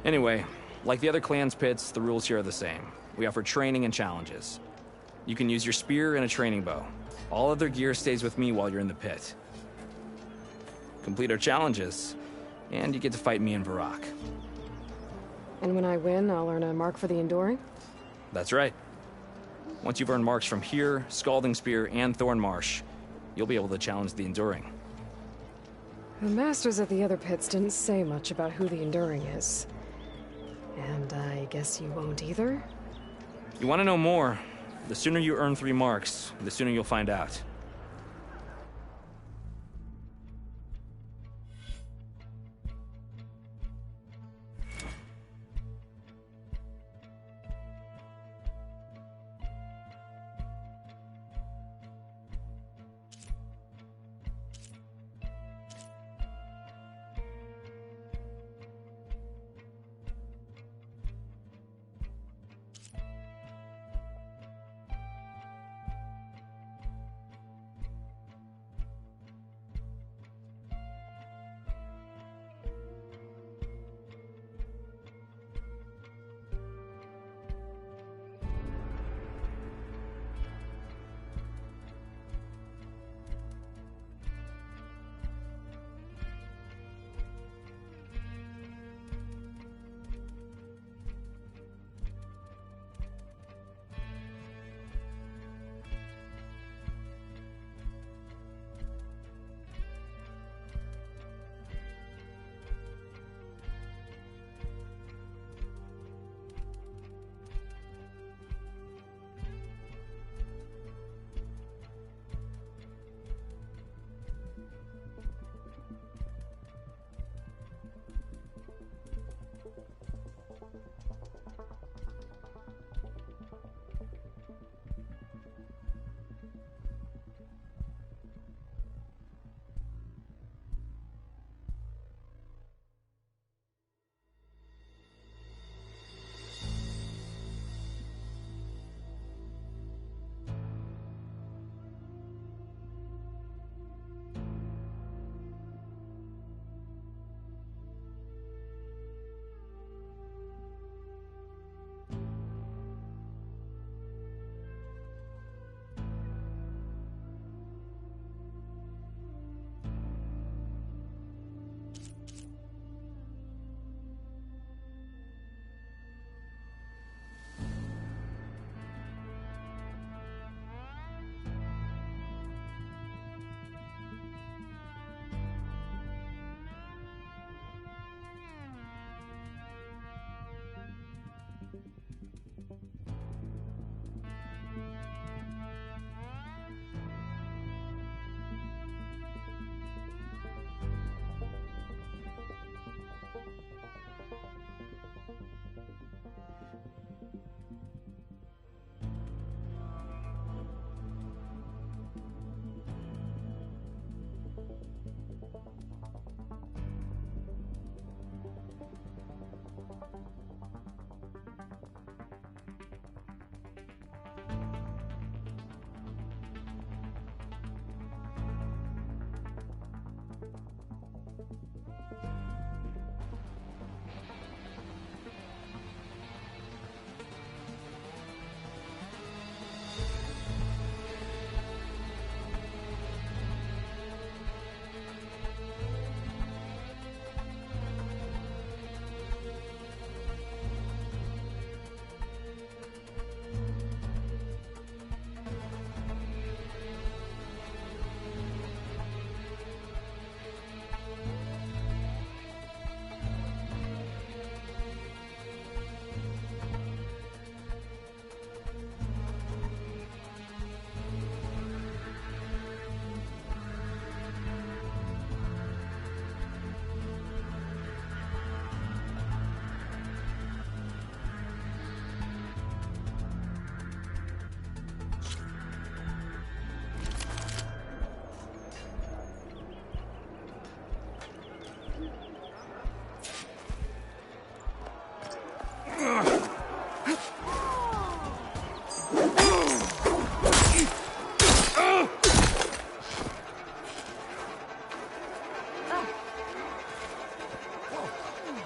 Anyway, like the other clans' pits, the rules here are the same. We offer training and challenges. You can use your spear and a training bow. All other gear stays with me while you're in the pit. Complete our challenges, and you get to fight me and Varrock. And when I win, I'll earn a mark for the enduring? That's right. Once you've earned marks from here, Scalding Spear, and Thorn Marsh, you'll be able to challenge the Enduring. The masters at the other pits didn't say much about who the Enduring is. And I guess you won't either? You want to know more? The sooner you earn 3 marks, the sooner you'll find out.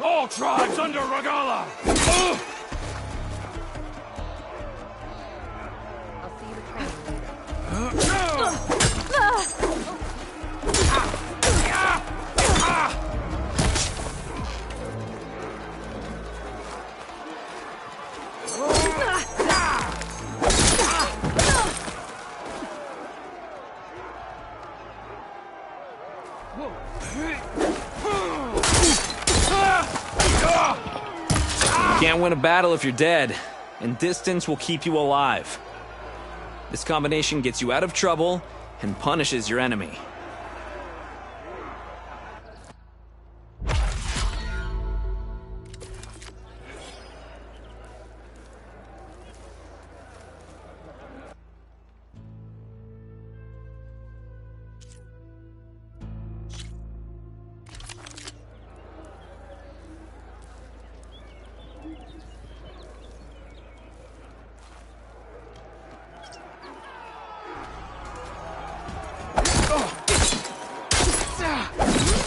All tribes under Regala! I'll see you at training. can't win a battle if you're dead, and distance will keep you alive. This combination gets you out of trouble and punishes your enemy.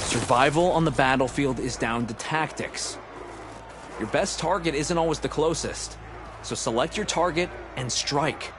Survival on the battlefield is down to tactics. Your best target isn't always the closest, so select your target and strike.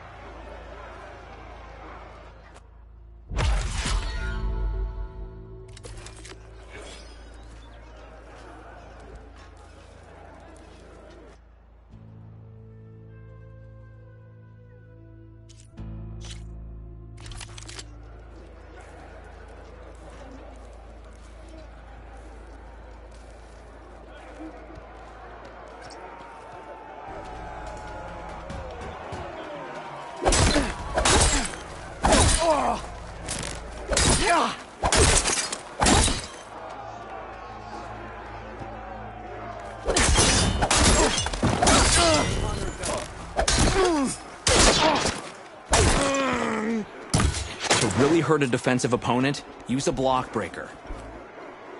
To really hurt a defensive opponent, use a block breaker.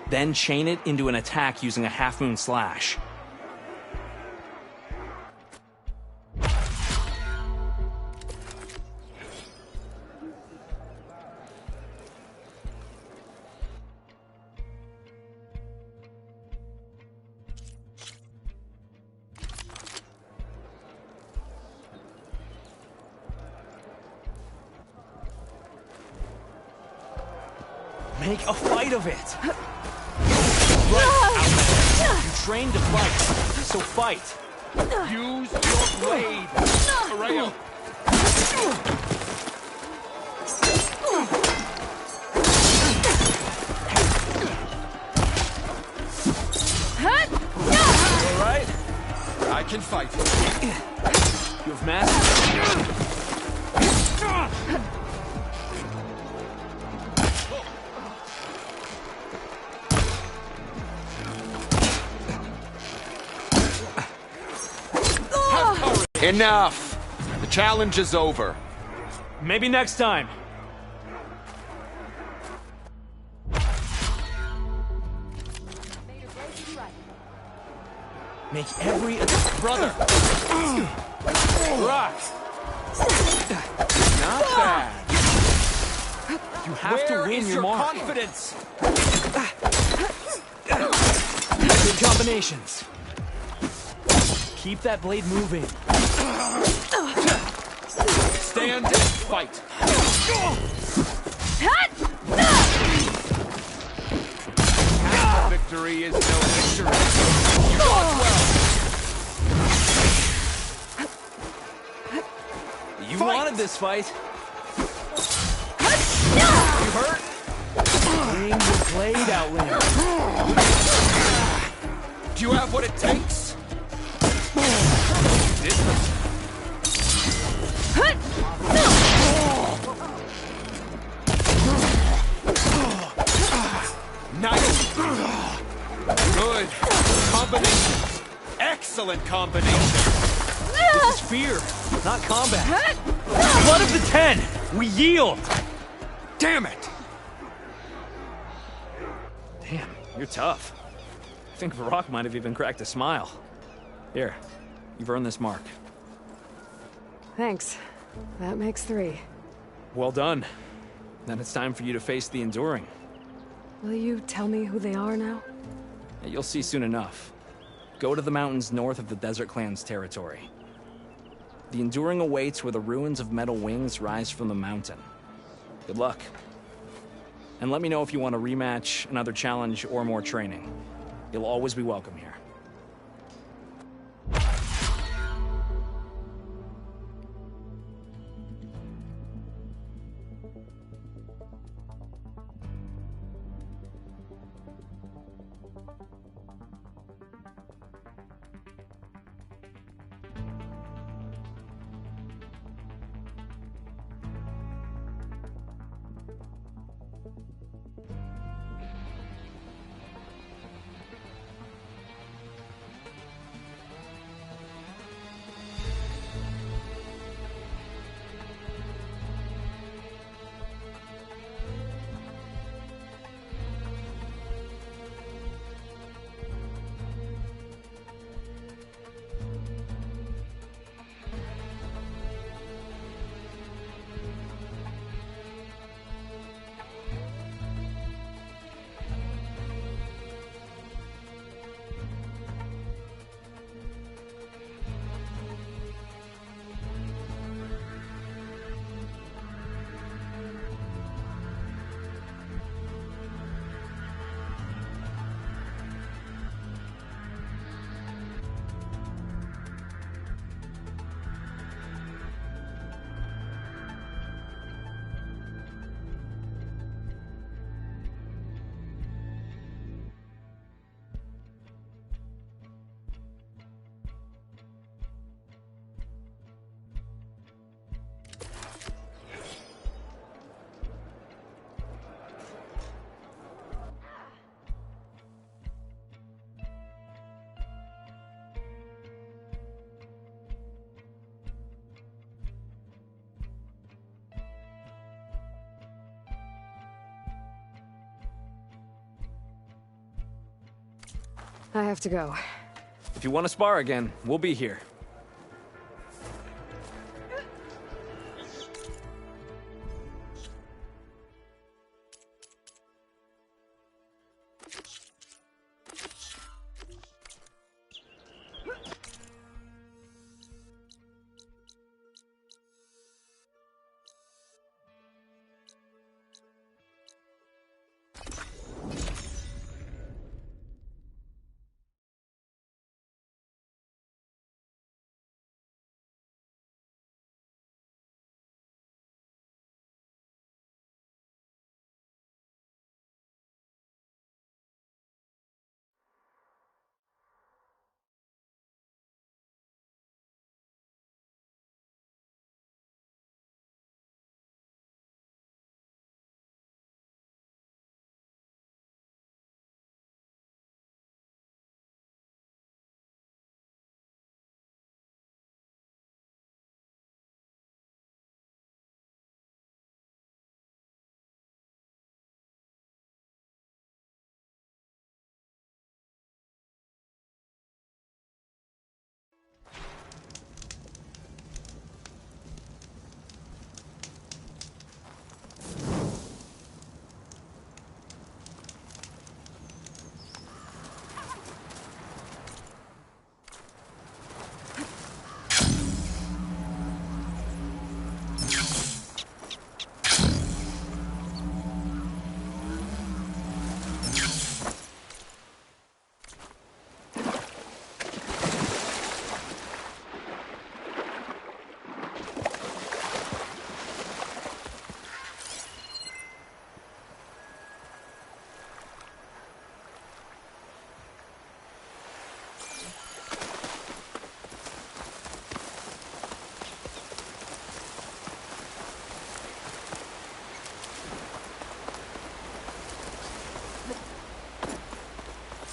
Then chain it into an attack using a half-moon slash. Make a fight of it! Right, Outlander. You trained to fight, so fight! Use your blade! Arreo! Alright? I can fight. You have mastered. Enough! The challenge is over. Maybe next time. Make every brother. Rock. Not bad. You have to win your mark. Confidence? Good combinations. Keep that blade moving. Stand and fight. Half a victory is no victory. You fought well. You wanted this fight. You hurt? Bring your blade, Outlander. Do you have what it takes? Nice. Good. Combinations. Excellent combinations. This is fear, not combat. Blood of the Ten! We yield! Damn it! Damn, you're tough. I think Varrock might have even cracked a smile. Here, you've earned this mark. Thanks. That makes 3. Well done. Then it's time for you to face the Enduring. Will you tell me who they are now? You'll see soon enough. Go to the mountains north of the Desert Clan's territory. The Enduring awaits where the ruins of Metal Wings rise from the mountain. Good luck. And let me know if you want a rematch, another challenge, or more training. You'll always be welcome here. I have to go. If you want to spar again, we'll be here.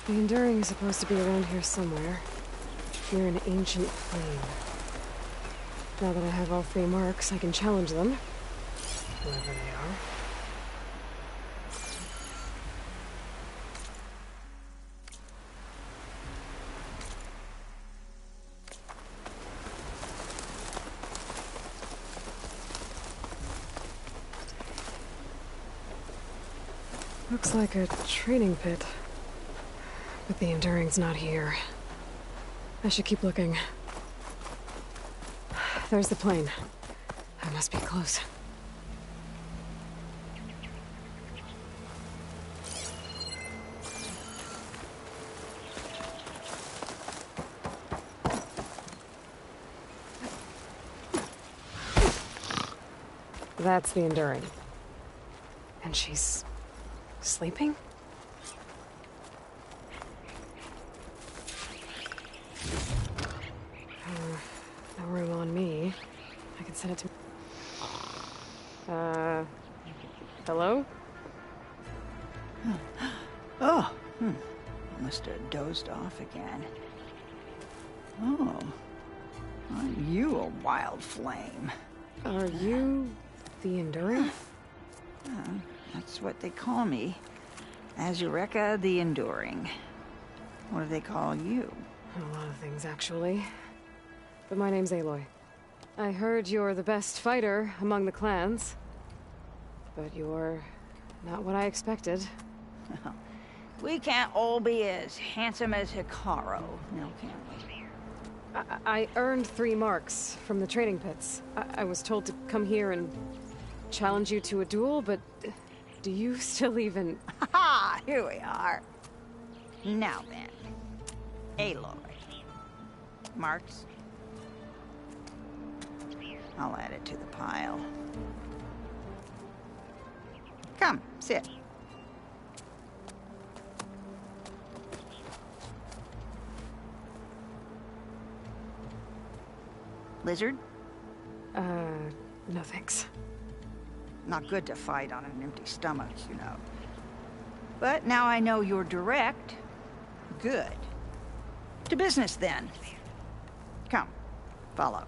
The Enduring is supposed to be around here somewhere, near an ancient plain. Now that I have all 3 marks, I can challenge them, whoever they are. Looks like a training pit. But the Enduring's not here. I should keep looking. There's the plane. I must be close. That's the Enduring. And she's sleeping? No room on me. I can send it to... hello? Oh, must have dozed off again. Oh, aren't you a wild flame? Are you the Enduring? That's what they call me. Azureka the Enduring. What do they call you? A lot of things, actually. But my name's Aloy. I heard you're the best fighter among the clans. But you're not what I expected. We can't all be as handsome as Hikaru, now can we? I earned 3 marks from the training pits. I was told to come here and challenge you to a duel, but do you still even... Ha! Here we are. Now then, Aloy. Marks? I'll add it to the pile. Come, sit. Lizard? No thanks. Not good to fight on an empty stomach, you know. But now I know you're direct. Good. To business, then. Come, follow.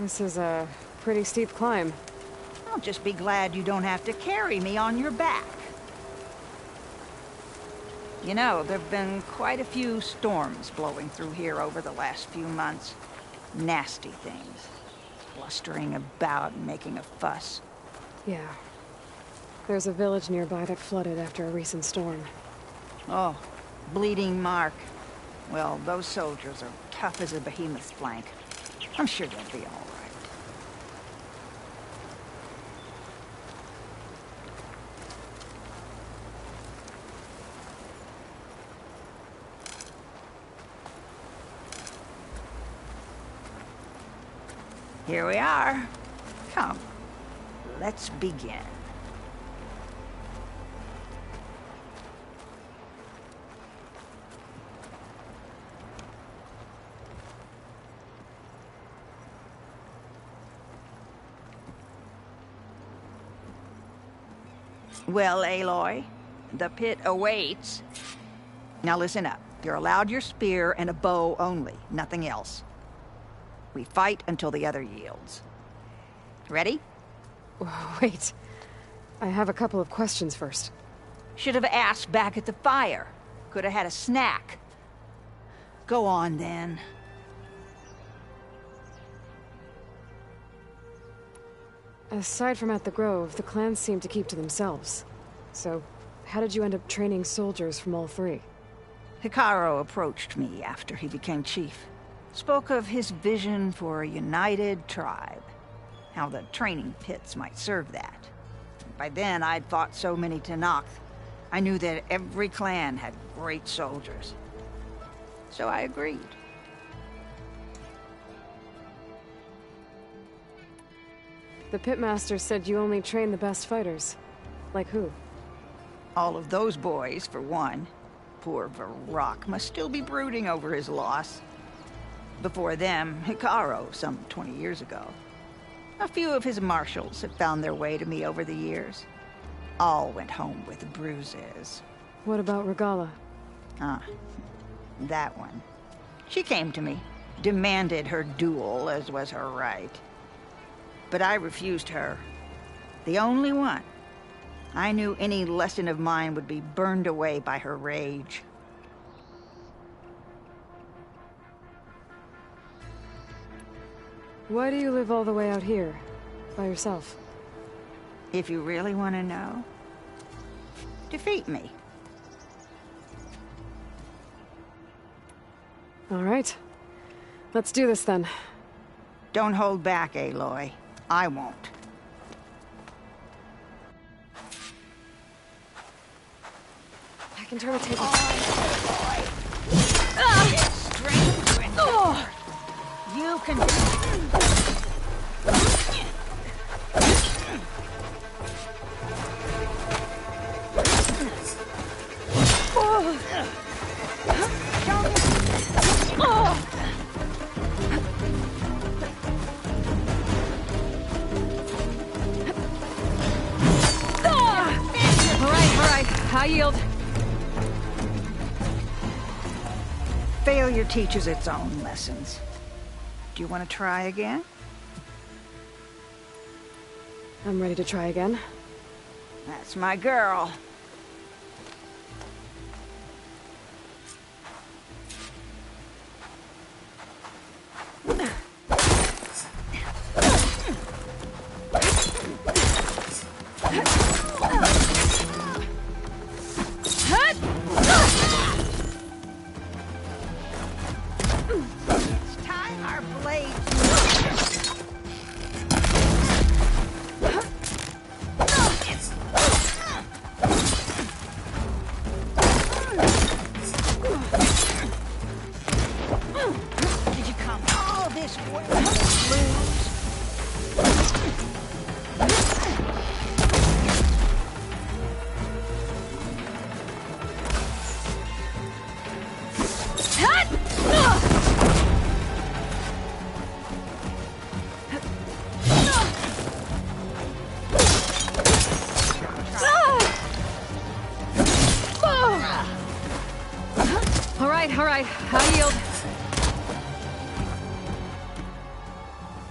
This is a pretty steep climb. I'll just be glad you don't have to carry me on your back. You know, there've been quite a few storms blowing through here over the last few months. Nasty things. Blustering about and making a fuss. Yeah. There's a village nearby that flooded after a recent storm. Oh, Bleeding Mark. Well, those soldiers are tough as a behemoth's flank. I'm sure they'll be all right. Here we are. Come, let's begin. Well, Aloy, the pit awaits. Now listen up. You're allowed your spear and a bow only, nothing else. We fight until the other yields. Ready? Wait. I have a couple of questions first. Should have asked back at the fire. Could have had a snack. Go on, then. Aside from at the Grove, the clans seem to keep to themselves. So, how did you end up training soldiers from all three? Hikaru approached me after he became chief. Spoke of his vision for a united tribe. How the training pits might serve that. By then, I'd fought so many Tenakth. I knew that every clan had great soldiers. So I agreed. The pitmaster said you only train the best fighters. Like who? All of those boys, for one. Poor Varrock must still be brooding over his loss. Before them, Hikaru, some 20 years ago. A few of his marshals have found their way to me over the years. All went home with bruises. What about Regala? Ah, that one. She came to me, demanded her duel, as was her right. But I refused her. The only one. I knew any lesson of mine would be burned away by her rage. Why do you live all the way out here, by yourself? If you really want to know, defeat me. All right. Let's do this then. Don't hold back, Aloy. I won't. I can turn the table. Get straight into it. You can... I yield. Failure teaches its own lessons. Do you want to try again? I'm ready to try again. That's my girl.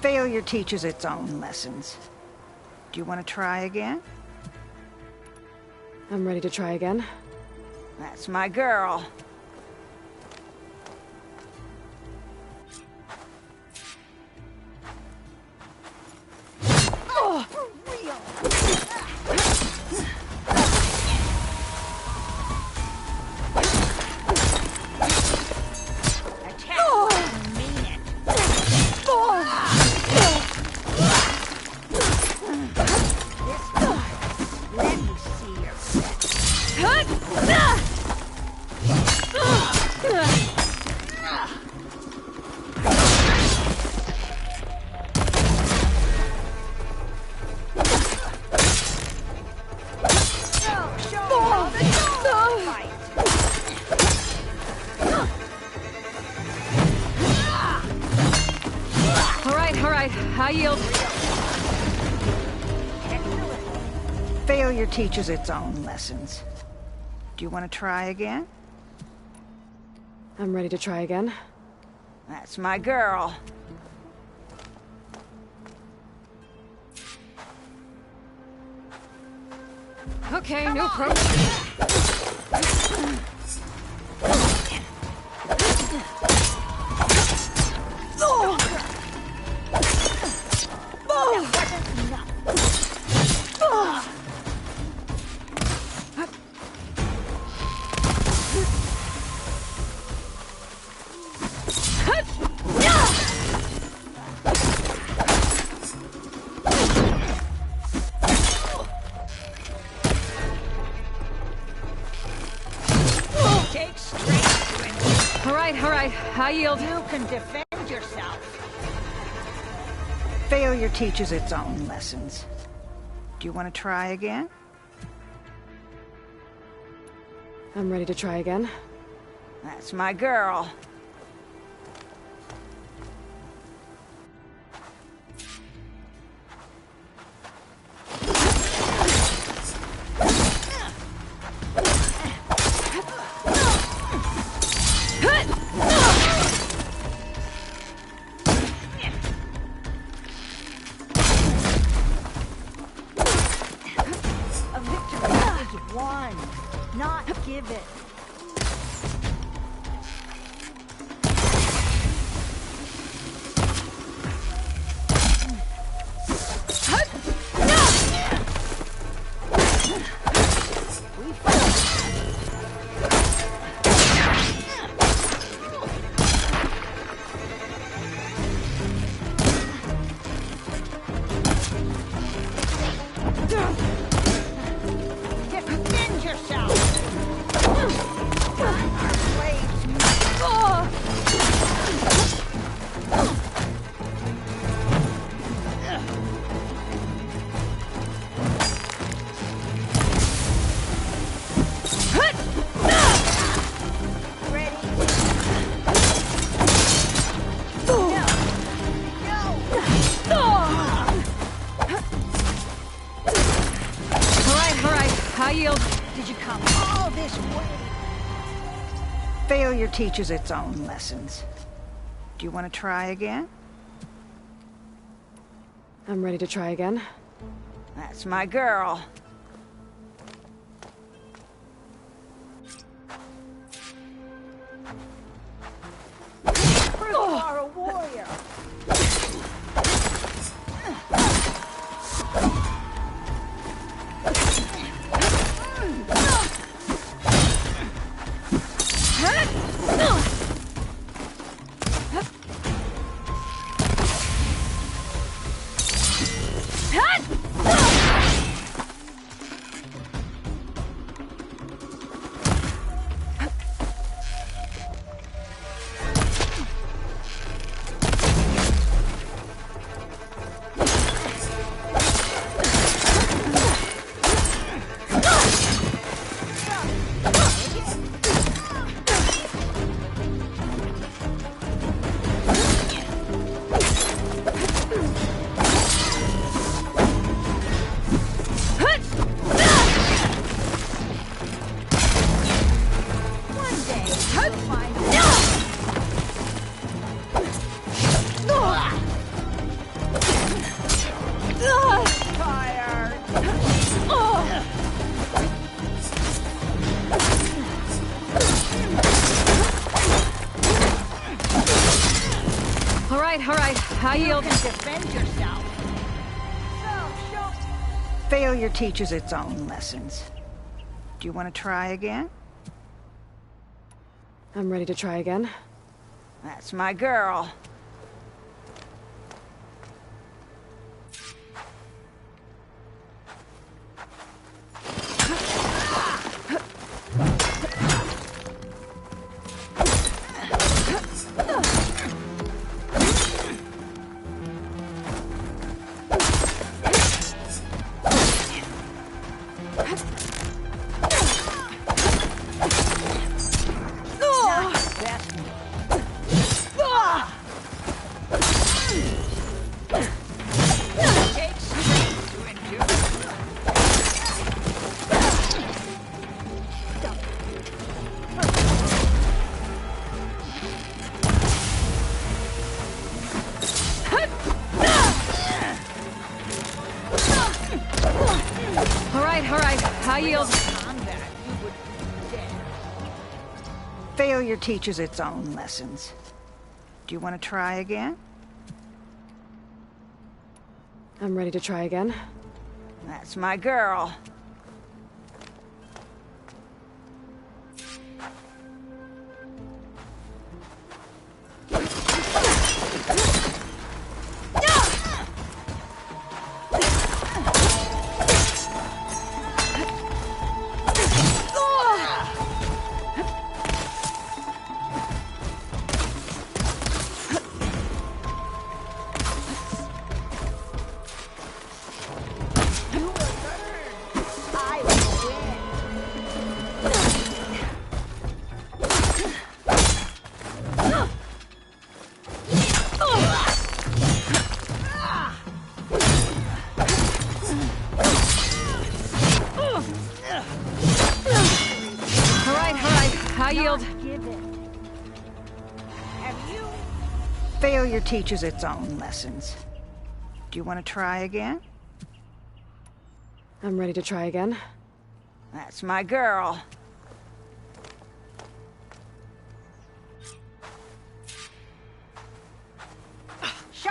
Failure teaches its own lessons. Do you want to try again? I'm ready to try again. That's my girl. Oh, for real. I yield. Failure teaches its own lessons. Do you want to try again? I'm ready to try again. That's my girl. Okay, no problem. I yield. You can defend yourself. Failure teaches its own lessons. Do you want to try again? I'm ready to try again. That's my girl. Failure teaches its own lessons. Do you want to try again? I'm ready to try again. That's my girl. You are a warrior. right, I yield. You can defend yourself. Failure teaches its own lessons. Do you want to try again? I'm ready to try again. That's my girl. I yield. Failure teaches its own lessons. Do you want to try again? I'm ready to try again. That's my girl. I yield. Failure teaches its own lessons. Do you want to try again? I'm ready to try again. That's my girl.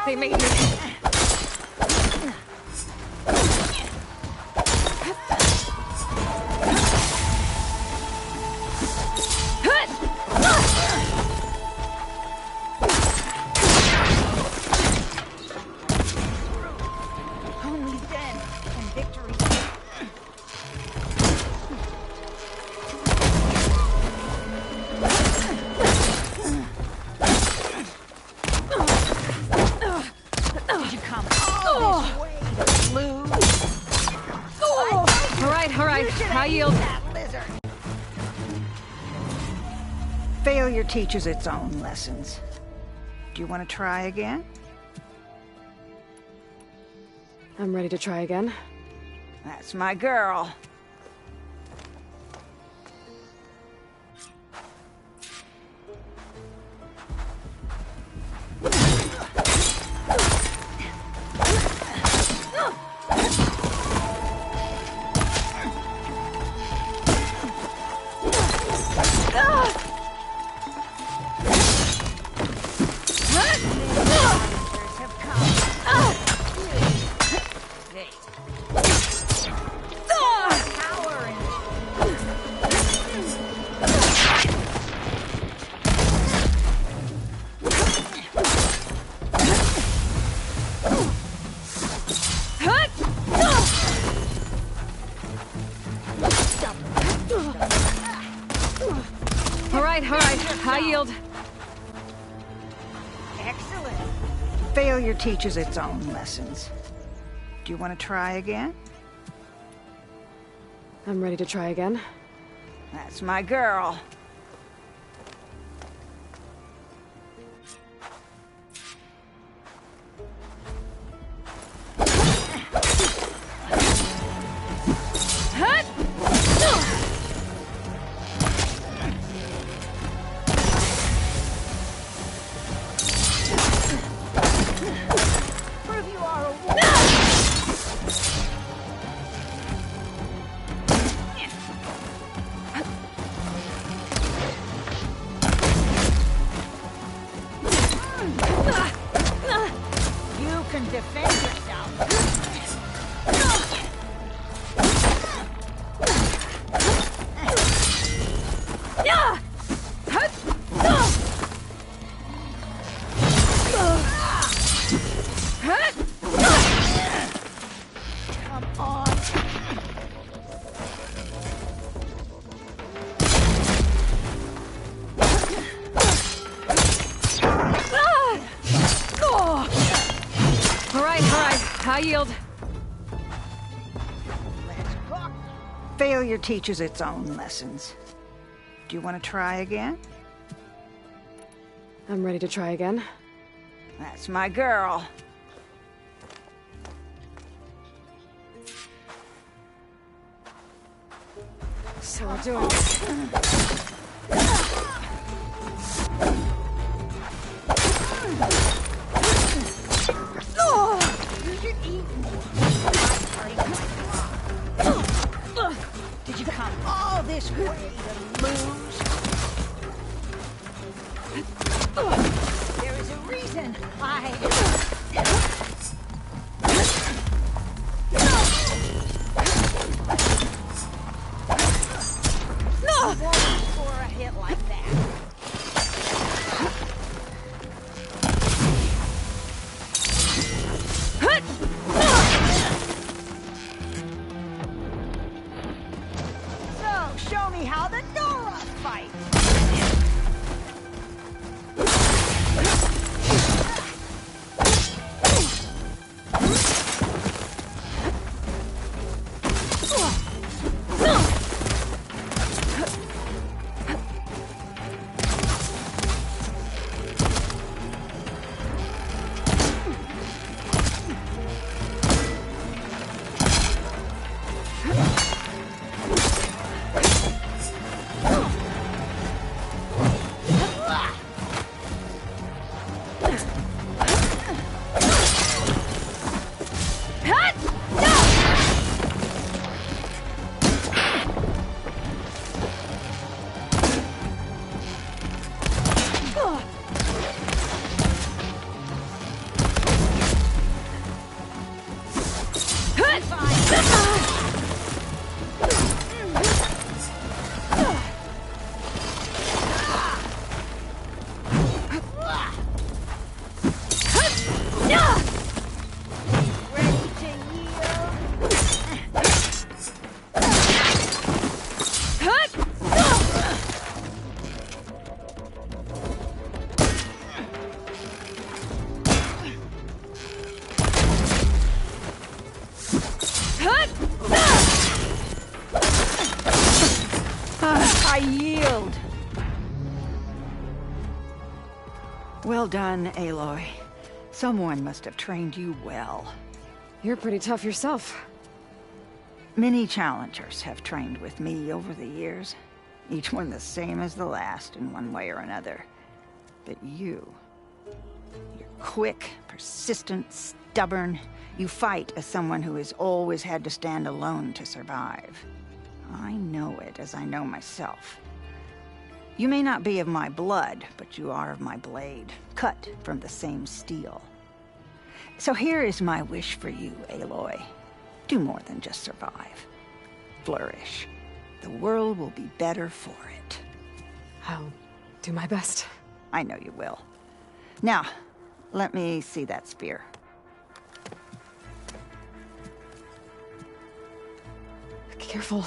They made me. Only then can victory. Did you come all this way to lose? All right, I yield. Failure teaches its own lessons. Do you want to try again? I'm ready to try again. That's my girl. All right, I yield. Excellent. Failure teaches its own lessons. Do you want to try again? I'm ready to try again. That's my girl. can defend yourself. I yield. Failure teaches its own lessons. Do you want to try again? I'm ready to try again. That's my girl. So we're doing it. Did you come all this way to lose? There is a reason I... You won't score a hit like that. So, show me how the Nora fights. I yield. Well done, Aloy. Someone must have trained you well. You're pretty tough yourself. Many challengers have trained with me over the years. Each one the same as the last in one way or another. But you're quick, persistent, stubborn. You fight as someone who has always had to stand alone to survive. I know it as I know myself. You may not be of my blood, but you are of my blade, cut from the same steel. So here is my wish for you, Aloy. Do more than just survive. Flourish. The world will be better for it. I'll do my best. I know you will. Now, let me see that spear. Careful.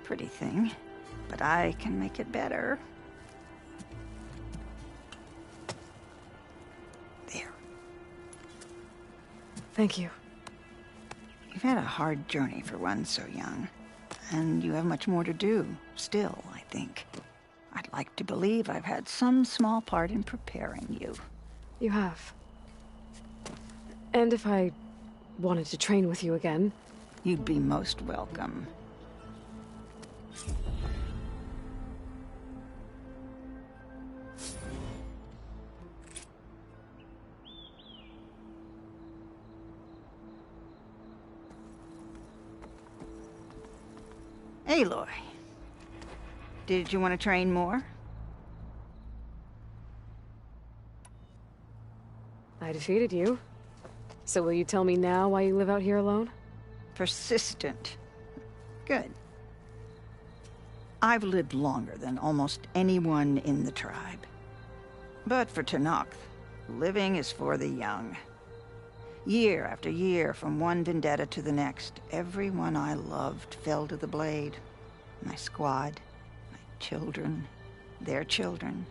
Pretty thing, but I can make it better. There. Thank you. You've had a hard journey for one so young, and you have much more to do, still, I think. I'd like to believe I've had some small part in preparing you. You have. And if I wanted to train with you again... You'd be most welcome. Aloy, did you want to train more? I defeated you. So will you tell me now why you live out here alone? Persistent. Good. I've lived longer than almost anyone in the tribe. But for Tenakth, living is for the young. Year after year, from one vendetta to the next, everyone I loved fell to the blade. My squad, my children, their children,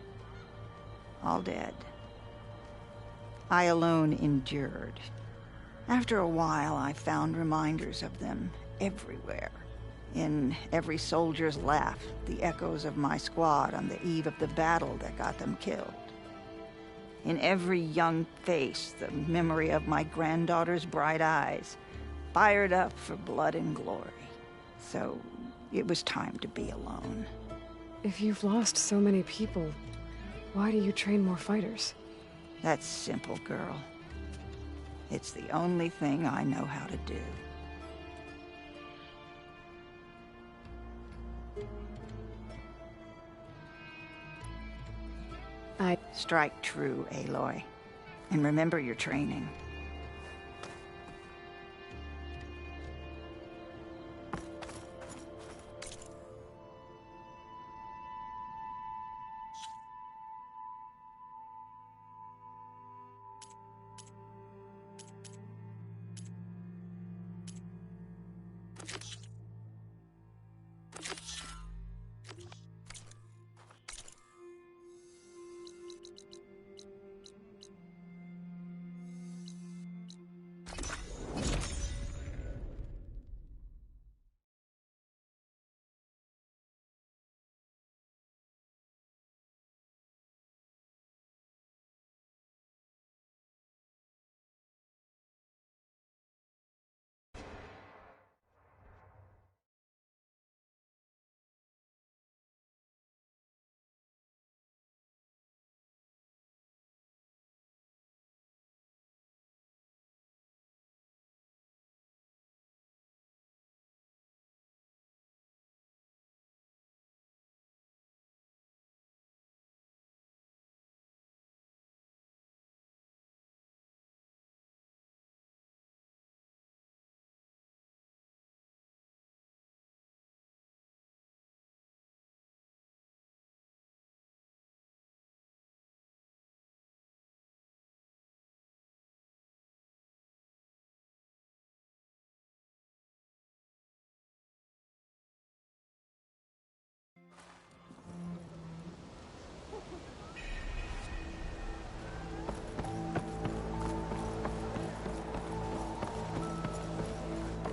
all dead. I alone endured. After a while, I found reminders of them everywhere. In every soldier's laugh, the echoes of my squad on the eve of the battle that got them killed. In every young face, the memory of my granddaughter's bright eyes, fired up for blood and glory. So it was time to be alone. If you've lost so many people, why do you train more fighters? That's simple, girl. It's the only thing I know how to do. Strike true, Aloy. And remember your training.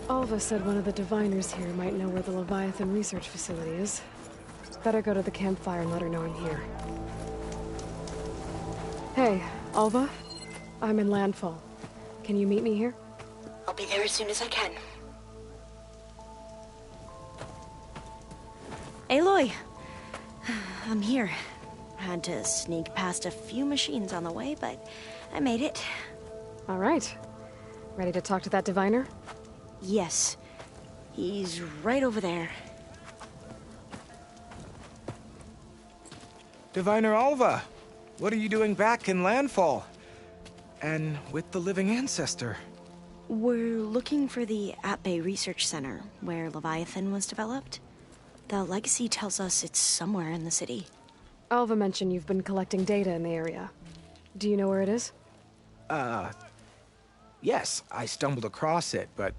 Alva said one of the diviners here might know where the Leviathan research facility is. Better go to the campfire and let her know I'm here. Hey, Alva? I'm in Landfall. Can you meet me here? I'll be there as soon as I can. Aloy! I'm here. Had to sneak past a few machines on the way, but I made it. All right. Ready to talk to that diviner? Yes. He's right over there. Diviner Alva, what are you doing back in Landfall? And with the living ancestor? We're looking for the At-Bay Research Center, where Leviathan was developed. The legacy tells us it's somewhere in the city. Alva mentioned you've been collecting data in the area. Do you know where it is? Yes, I stumbled across it, but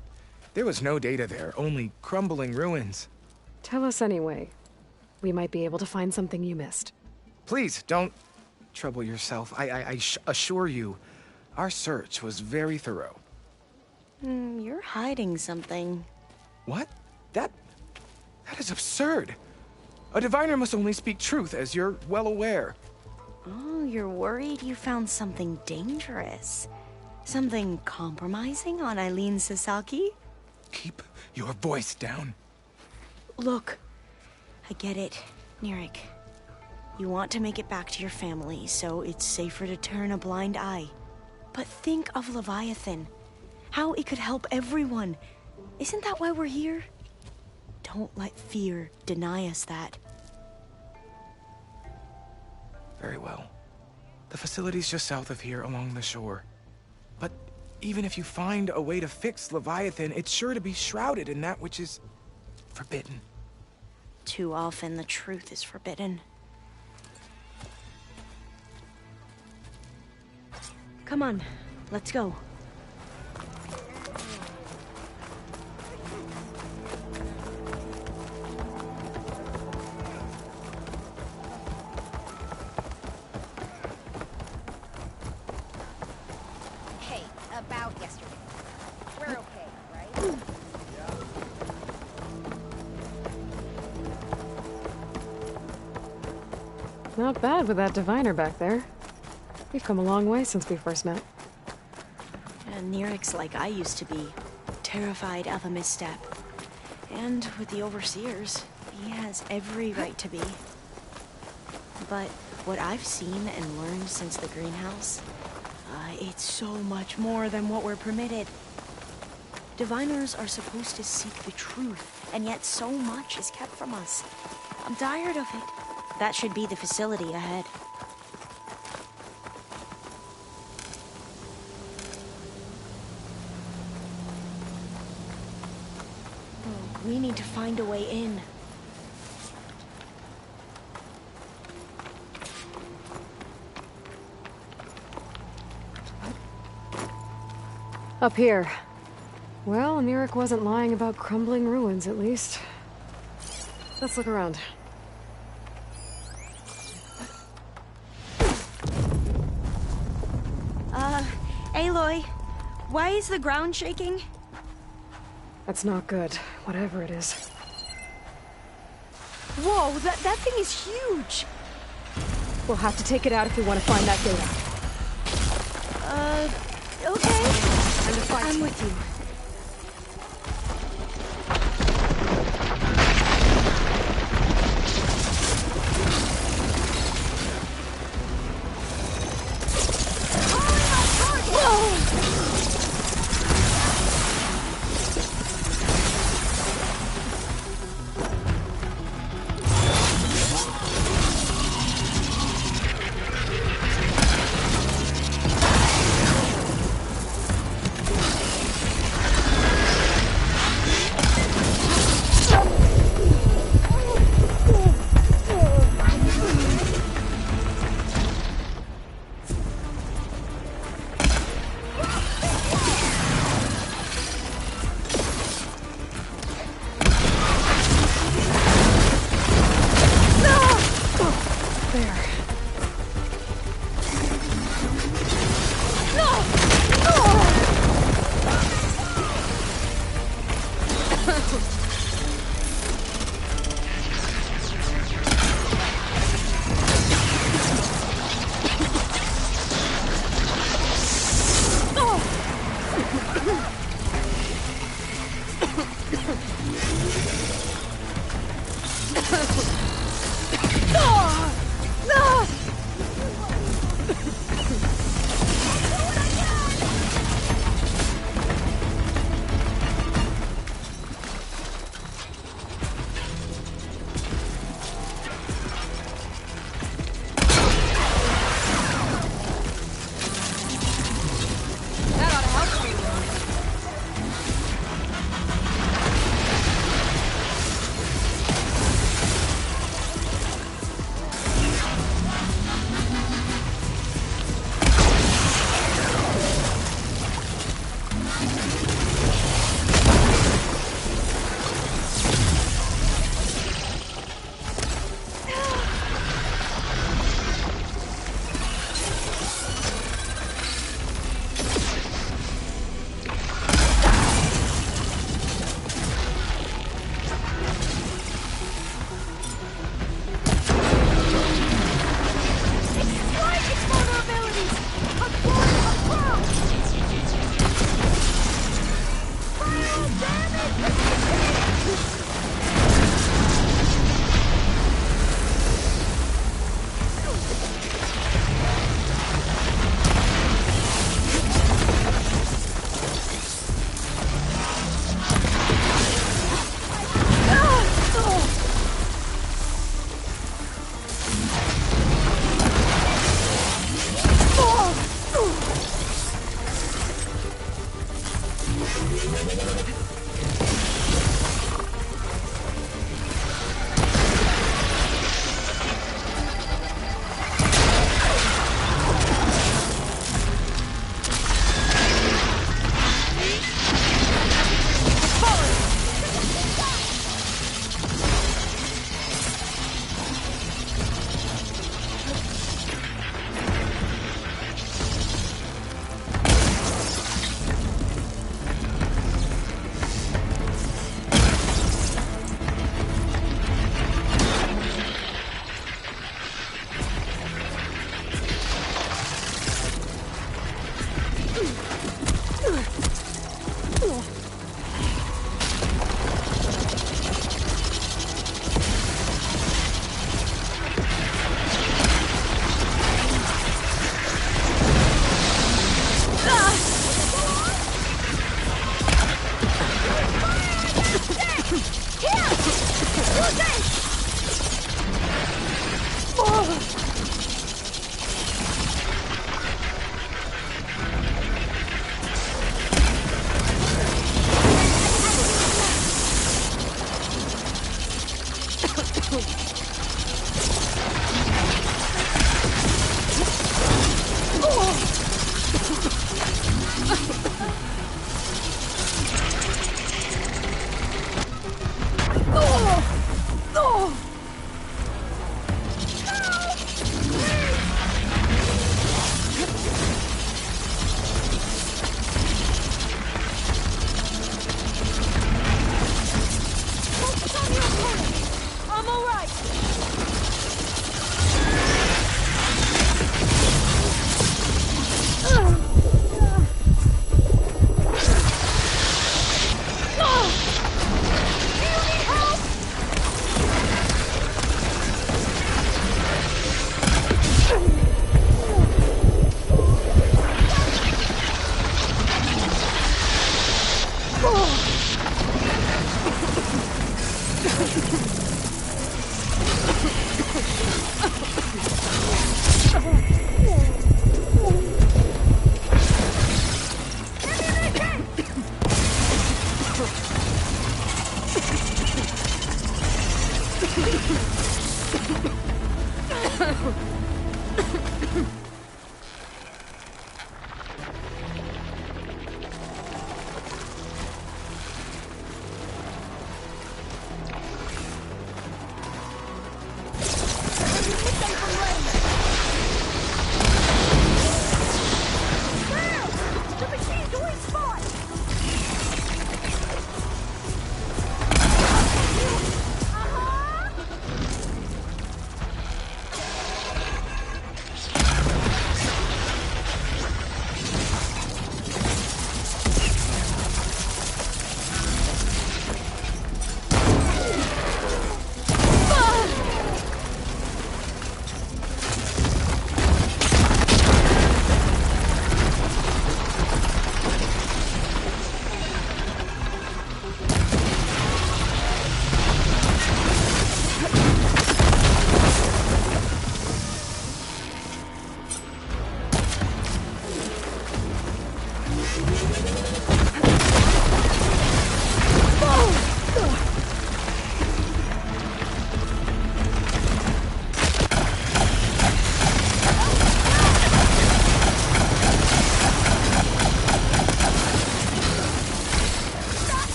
there was no data there, only crumbling ruins. Tell us anyway. We might be able to find something you missed. Please, don't trouble yourself. I assure you, our search was very thorough. You're hiding something. What? That is absurd. A diviner must only speak truth, as you're well aware. Oh, you're worried you found something dangerous? Something compromising on Eileen Sasaki? Keep your voice down. Look, I get it, Nirik. You want to make it back to your family, so it's safer to turn a blind eye. But think of Leviathan. How it could help everyone. Isn't that why we're here? Don't let fear deny us that. Very well. The facility's just south of here, along the shore. But even if you find a way to fix Leviathan, it's sure to be shrouded in that which is forbidden. Too often the truth is forbidden. Come on, let's go. Hey, about yesterday. We're okay, right? Not bad with that diviner back there. We've come a long way since we first met. And Nerek's like I used to be, terrified of a misstep. And with the Overseers, he has every right to be. But what I've seen and learned since the greenhouse, it's so much more than what we're permitted. Diviners are supposed to seek the truth, and yet so much is kept from us. I'm tired of it. That should be the facility ahead. Oh, we need to find a way in. Up here. Well, Nerik wasn't lying about crumbling ruins, at least. Let's look around. Aloy, why is the ground shaking? That's not good, whatever it is. Whoa, that thing is huge! We'll have to take it out if we want to find that data. Okay. Time to fight. I'm with you.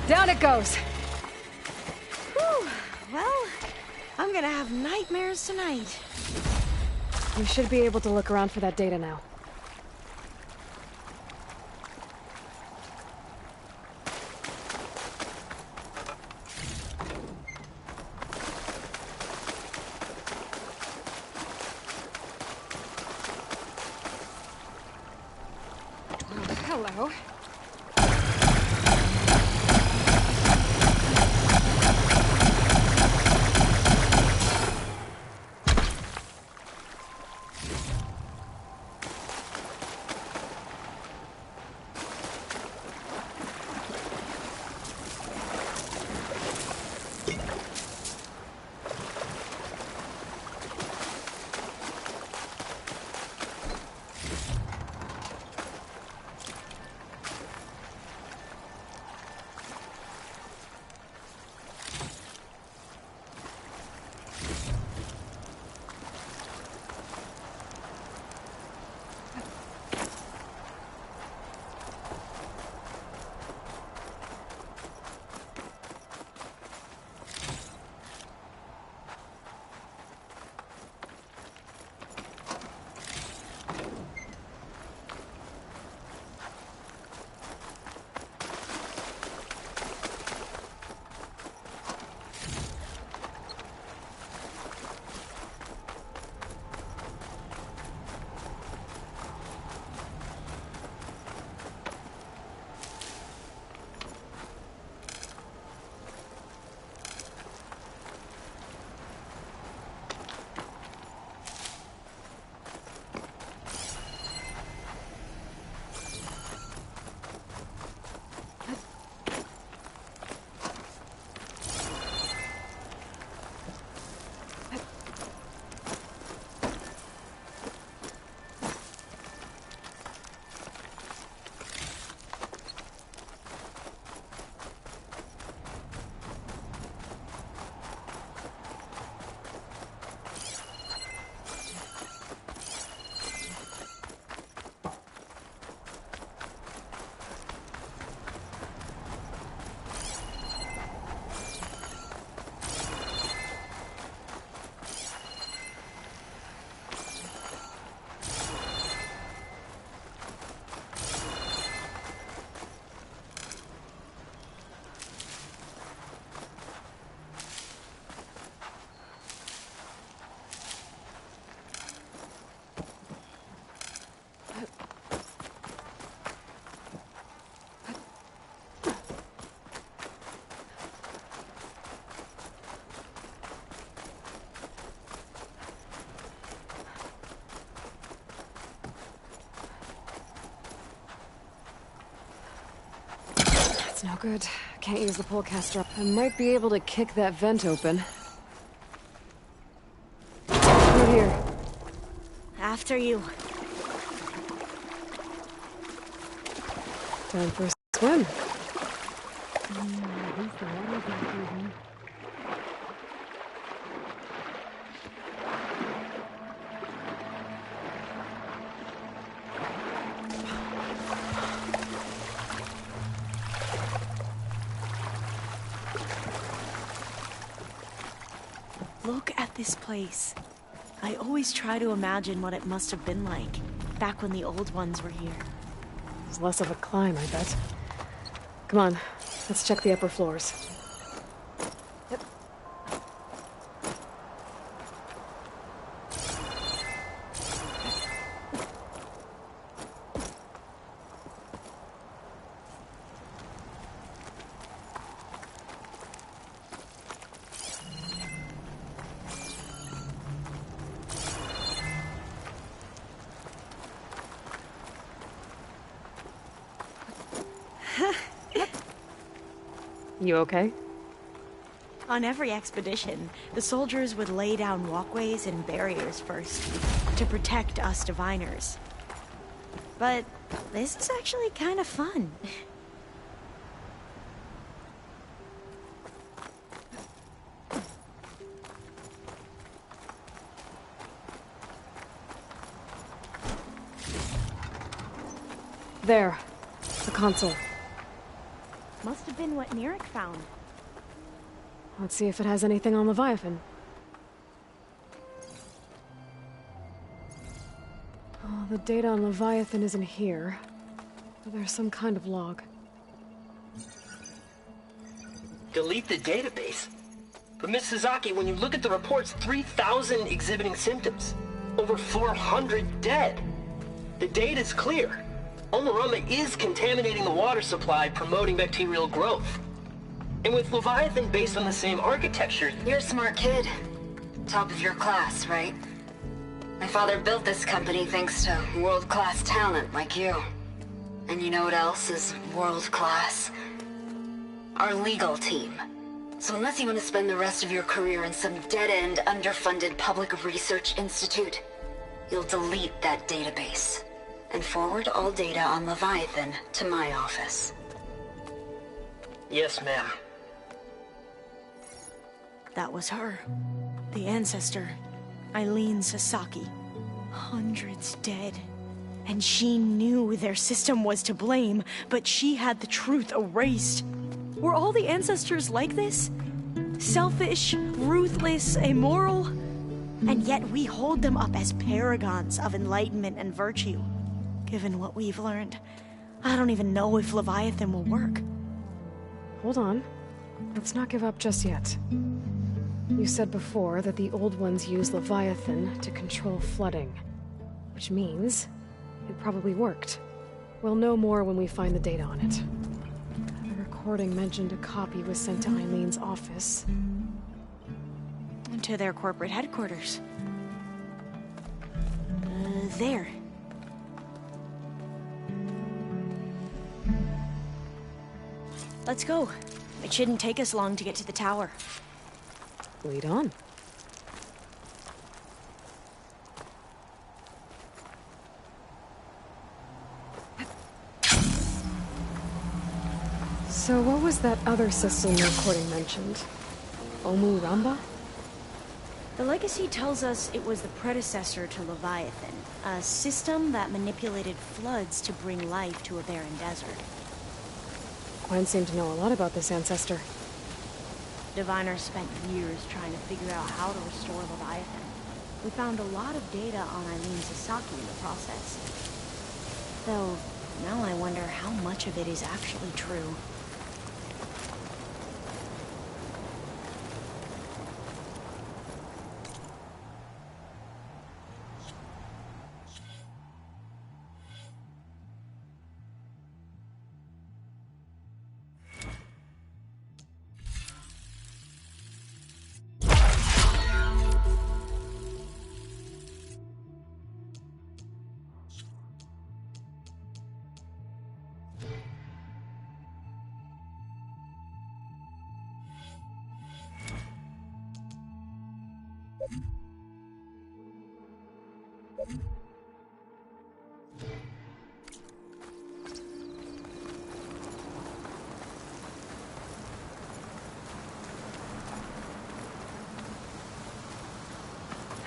Down it goes. Whew. Well, I'm gonna have nightmares tonight. You should be able to look around for that data now. Hello. That's no good. Can't use the pullcaster. I might be able to kick that vent open. Through here. After you. Time for a swim. Look at this place. I always try to imagine what it must have been like back when the old ones were here. It's less of a climb, I bet. Come on, let's check the upper floors. Yep. You okay? On every expedition, the soldiers would lay down walkways and barriers first to protect us diviners. But this is actually kind of fun. There. The console. Must have been what Neric found. Let's see if it has anything on Leviathan. Oh, the data on Leviathan isn't here. But there's some kind of log. Delete the database? But Miss Sasaki, when you look at the reports, 3,000 exhibiting symptoms. Over 400 dead. The data's clear. Omarama is contaminating the water supply, promoting bacterial growth. And with Leviathan based on the same architecture... You're a smart kid. Top of your class, right? My father built this company thanks to world-class talent like you. And you know what else is world-class? Our legal team. So unless you want to spend the rest of your career in some dead-end, underfunded public research institute, you'll delete that database and forward all data on Leviathan to my office. Yes, ma'am. That was her. The ancestor, Eileen Sasaki. Hundreds dead. And she knew their system was to blame, but she had the truth erased. Were all the ancestors like this? Selfish, ruthless, immoral? And yet we hold them up as paragons of enlightenment and virtue. Given what we've learned, I don't even know if Leviathan will work. Hold on. Let's not give up just yet. You said before that the old ones use Leviathan to control flooding. Which means it probably worked. We'll know more when we find the data on it. The recording mentioned a copy was sent to Eileen's office. To their corporate headquarters. There. Let's go. It shouldn't take us long to get to the tower. Lead on. So what was that other system the recording mentioned? Omu Ramba? The legacy tells us it was the predecessor to Leviathan, a system that manipulated floods to bring life to a barren desert. Gwen seemed to know a lot about this ancestor. Diviners spent years trying to figure out how to restore Leviathan. We found a lot of data on Eileen Sasaki in the process. Though, now I wonder how much of it is actually true.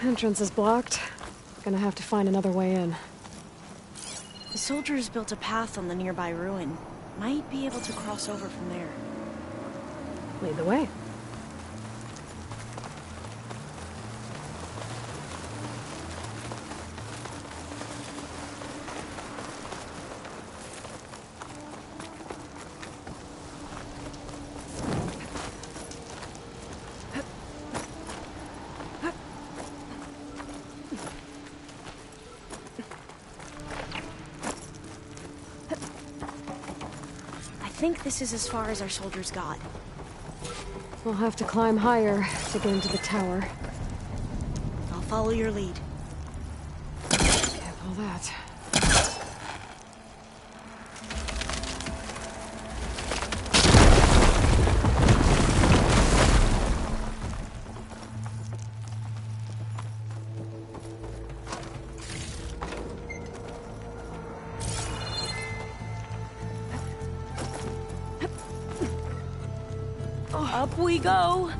Entrance is blocked. Gonna have to find another way in. The soldiers built a path on the nearby ruin. Might be able to cross over from there. Lead the way. I think this is as far as our soldiers got. We'll have to climb higher to get into the tower. I'll follow your lead. Careful that. Up we go!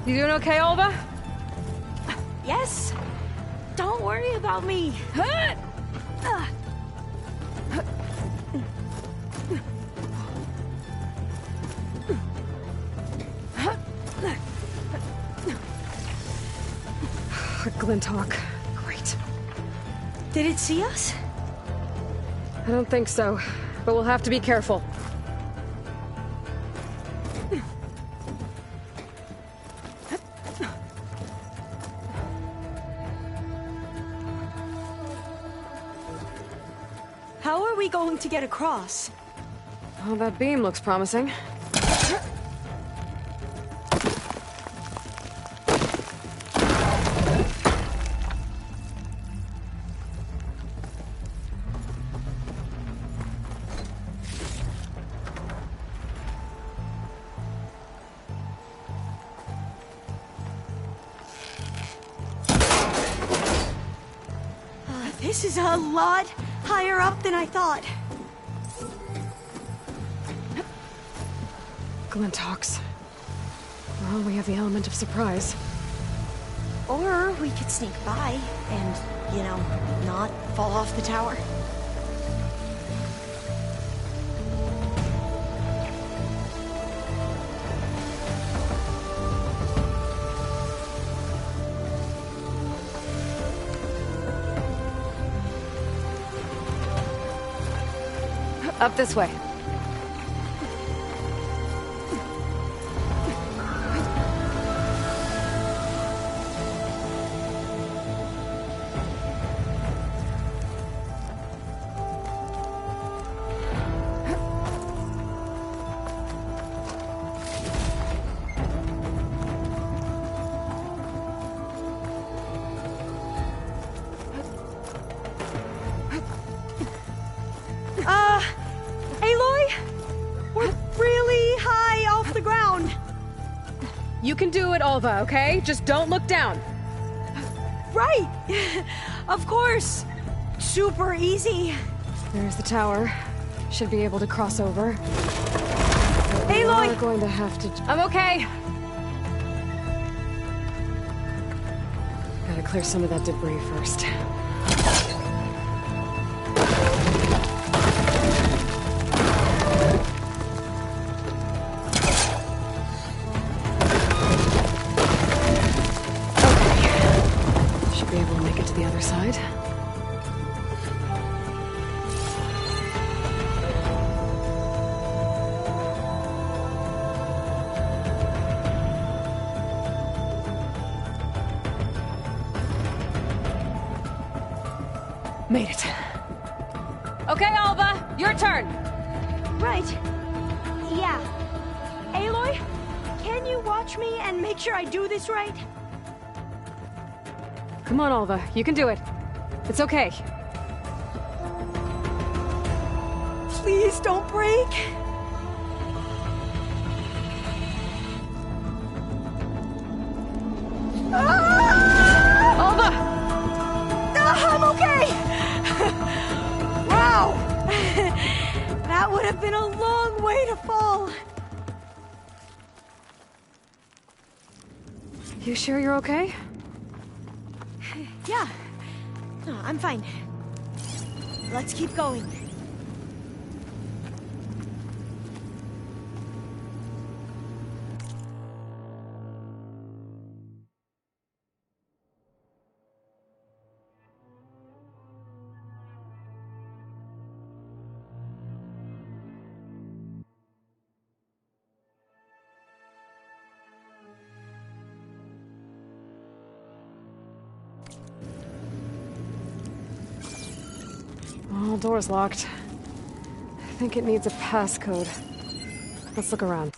You doing okay, Alva? Yes! Don't worry about me! Glinthawk. Great. Did it see us? I don't think so, but we'll have to be careful. How are we going to get across? Well, that beam looks promising. This is a lot higher up than I thought. Glinthawks. Well, we have the element of surprise. Or we could sneak by and, you know, not fall off the tower. Up this way. You can do it, Alva, okay? Just don't look down. Right! Of course! Super easy. There's the tower. Should be able to cross over. Aloy! We're going to have to... I'm okay! Gotta clear some of that debris first. Side. Made it. Okay, Alva, your turn. Right. Yeah. coach me and make sure I do this right? Come on, Alva. You can do it. It's okay. Please don't break. Alva! I'm okay! Wow! That would have been a long way to fall. You sure you're okay? Yeah. No, I'm fine. Let's keep going. Oh, door's locked. I think it needs a passcode. Let's look around.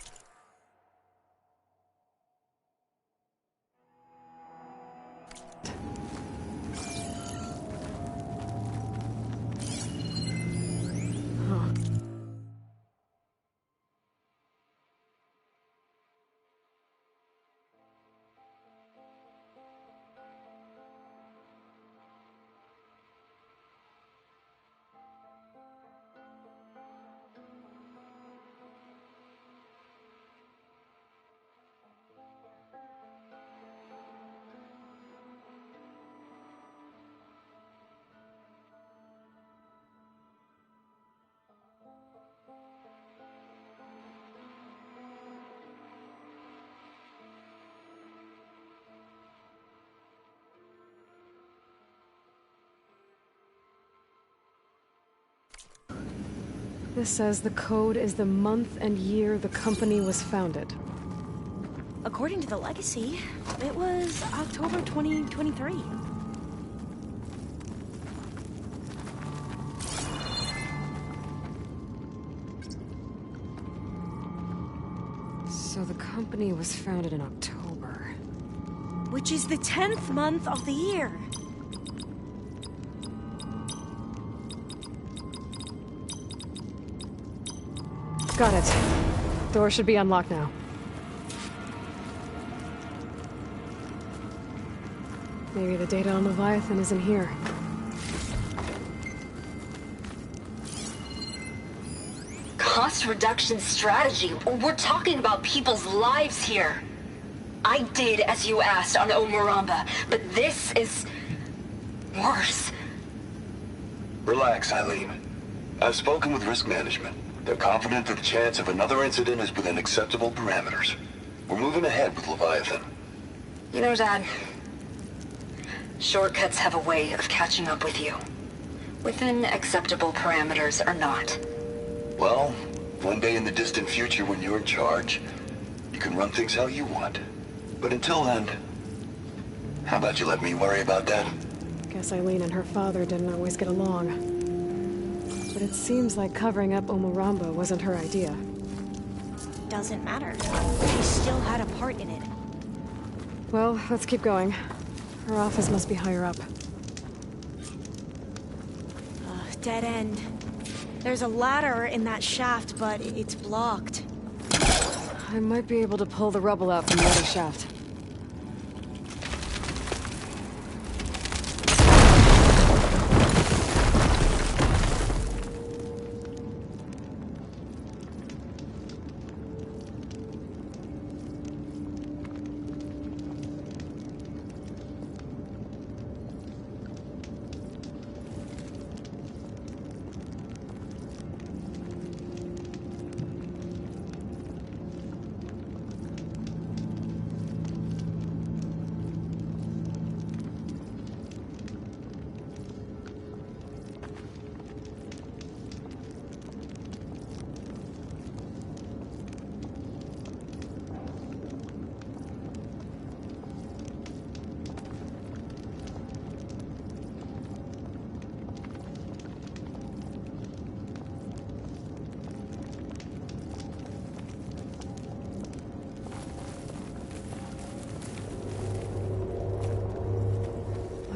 This says the code is the month and year the company was founded. According to the legacy, it was October 2023. So the company was founded in October. Which is the 10th month of the year. Got it. Door should be unlocked now. Maybe the data on Leviathan isn't here. Cost reduction strategy? We're talking about people's lives here. I did as you asked on Omuramba, but this is worse. Relax, Eileen. I've spoken with risk management. They're confident that the chance of another incident is within acceptable parameters. We're moving ahead with Leviathan. You know, Dad, shortcuts have a way of catching up with you. Within acceptable parameters or not. Well, one day in the distant future when you're in charge, you can run things how you want. But until then, how about you let me worry about that? Guess Eileen and her father didn't always get along. But it seems like covering up Omuramba wasn't her idea. Doesn't matter. She still had a part in it. Well, let's keep going. Her office must be higher up. Dead end. There's a ladder in that shaft, but it's blocked. I might be able to pull the rubble out from the other shaft.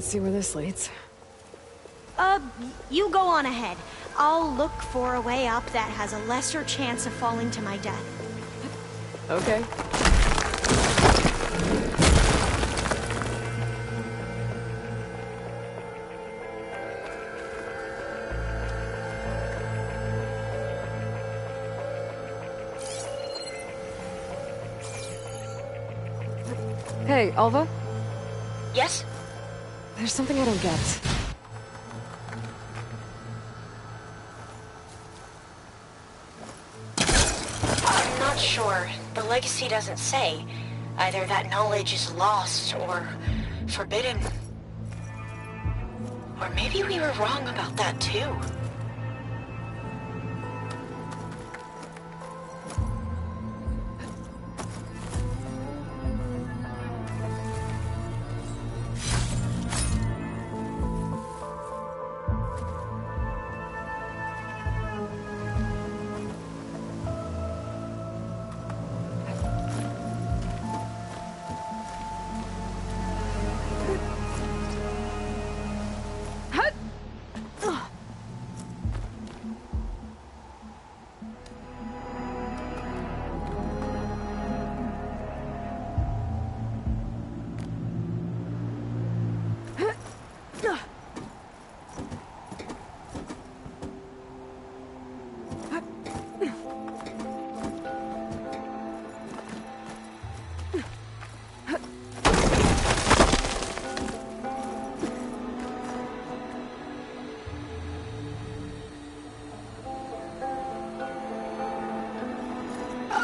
see where this leads. You go on ahead. I'll look for a way up that has a lesser chance of falling to my death. Okay. Hey, Alva? Yes? There's something I don't get. I'm not sure. The legacy doesn't say. Either that knowledge is lost or forbidden. Or maybe we were wrong about that too.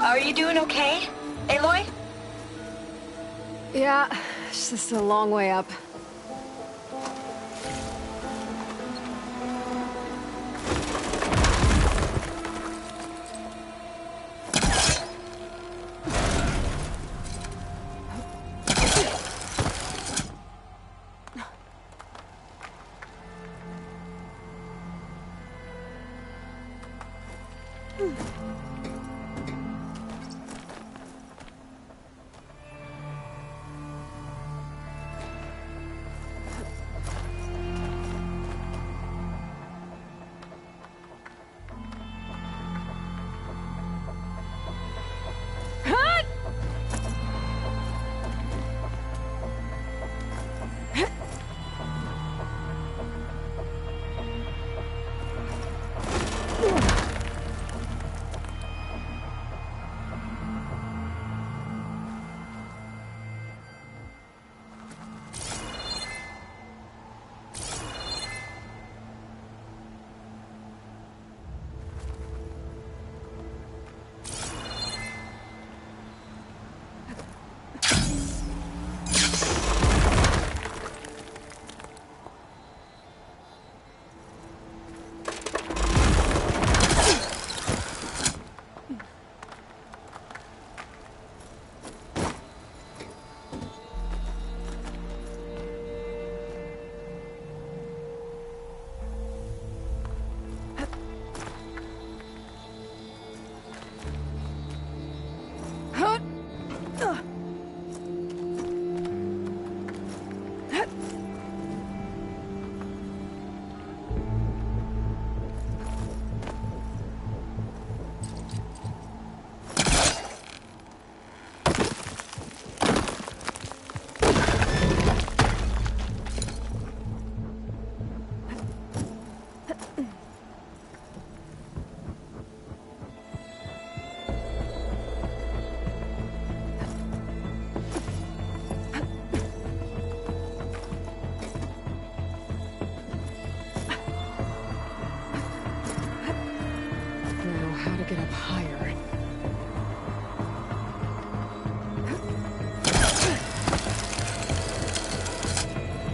Are you doing okay, Aloy? Yeah, it's just a long way up. How to get up higher.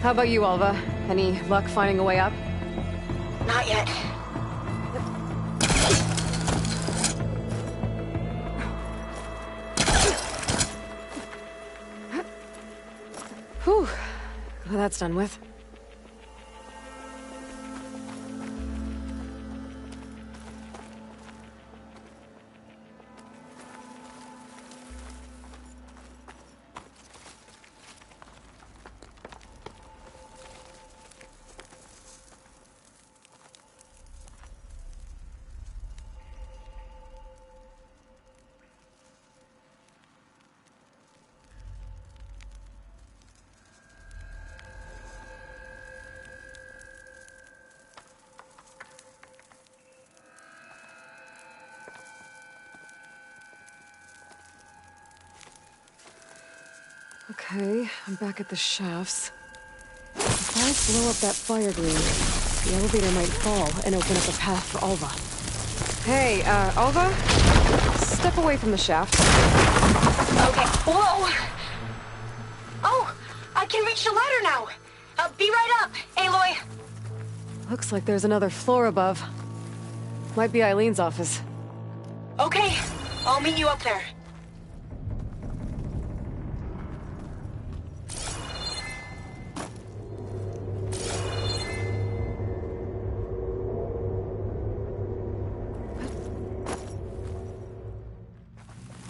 How about you, Alva? Any luck finding a way up? Not yet. Whew. Well, that's done with. Okay, I'm back at the shafts. If I blow up that fire green, the elevator might fall and open up a path for Alva. Hey, Alva? Step away from the shaft. Okay, whoa! Oh, I can reach the ladder now! Be right up, Aloy! Looks like there's another floor above. Might be Eileen's office. Okay, I'll meet you up there.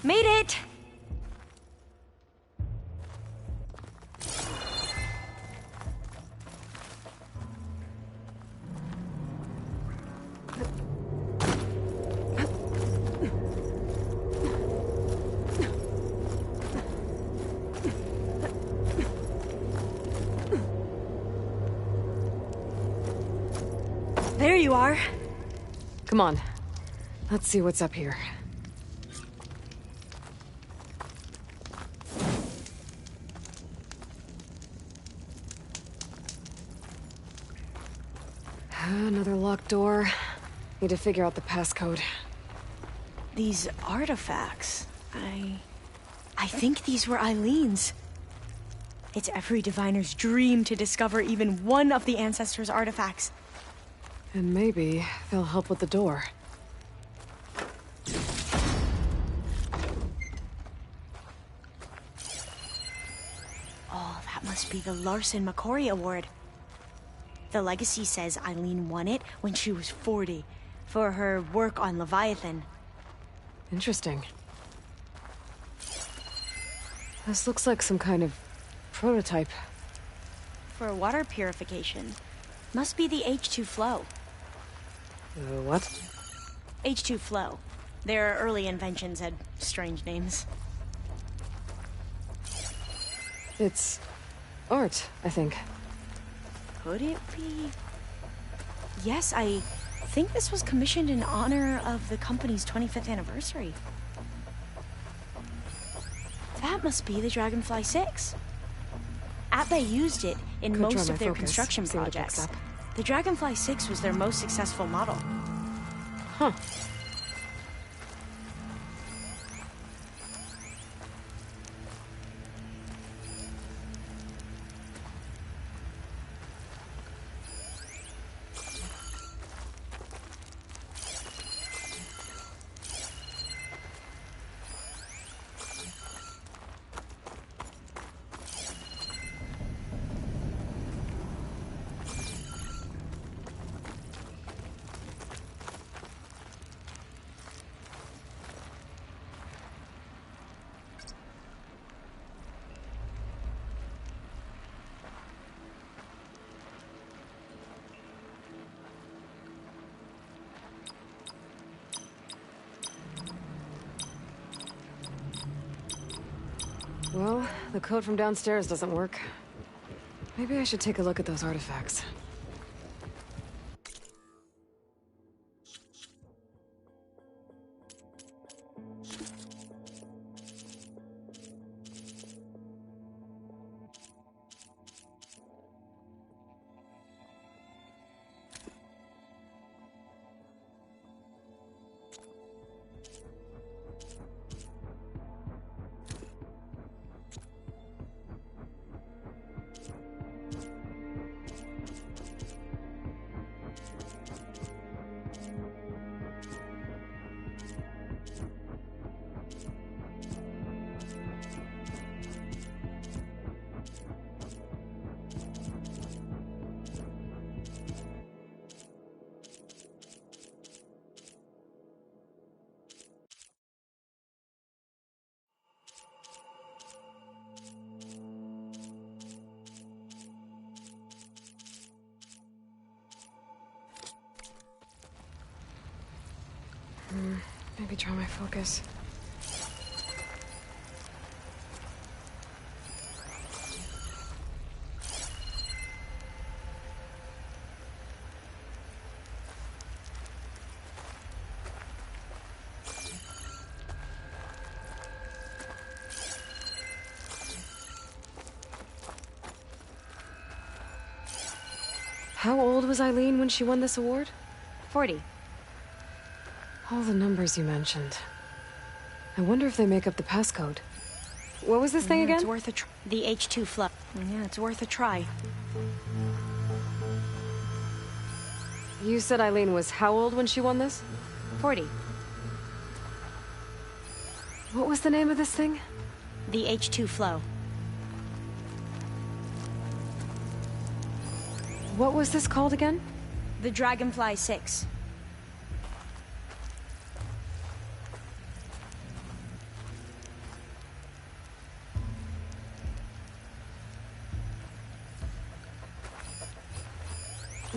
Made it! There you are. Come on. Let's see what's up here. Another locked door. Need to figure out the passcode. These artifacts... I think these were Eileen's. It's every diviner's dream to discover even one of the Ancestors' artifacts. And maybe they'll help with the door. Oh, that must be the Larson McCory Award. The legacy says Eileen won it when she was 40 for her work on Leviathan. Interesting. This looks like some kind of prototype. For water purification. Must be the H2 flow. What? H2 flow. Their early inventions had strange names. It's art, I think. Could it be? Yes, I think this was commissioned in honor of the company's 25th anniversary. That must be the Dragonfly 6. Ape used it in Could most draw of my their focus, construction see what it picks projects. up. The Dragonfly 6 was their most successful model. Huh. Well, the code from downstairs doesn't work. Maybe I should take a look at those artifacts. Maybe draw my focus. How old was Eileen when she won this award? 40. All the numbers you mentioned. I wonder if they make up the passcode. What was this thing again? It's worth a try. The H2 flow. Yeah, it's worth a try. You said Eileen was how old when she won this? 40. What was the name of this thing? The H2 flow. What was this called again? The Dragonfly 6.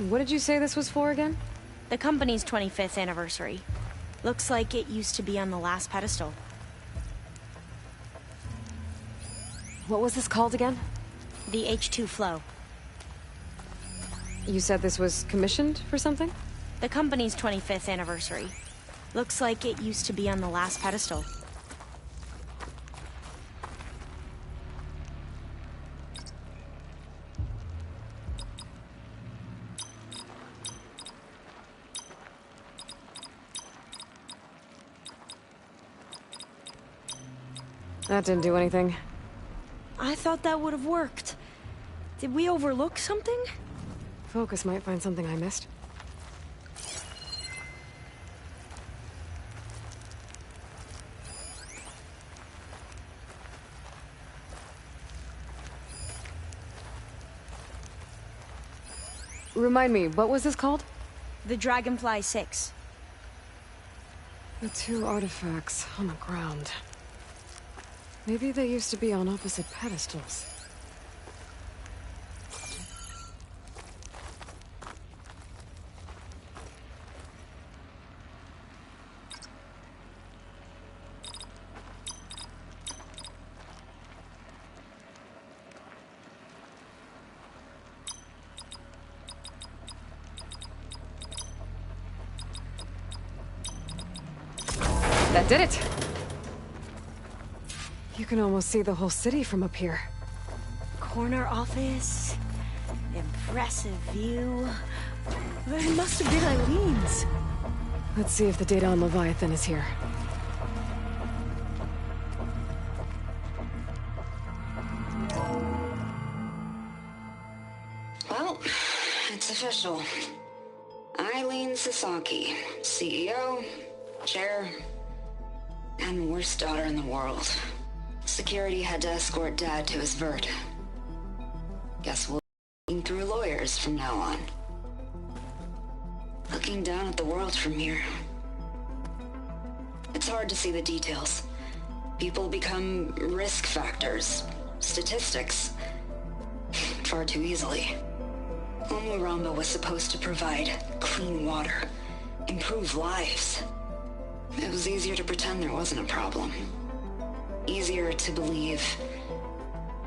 What did you say this was for again? The company's 25th anniversary. Looks like it used to be on the last pedestal. What was this called again? The H2 flow. You said this was commissioned for something? The company's 25th anniversary. Looks like it used to be on the last pedestal. That didn't do anything. I thought that would have worked. Did we overlook something? Focus might find something I missed. Remind me, what was this called? The Dragonfly 6. The two artifacts on the ground. Maybe they used to be on opposite pedestals. That did it! You can almost see the whole city from up here. Corner office. Impressive view. It must have been Eileen's. Let's see if the data on Leviathan is here. Well, it's official. Eileen Sasaki, CEO, chair, and worst daughter in the world. Security had to escort Dad to his vert. Guess we'll be looking through lawyers from now on. Looking down at the world from here. It's hard to see the details. People become risk factors, statistics, far too easily. Omuramba was supposed to provide clean water, improve lives. It was easier to pretend there wasn't a problem. Easier to believe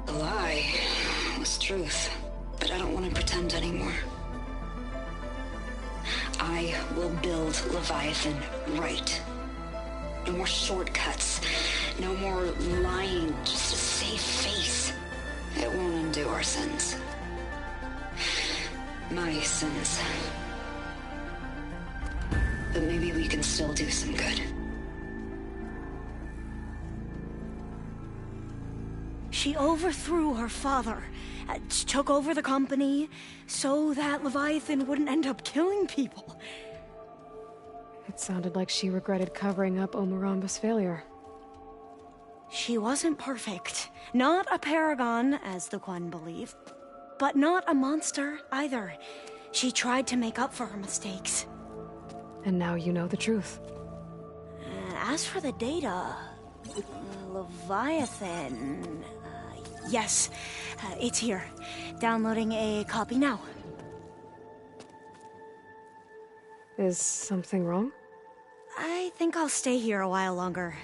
the lie was truth. But I don't want to pretend anymore. I will build Leviathan right. No more shortcuts. No more lying just to save face. It won't undo our sins. My sins. But maybe we can still do some good. She overthrew her father, took over the company, so that Leviathan wouldn't end up killing people. It sounded like she regretted covering up Omuramba's failure. She wasn't perfect. Not a paragon, as the Quan believe, but not a monster either. She tried to make up for her mistakes. And now you know the truth. As for the data, Leviathan... yes, it's here. Downloading a copy now. Is something wrong? I think I'll stay here a while longer.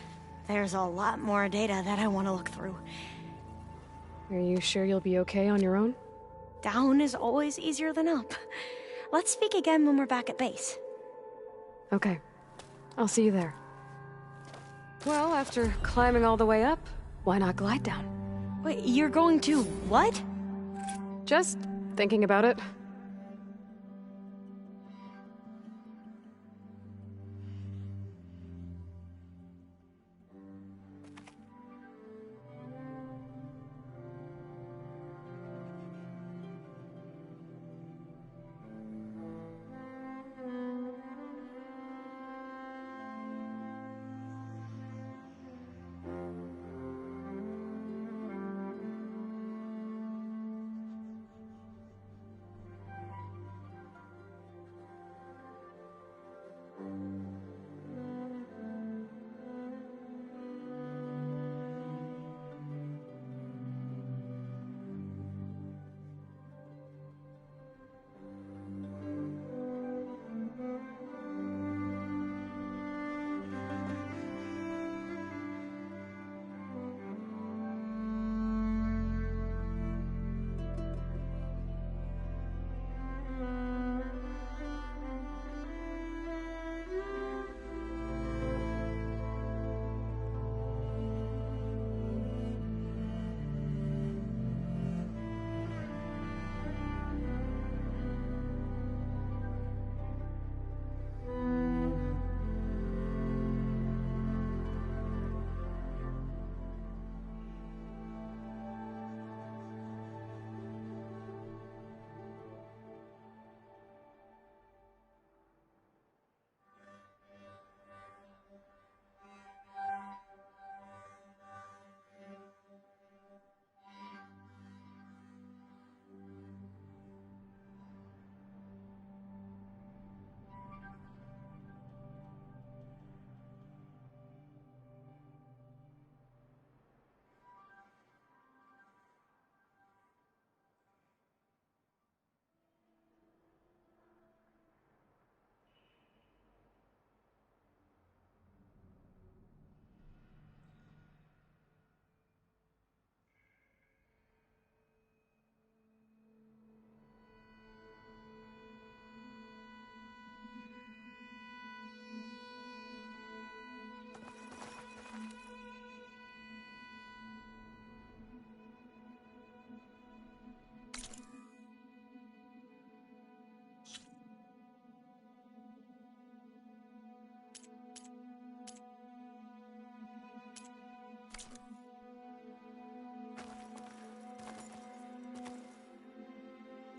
There's a lot more data that I want to look through. Are you sure you'll be okay on your own? Down is always easier than up. Let's speak again when we're back at base. Okay. I'll see you there. Well, after climbing all the way up, why not glide down? Wait, you're going to what? Just thinking about it.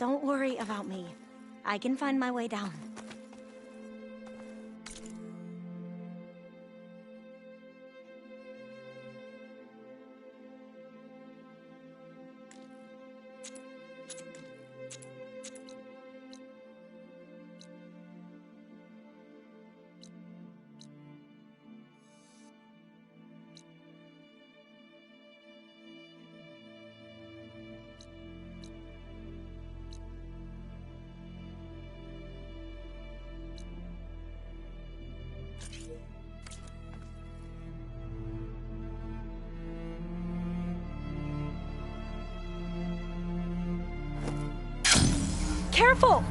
Don't worry about me. I can find my way down. Careful!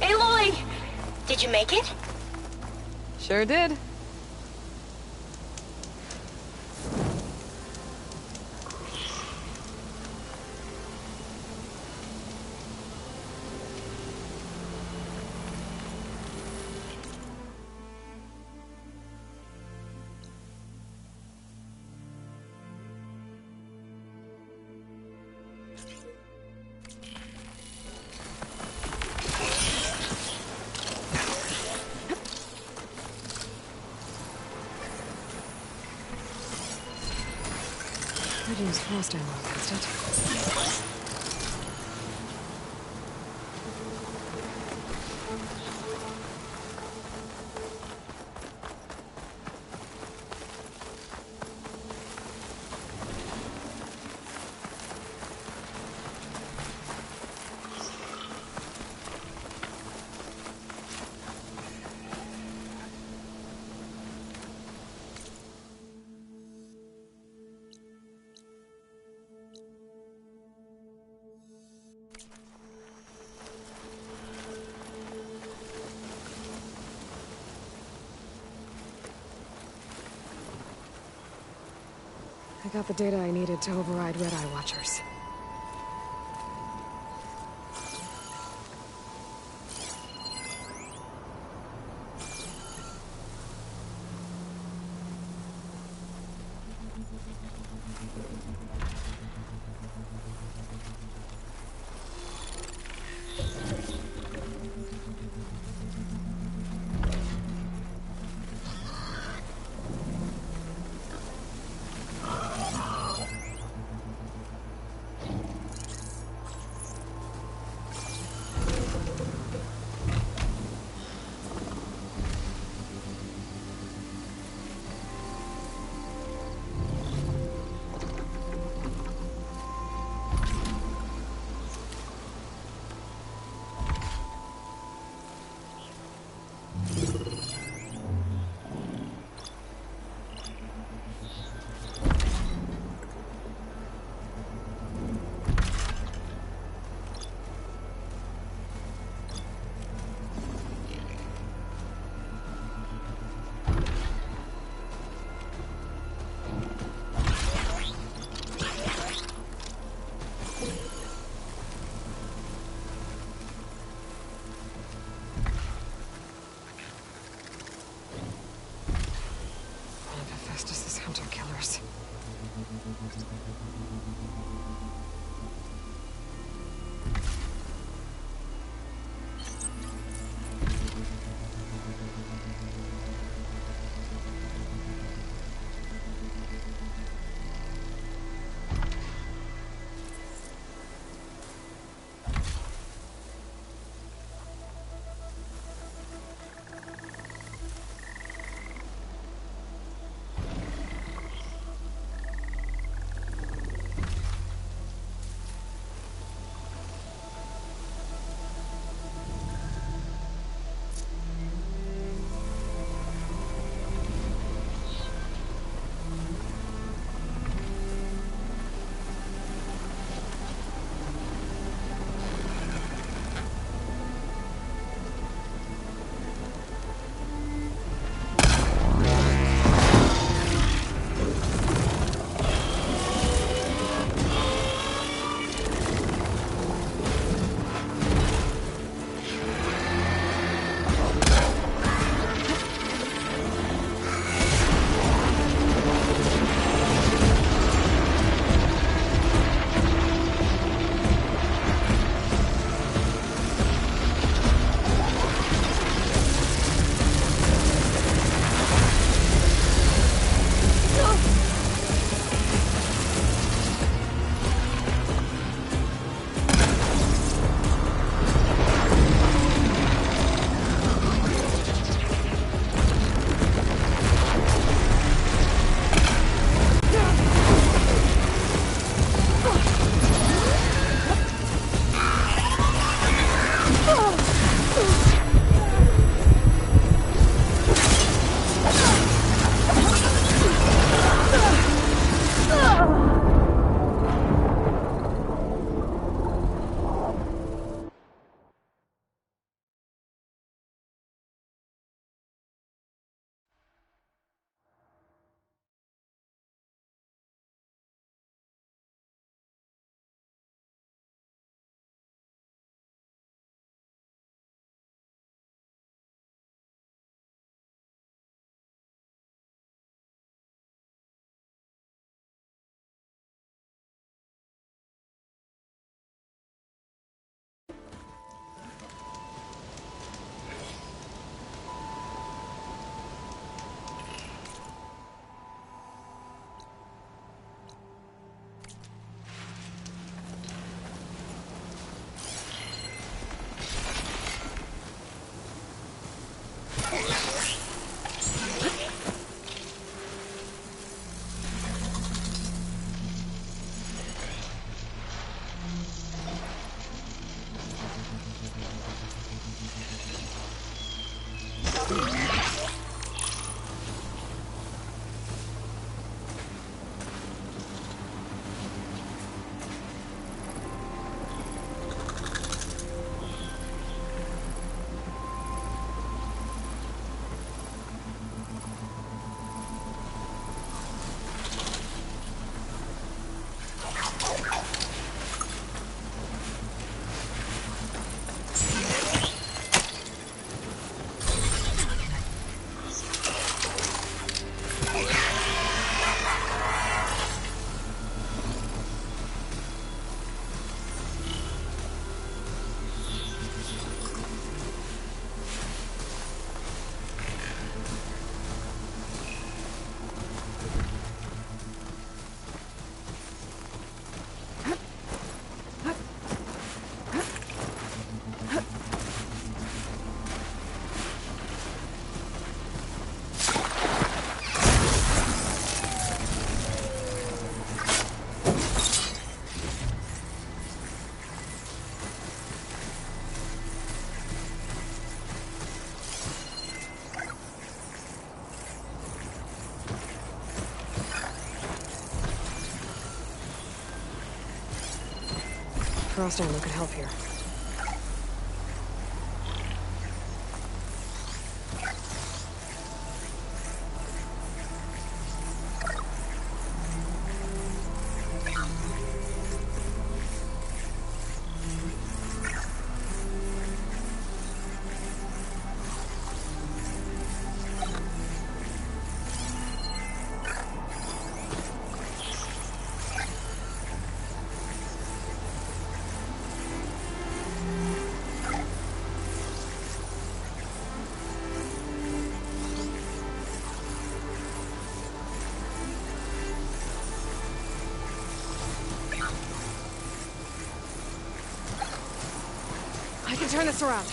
Aloy! Did you make it? Sure did. Could use frost ammo against it. I got the data I needed to override Red Eye Watchers. Hunter-killers. Frost ammo could help here. I can turn this around.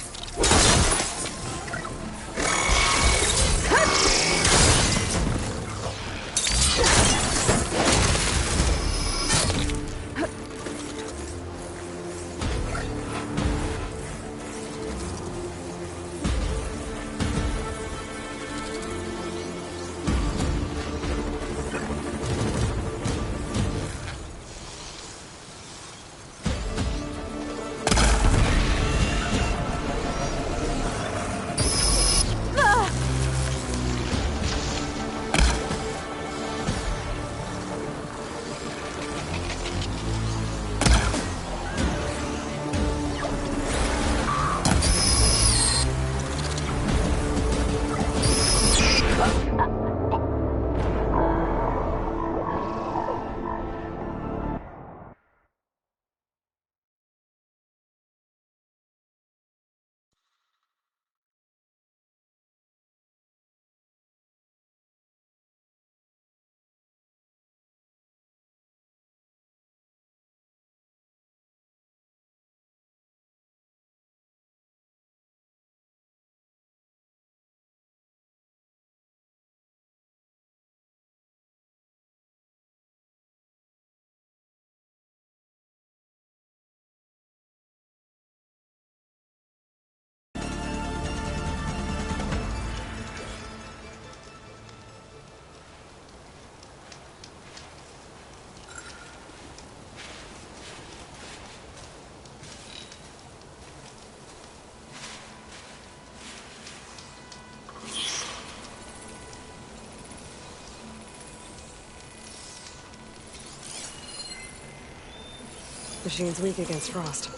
Machine's weak against frost.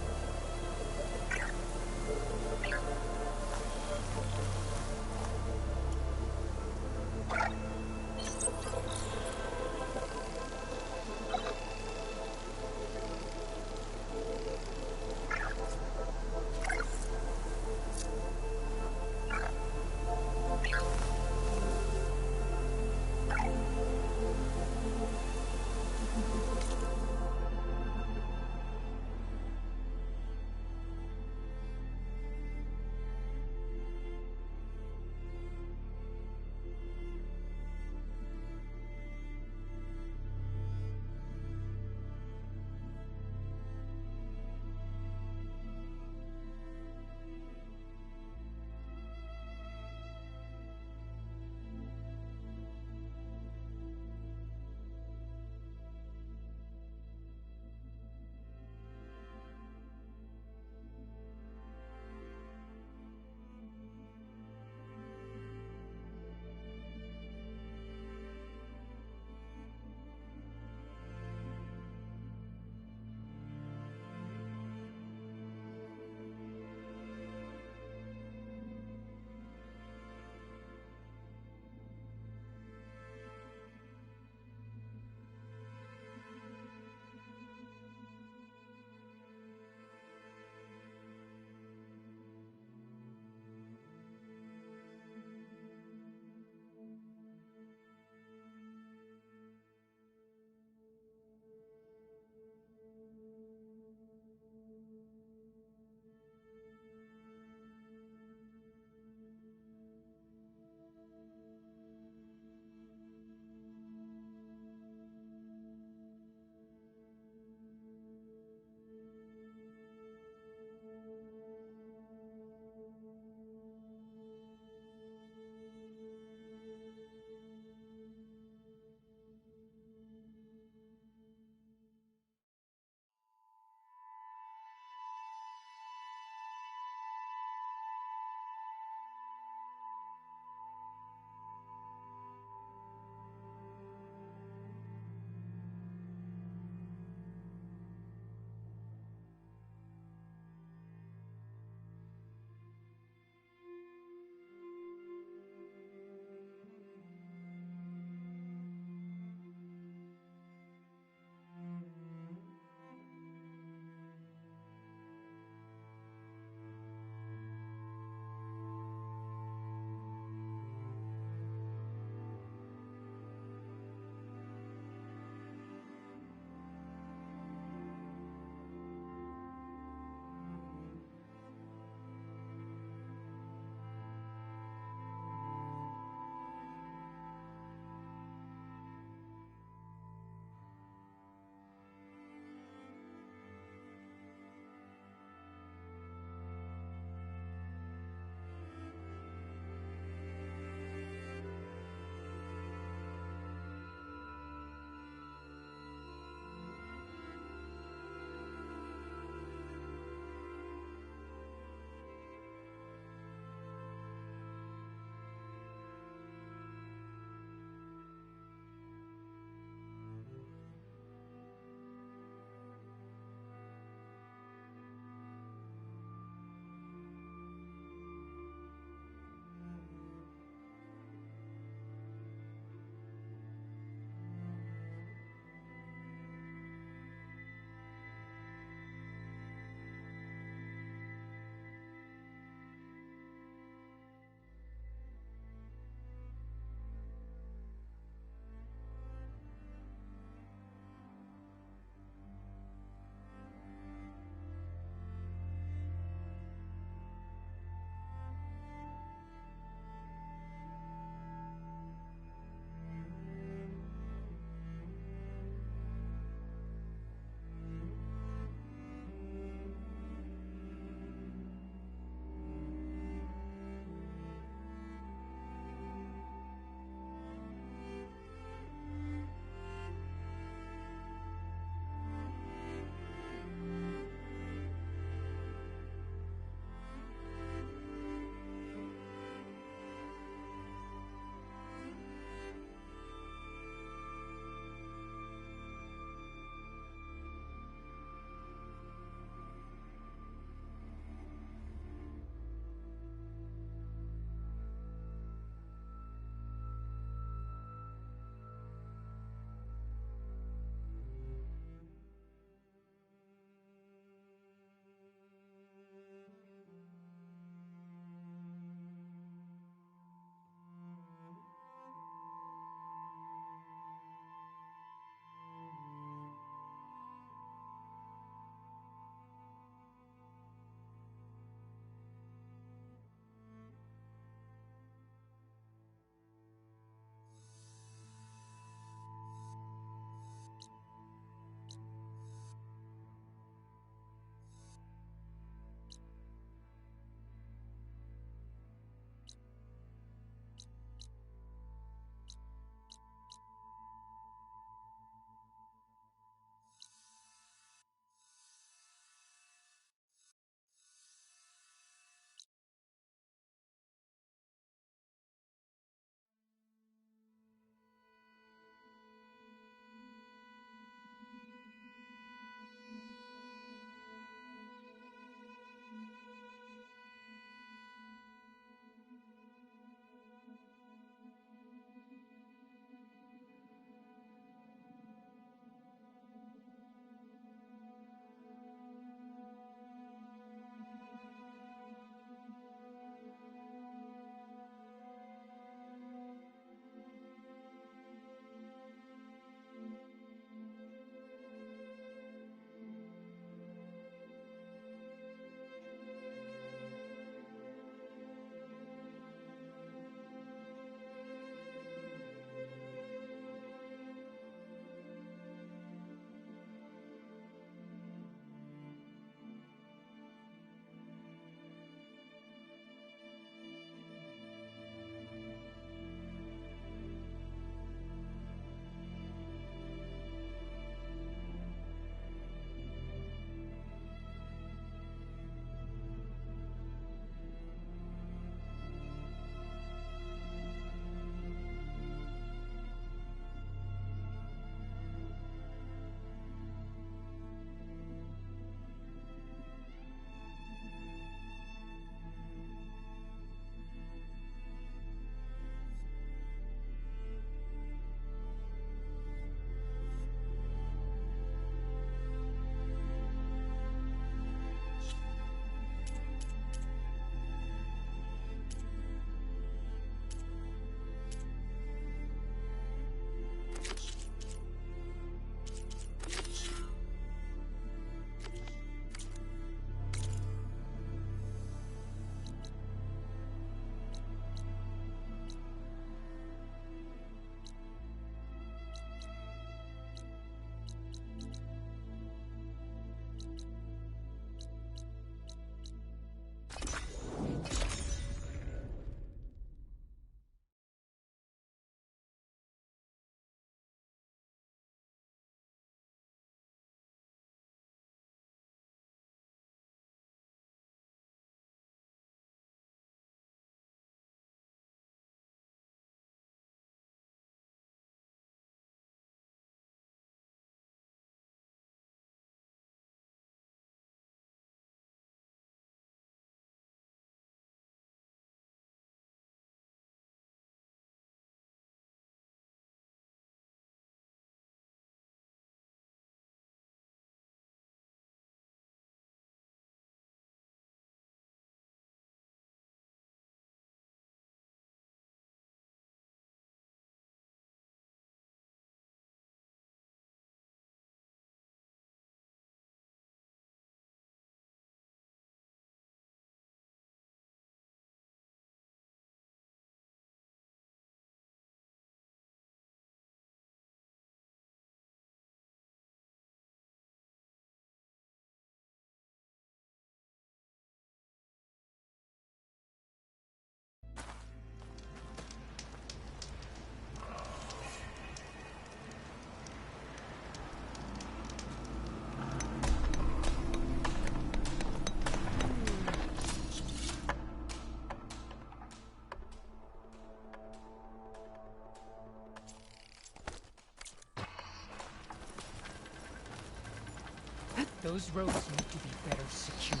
Those roads need to be better secured.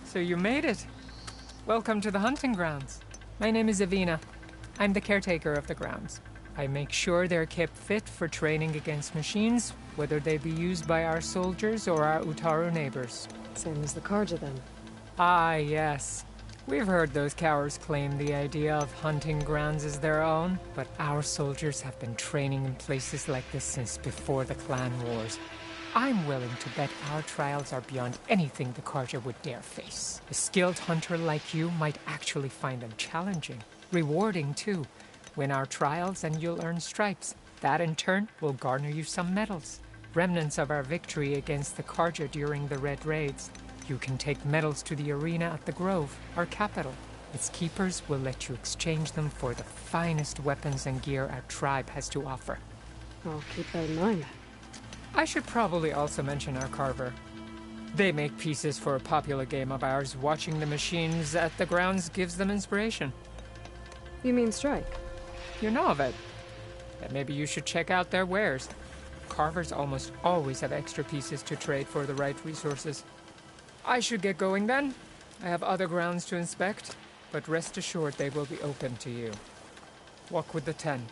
So you made it. Welcome to the hunting grounds. My name is Avina. I'm the caretaker of the grounds. I make sure they're kept fit for training against machines, whether they be used by our soldiers or our Utaru neighbors. Same as the Karja, then. Ah, yes. We've heard those cowards claim the idea of hunting grounds as their own, but our soldiers have been training in places like this since before the clan wars. I'm willing to bet our trials are beyond anything the Karja would dare face. A skilled hunter like you might actually find them challenging. Rewarding, too. Win our trials and you'll earn stripes. That, in turn, will garner you some medals. Remnants of our victory against the Karja during the Red Raids. You can take medals to the arena at the Grove, our capital. Its keepers will let you exchange them for the finest weapons and gear our tribe has to offer. I'll keep that in mind. I should probably also mention our carver. They make pieces for a popular game of ours. Watching the machines at the grounds gives them inspiration. You mean strike? You know of it. Then maybe you should check out their wares. Carvers almost always have extra pieces to trade for the right resources. I should get going then. I have other grounds to inspect, but rest assured they will be open to you. Walk with the 10.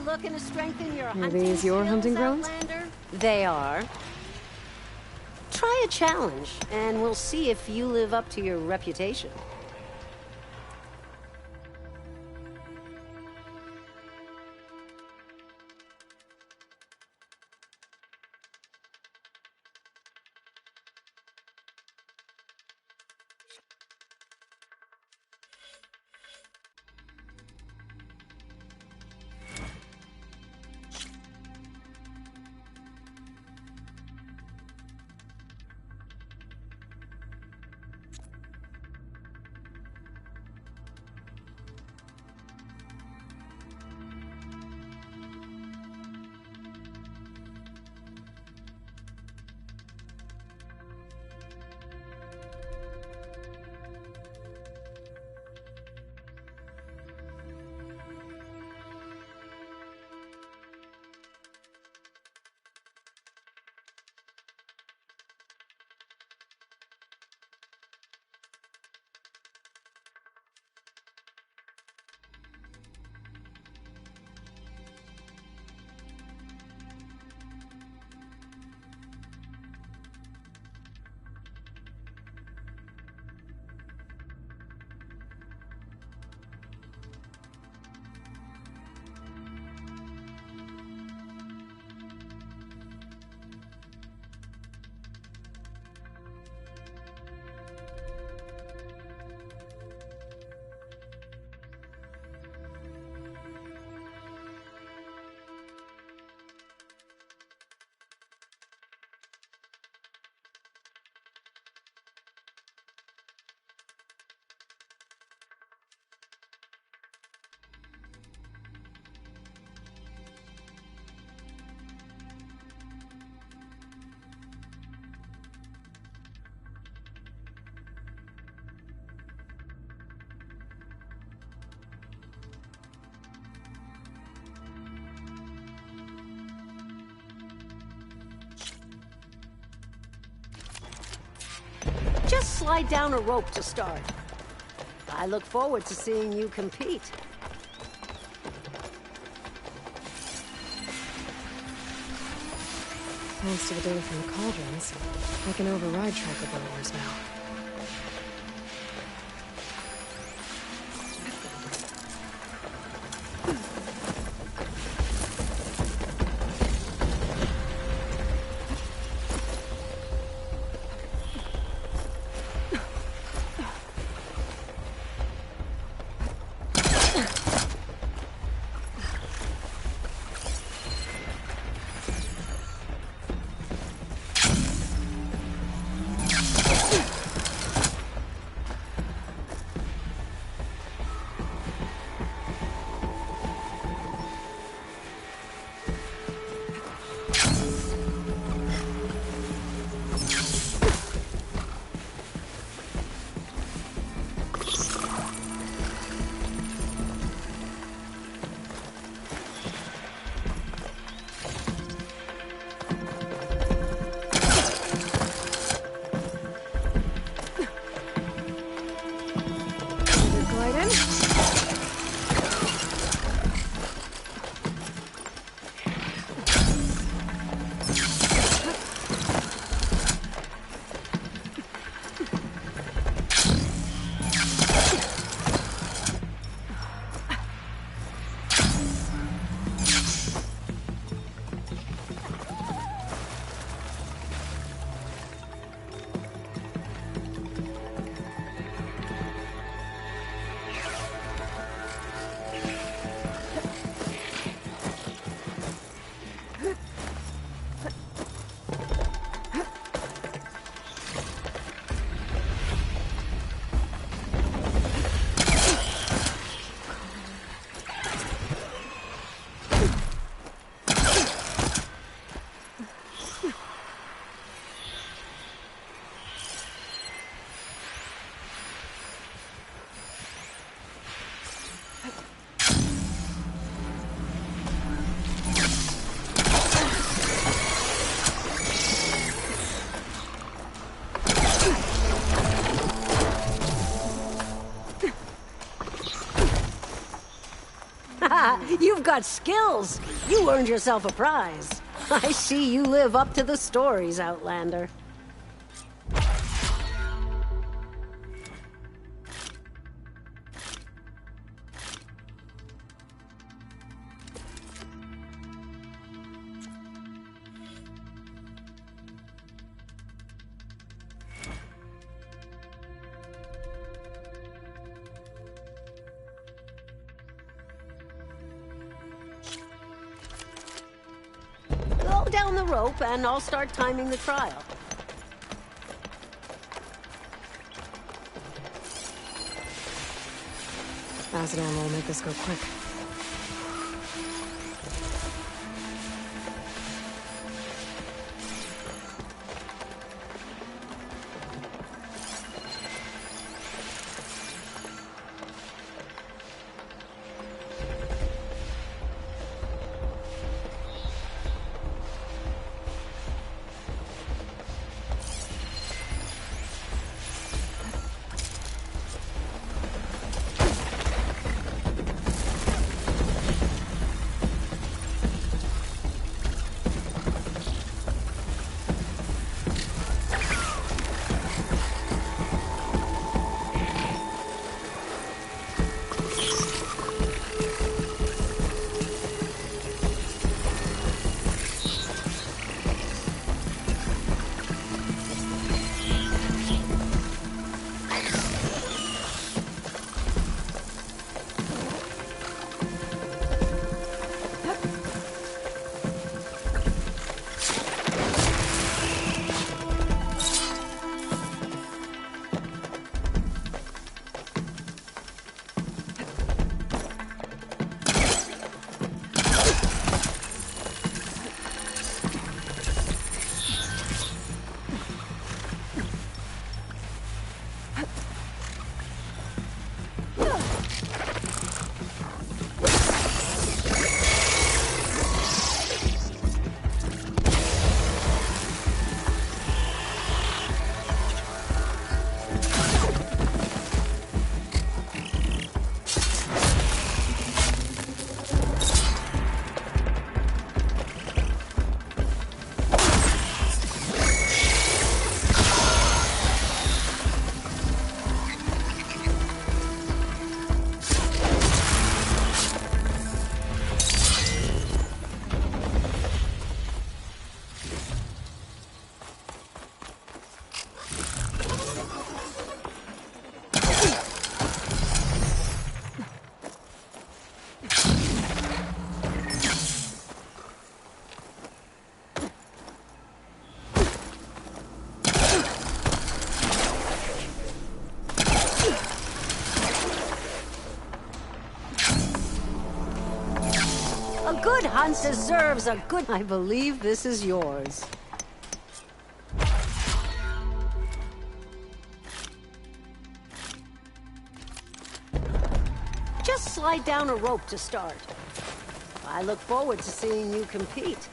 Looking to strengthen your Are hunting these your skills, hunting grounds? Outlander? They are. Try a challenge, and we'll see if you live up to your reputation. Just slide down a rope to start. I look forward to seeing you compete. Thanks to the data from the cauldrons, I can override tracker burglars now. You've got skills. You earned yourself a prize. I see you live up to the stories, Outlander. Go down the rope and I'll start timing the trial. Acid ammo will make this go quick. A good hunt deserves a good... I believe this is yours. Just slide down a rope to start. I look forward to seeing you compete.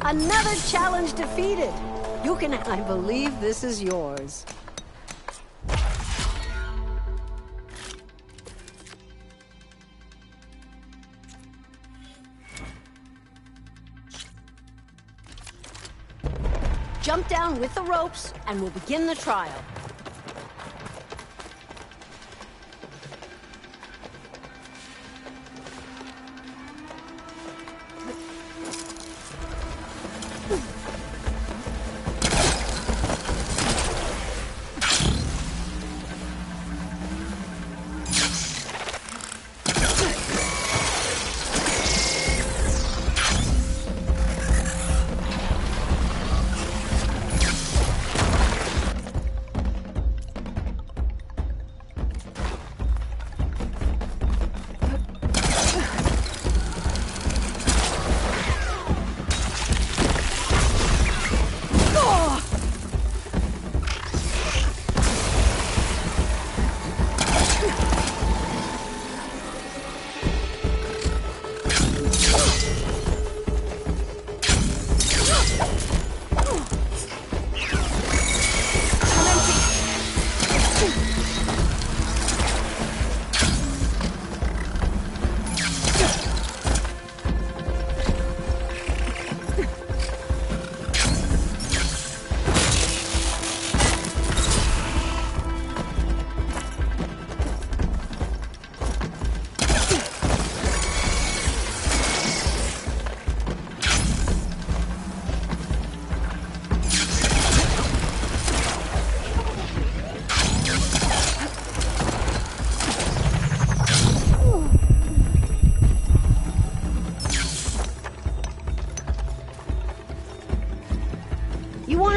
Another challenge defeated. You can... I believe this is yours. Jump down with the ropes, and we'll begin the trial.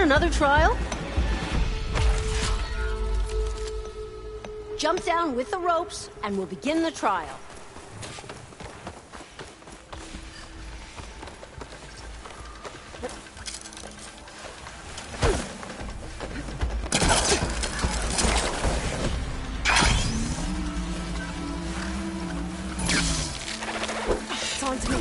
Another trial? Jump down with the ropes, and we'll begin the trial. It's on to me.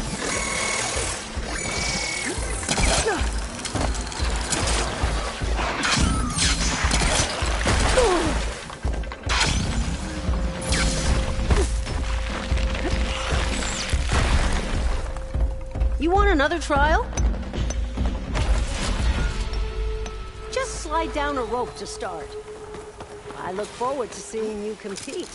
You want another trial? Just slide down a rope to start. I look forward to seeing you compete.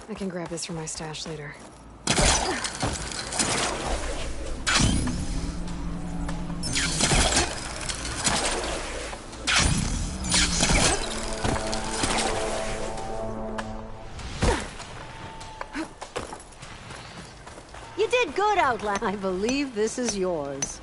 I can grab this from my stash later. You did good, Outland. I believe this is yours.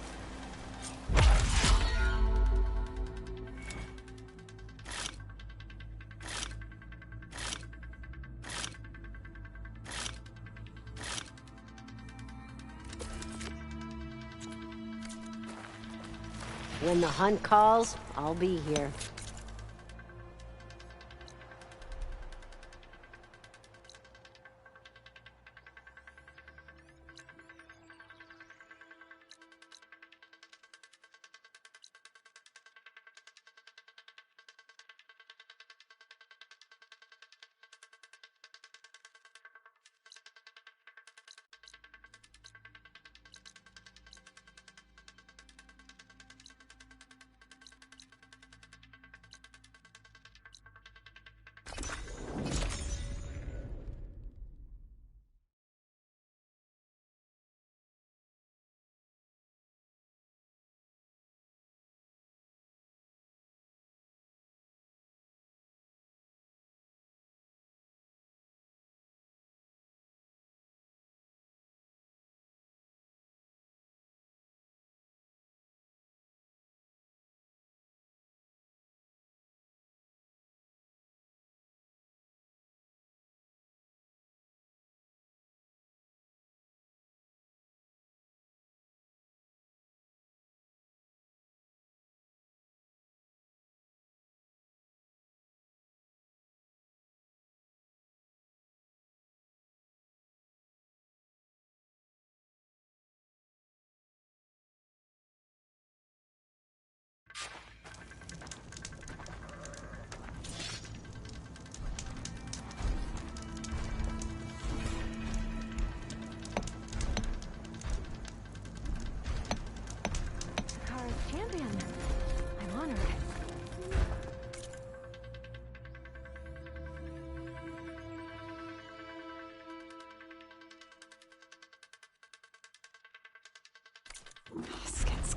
When the hunt calls, I'll be here.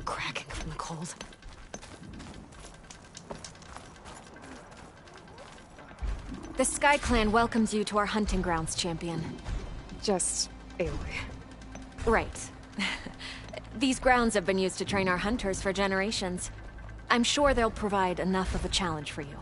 cracking from the cold. The Sky Clan welcomes you to our hunting grounds, champion. Just Aloy. Right. These grounds have been used to train our hunters for generations. I'm sure they'll provide enough of a challenge for you.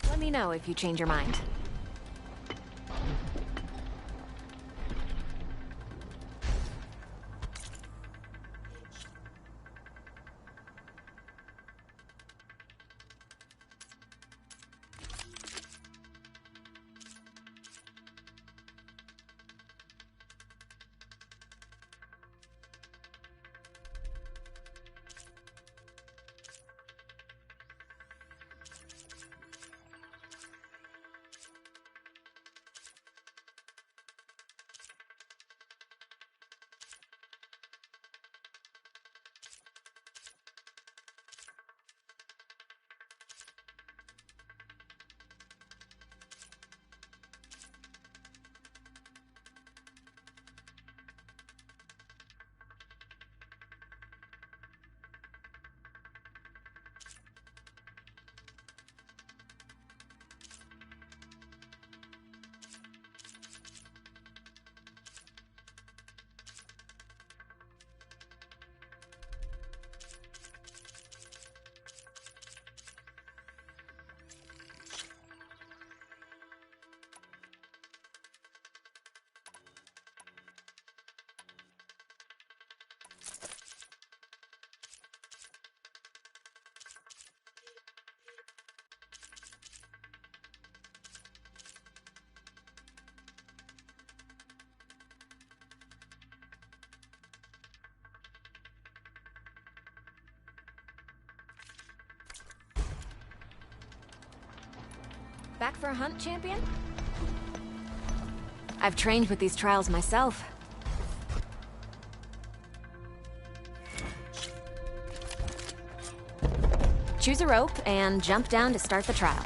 Let me know if you change your mind. Back for a hunt, champion? I've trained with these trials myself. Choose a rope and jump down to start the trial.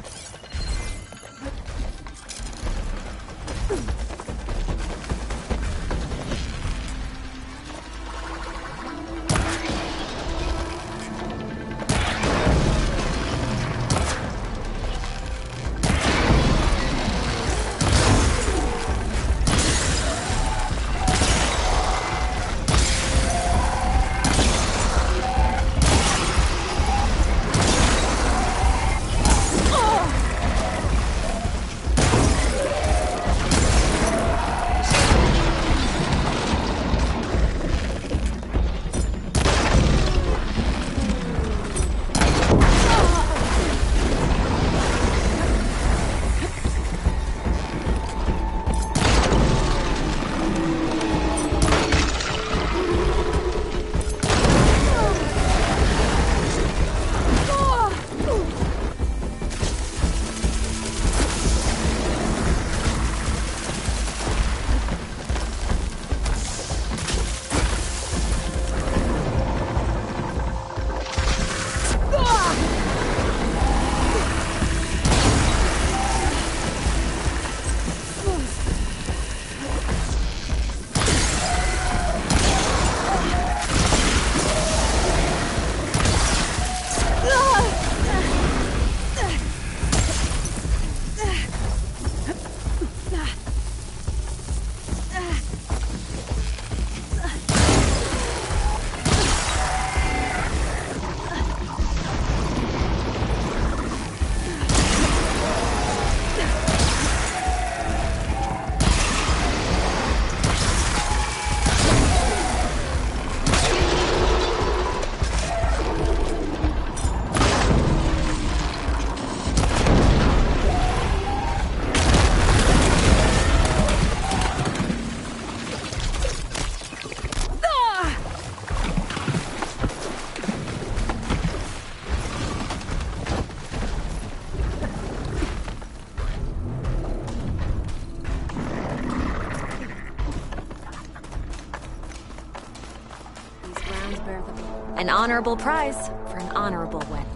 An honorable prize for an honorable win.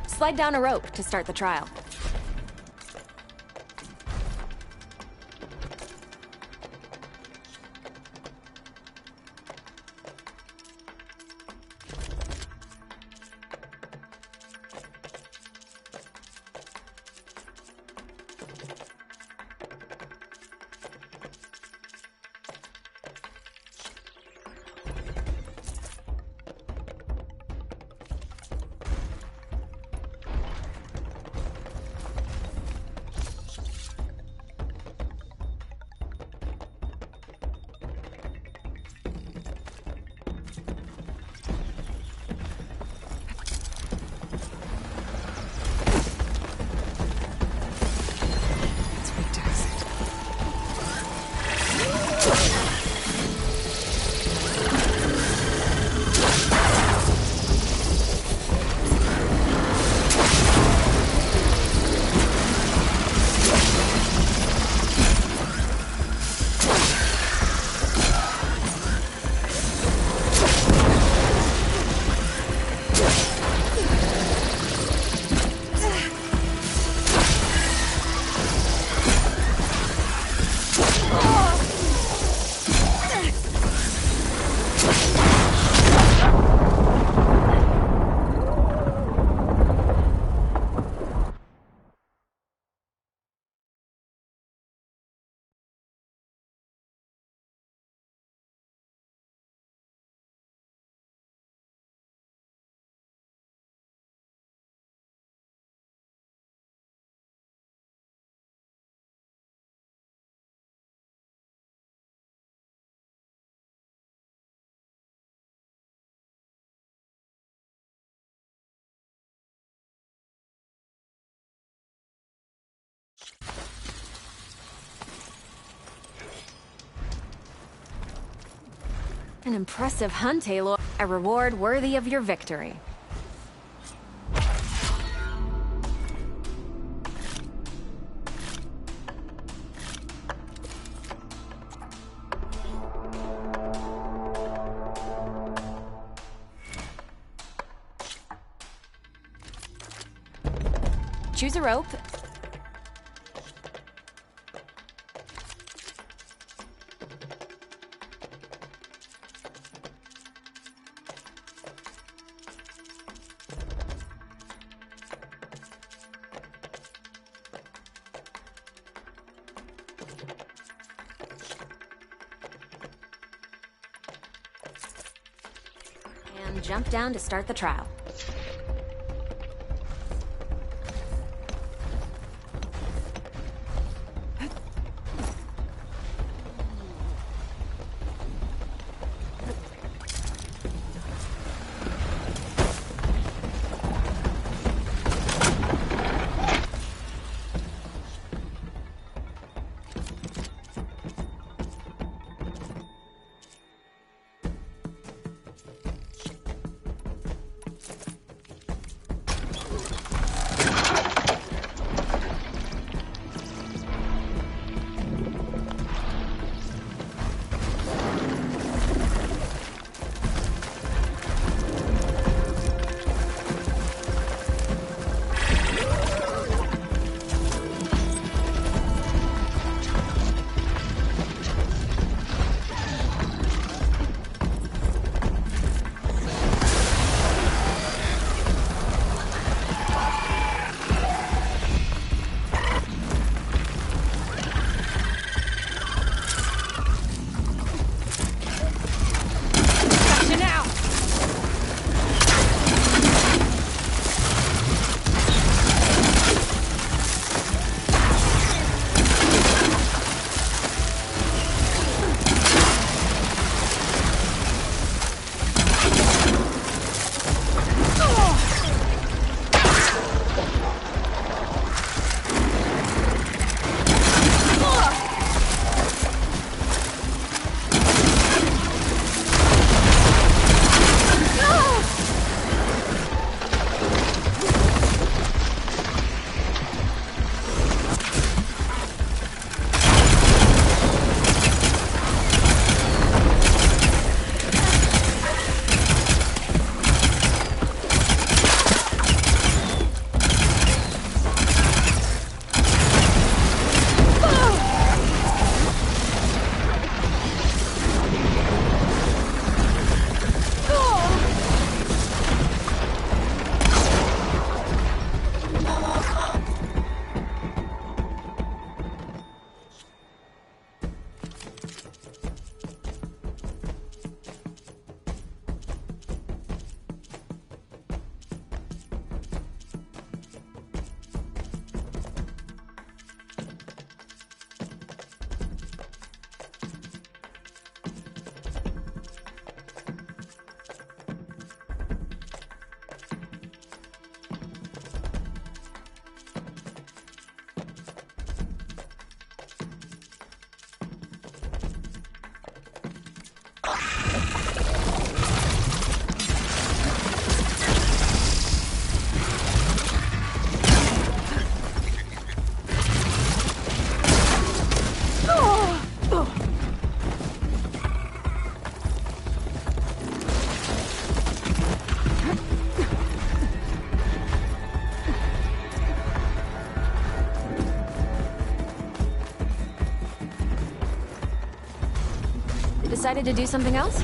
Slide down a rope to start the trial. An impressive hunt, Aloy. A reward worthy of your victory. Choose a rope. And jump down to start the trial. Decided to do something else?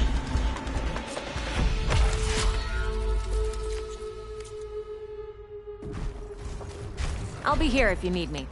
I'll be here if you need me.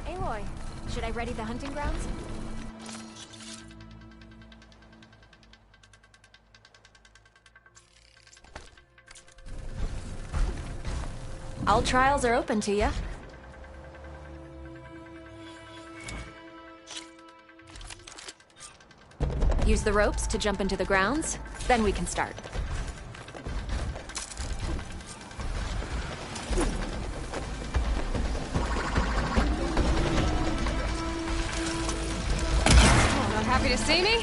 Aloy, should I ready the hunting grounds? All trials are open to you. Use the ropes to jump into the grounds, then we can start. Not happy to see me?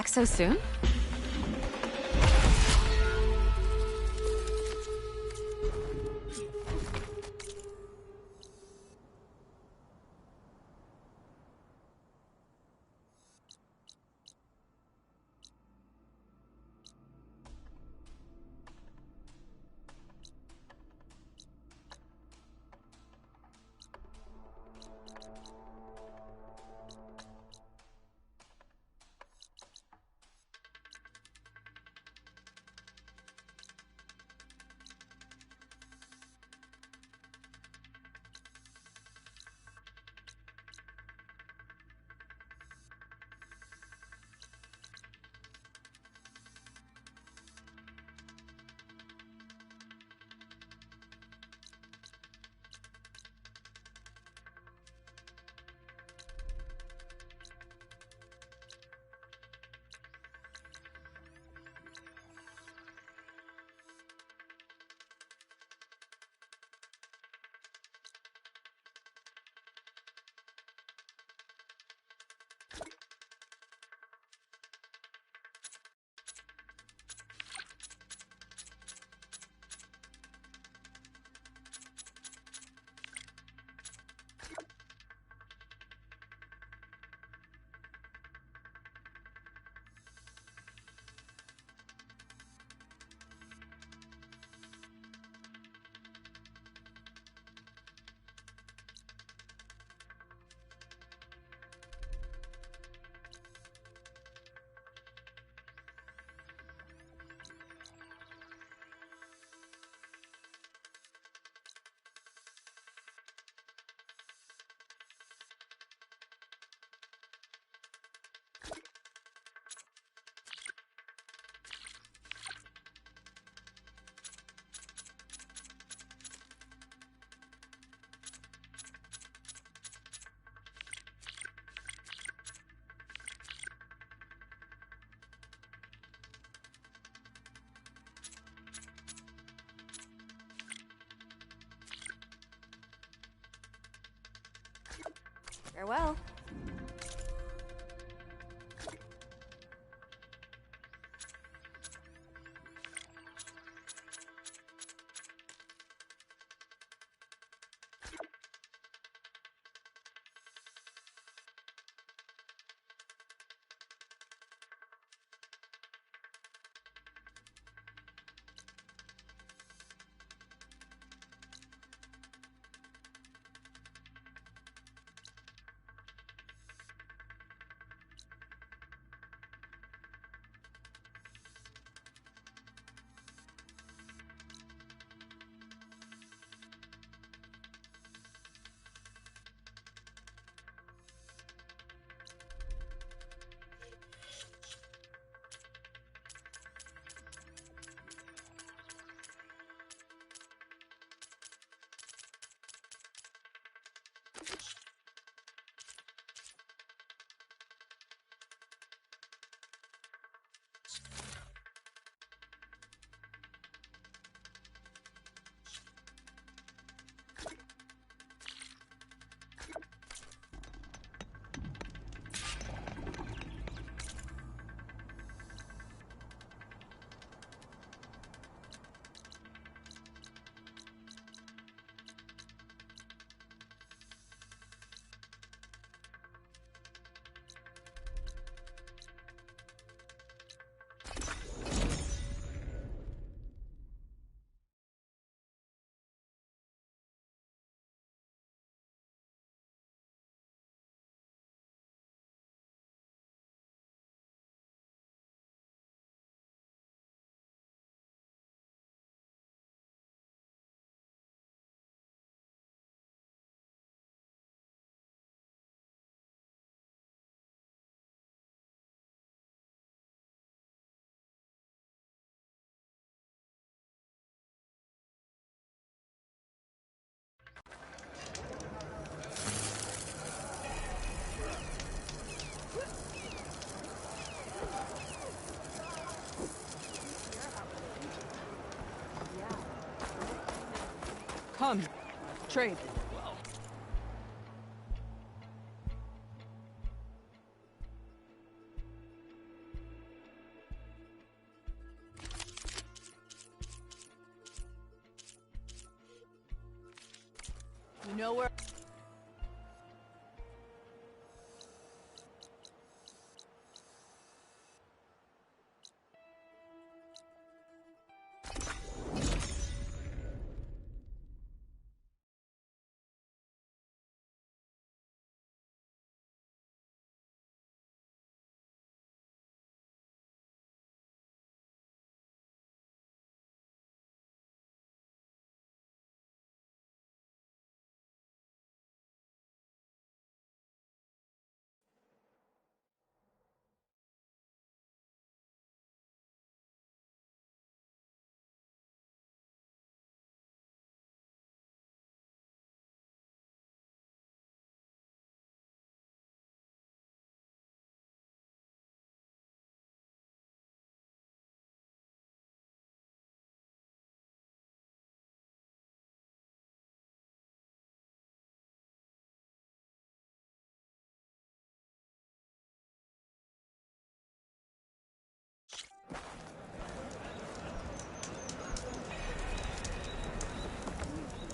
back so soon? Farewell. Come, trade. know where...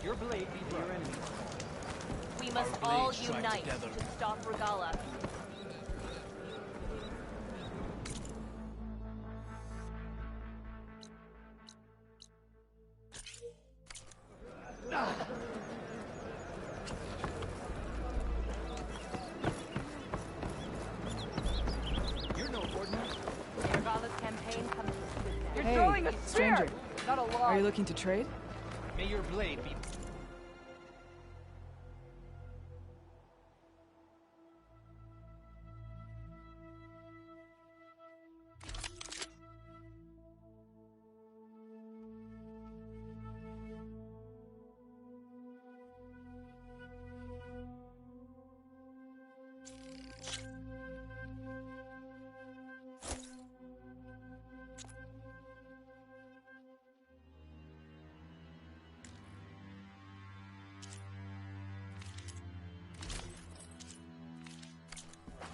Your blade be your enemy. We must all unite to stop Regala. You're no ordinary. Regala's campaign comes to an end. Hey, throwing a spear, stranger. not a log. Are you looking to trade? May your blade be...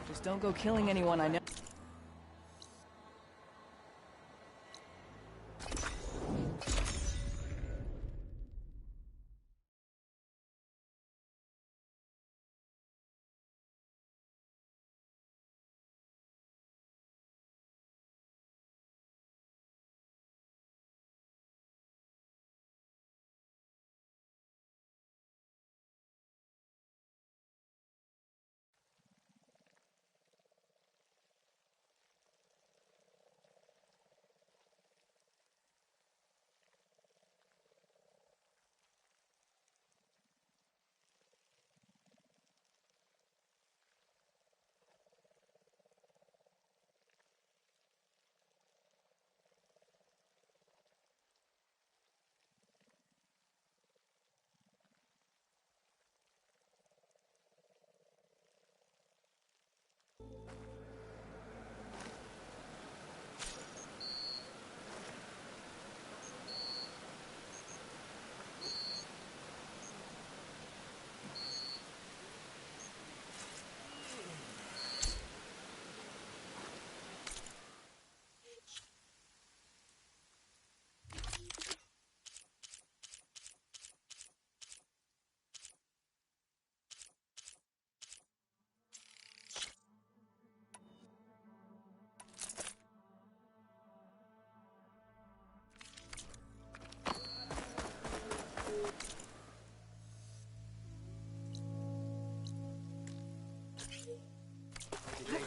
Just don't go killing anyone I know.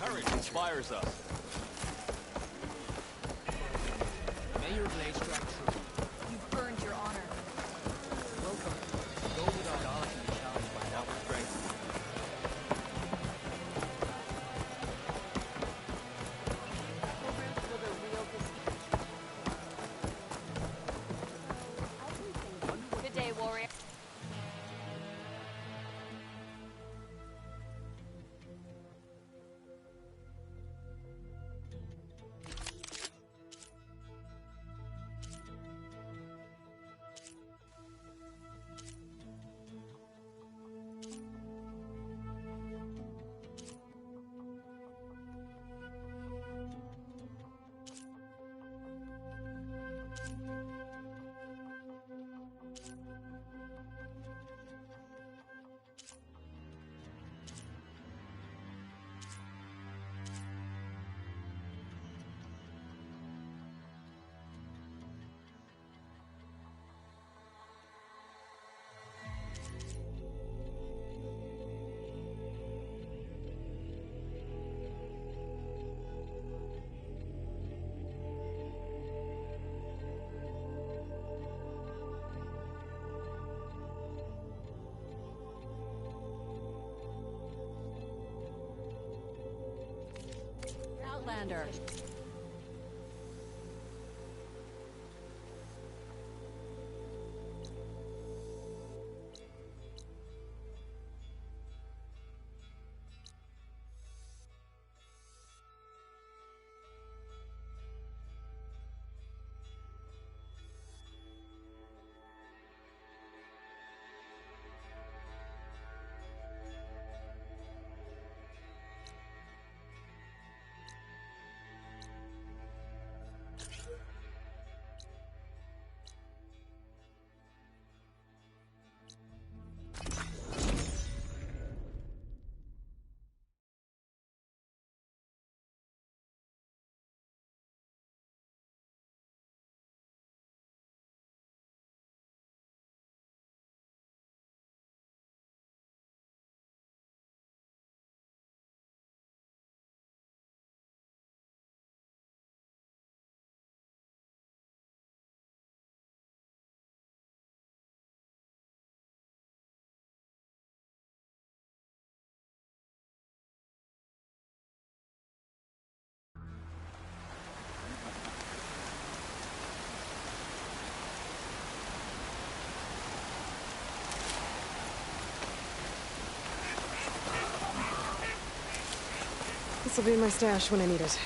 Courage inspires us. May your blade strike true. You've earned your honor. Welcome. Go without God and be challenged by our strength. Pilgrims with a real distinction. Good day, warrior. Commander. This'll be in my stash when I need it.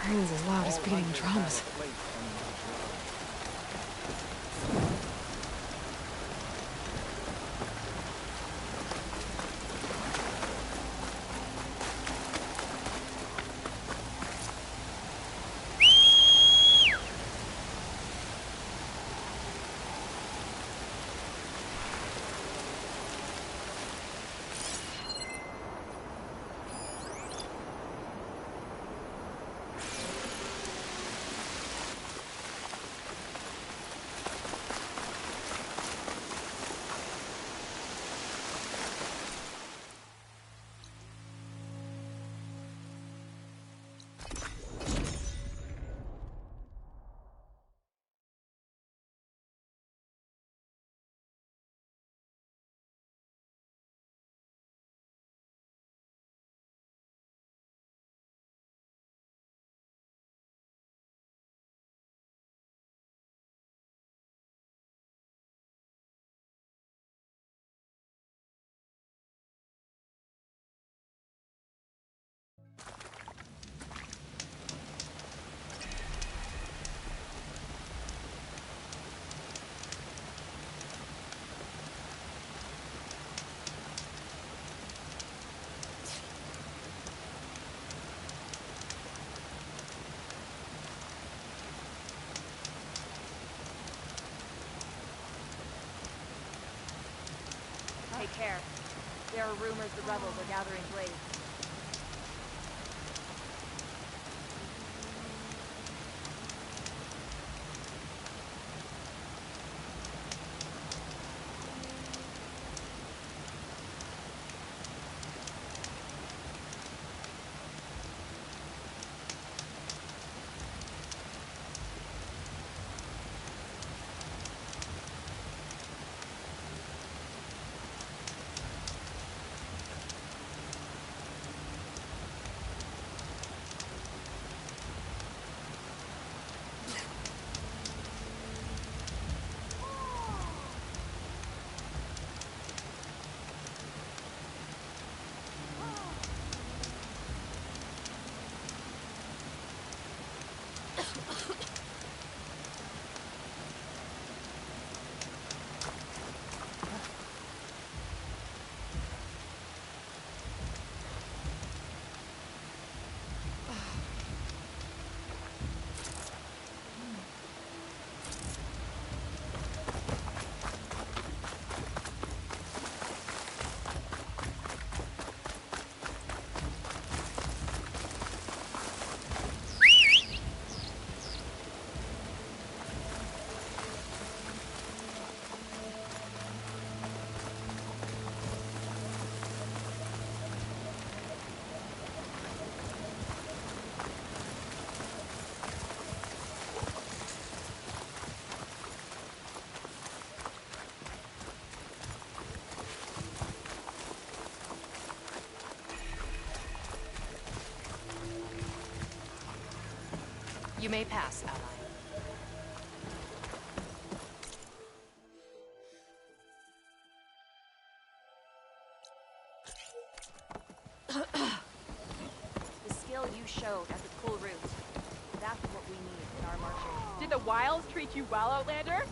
Brains as loud as beating drums. Take care. There are rumors the rebels are gathering blades. You may pass, ally. The skill you showed at the cool route. That's what we need in our marching. Did the wilds treat you well, Outlander?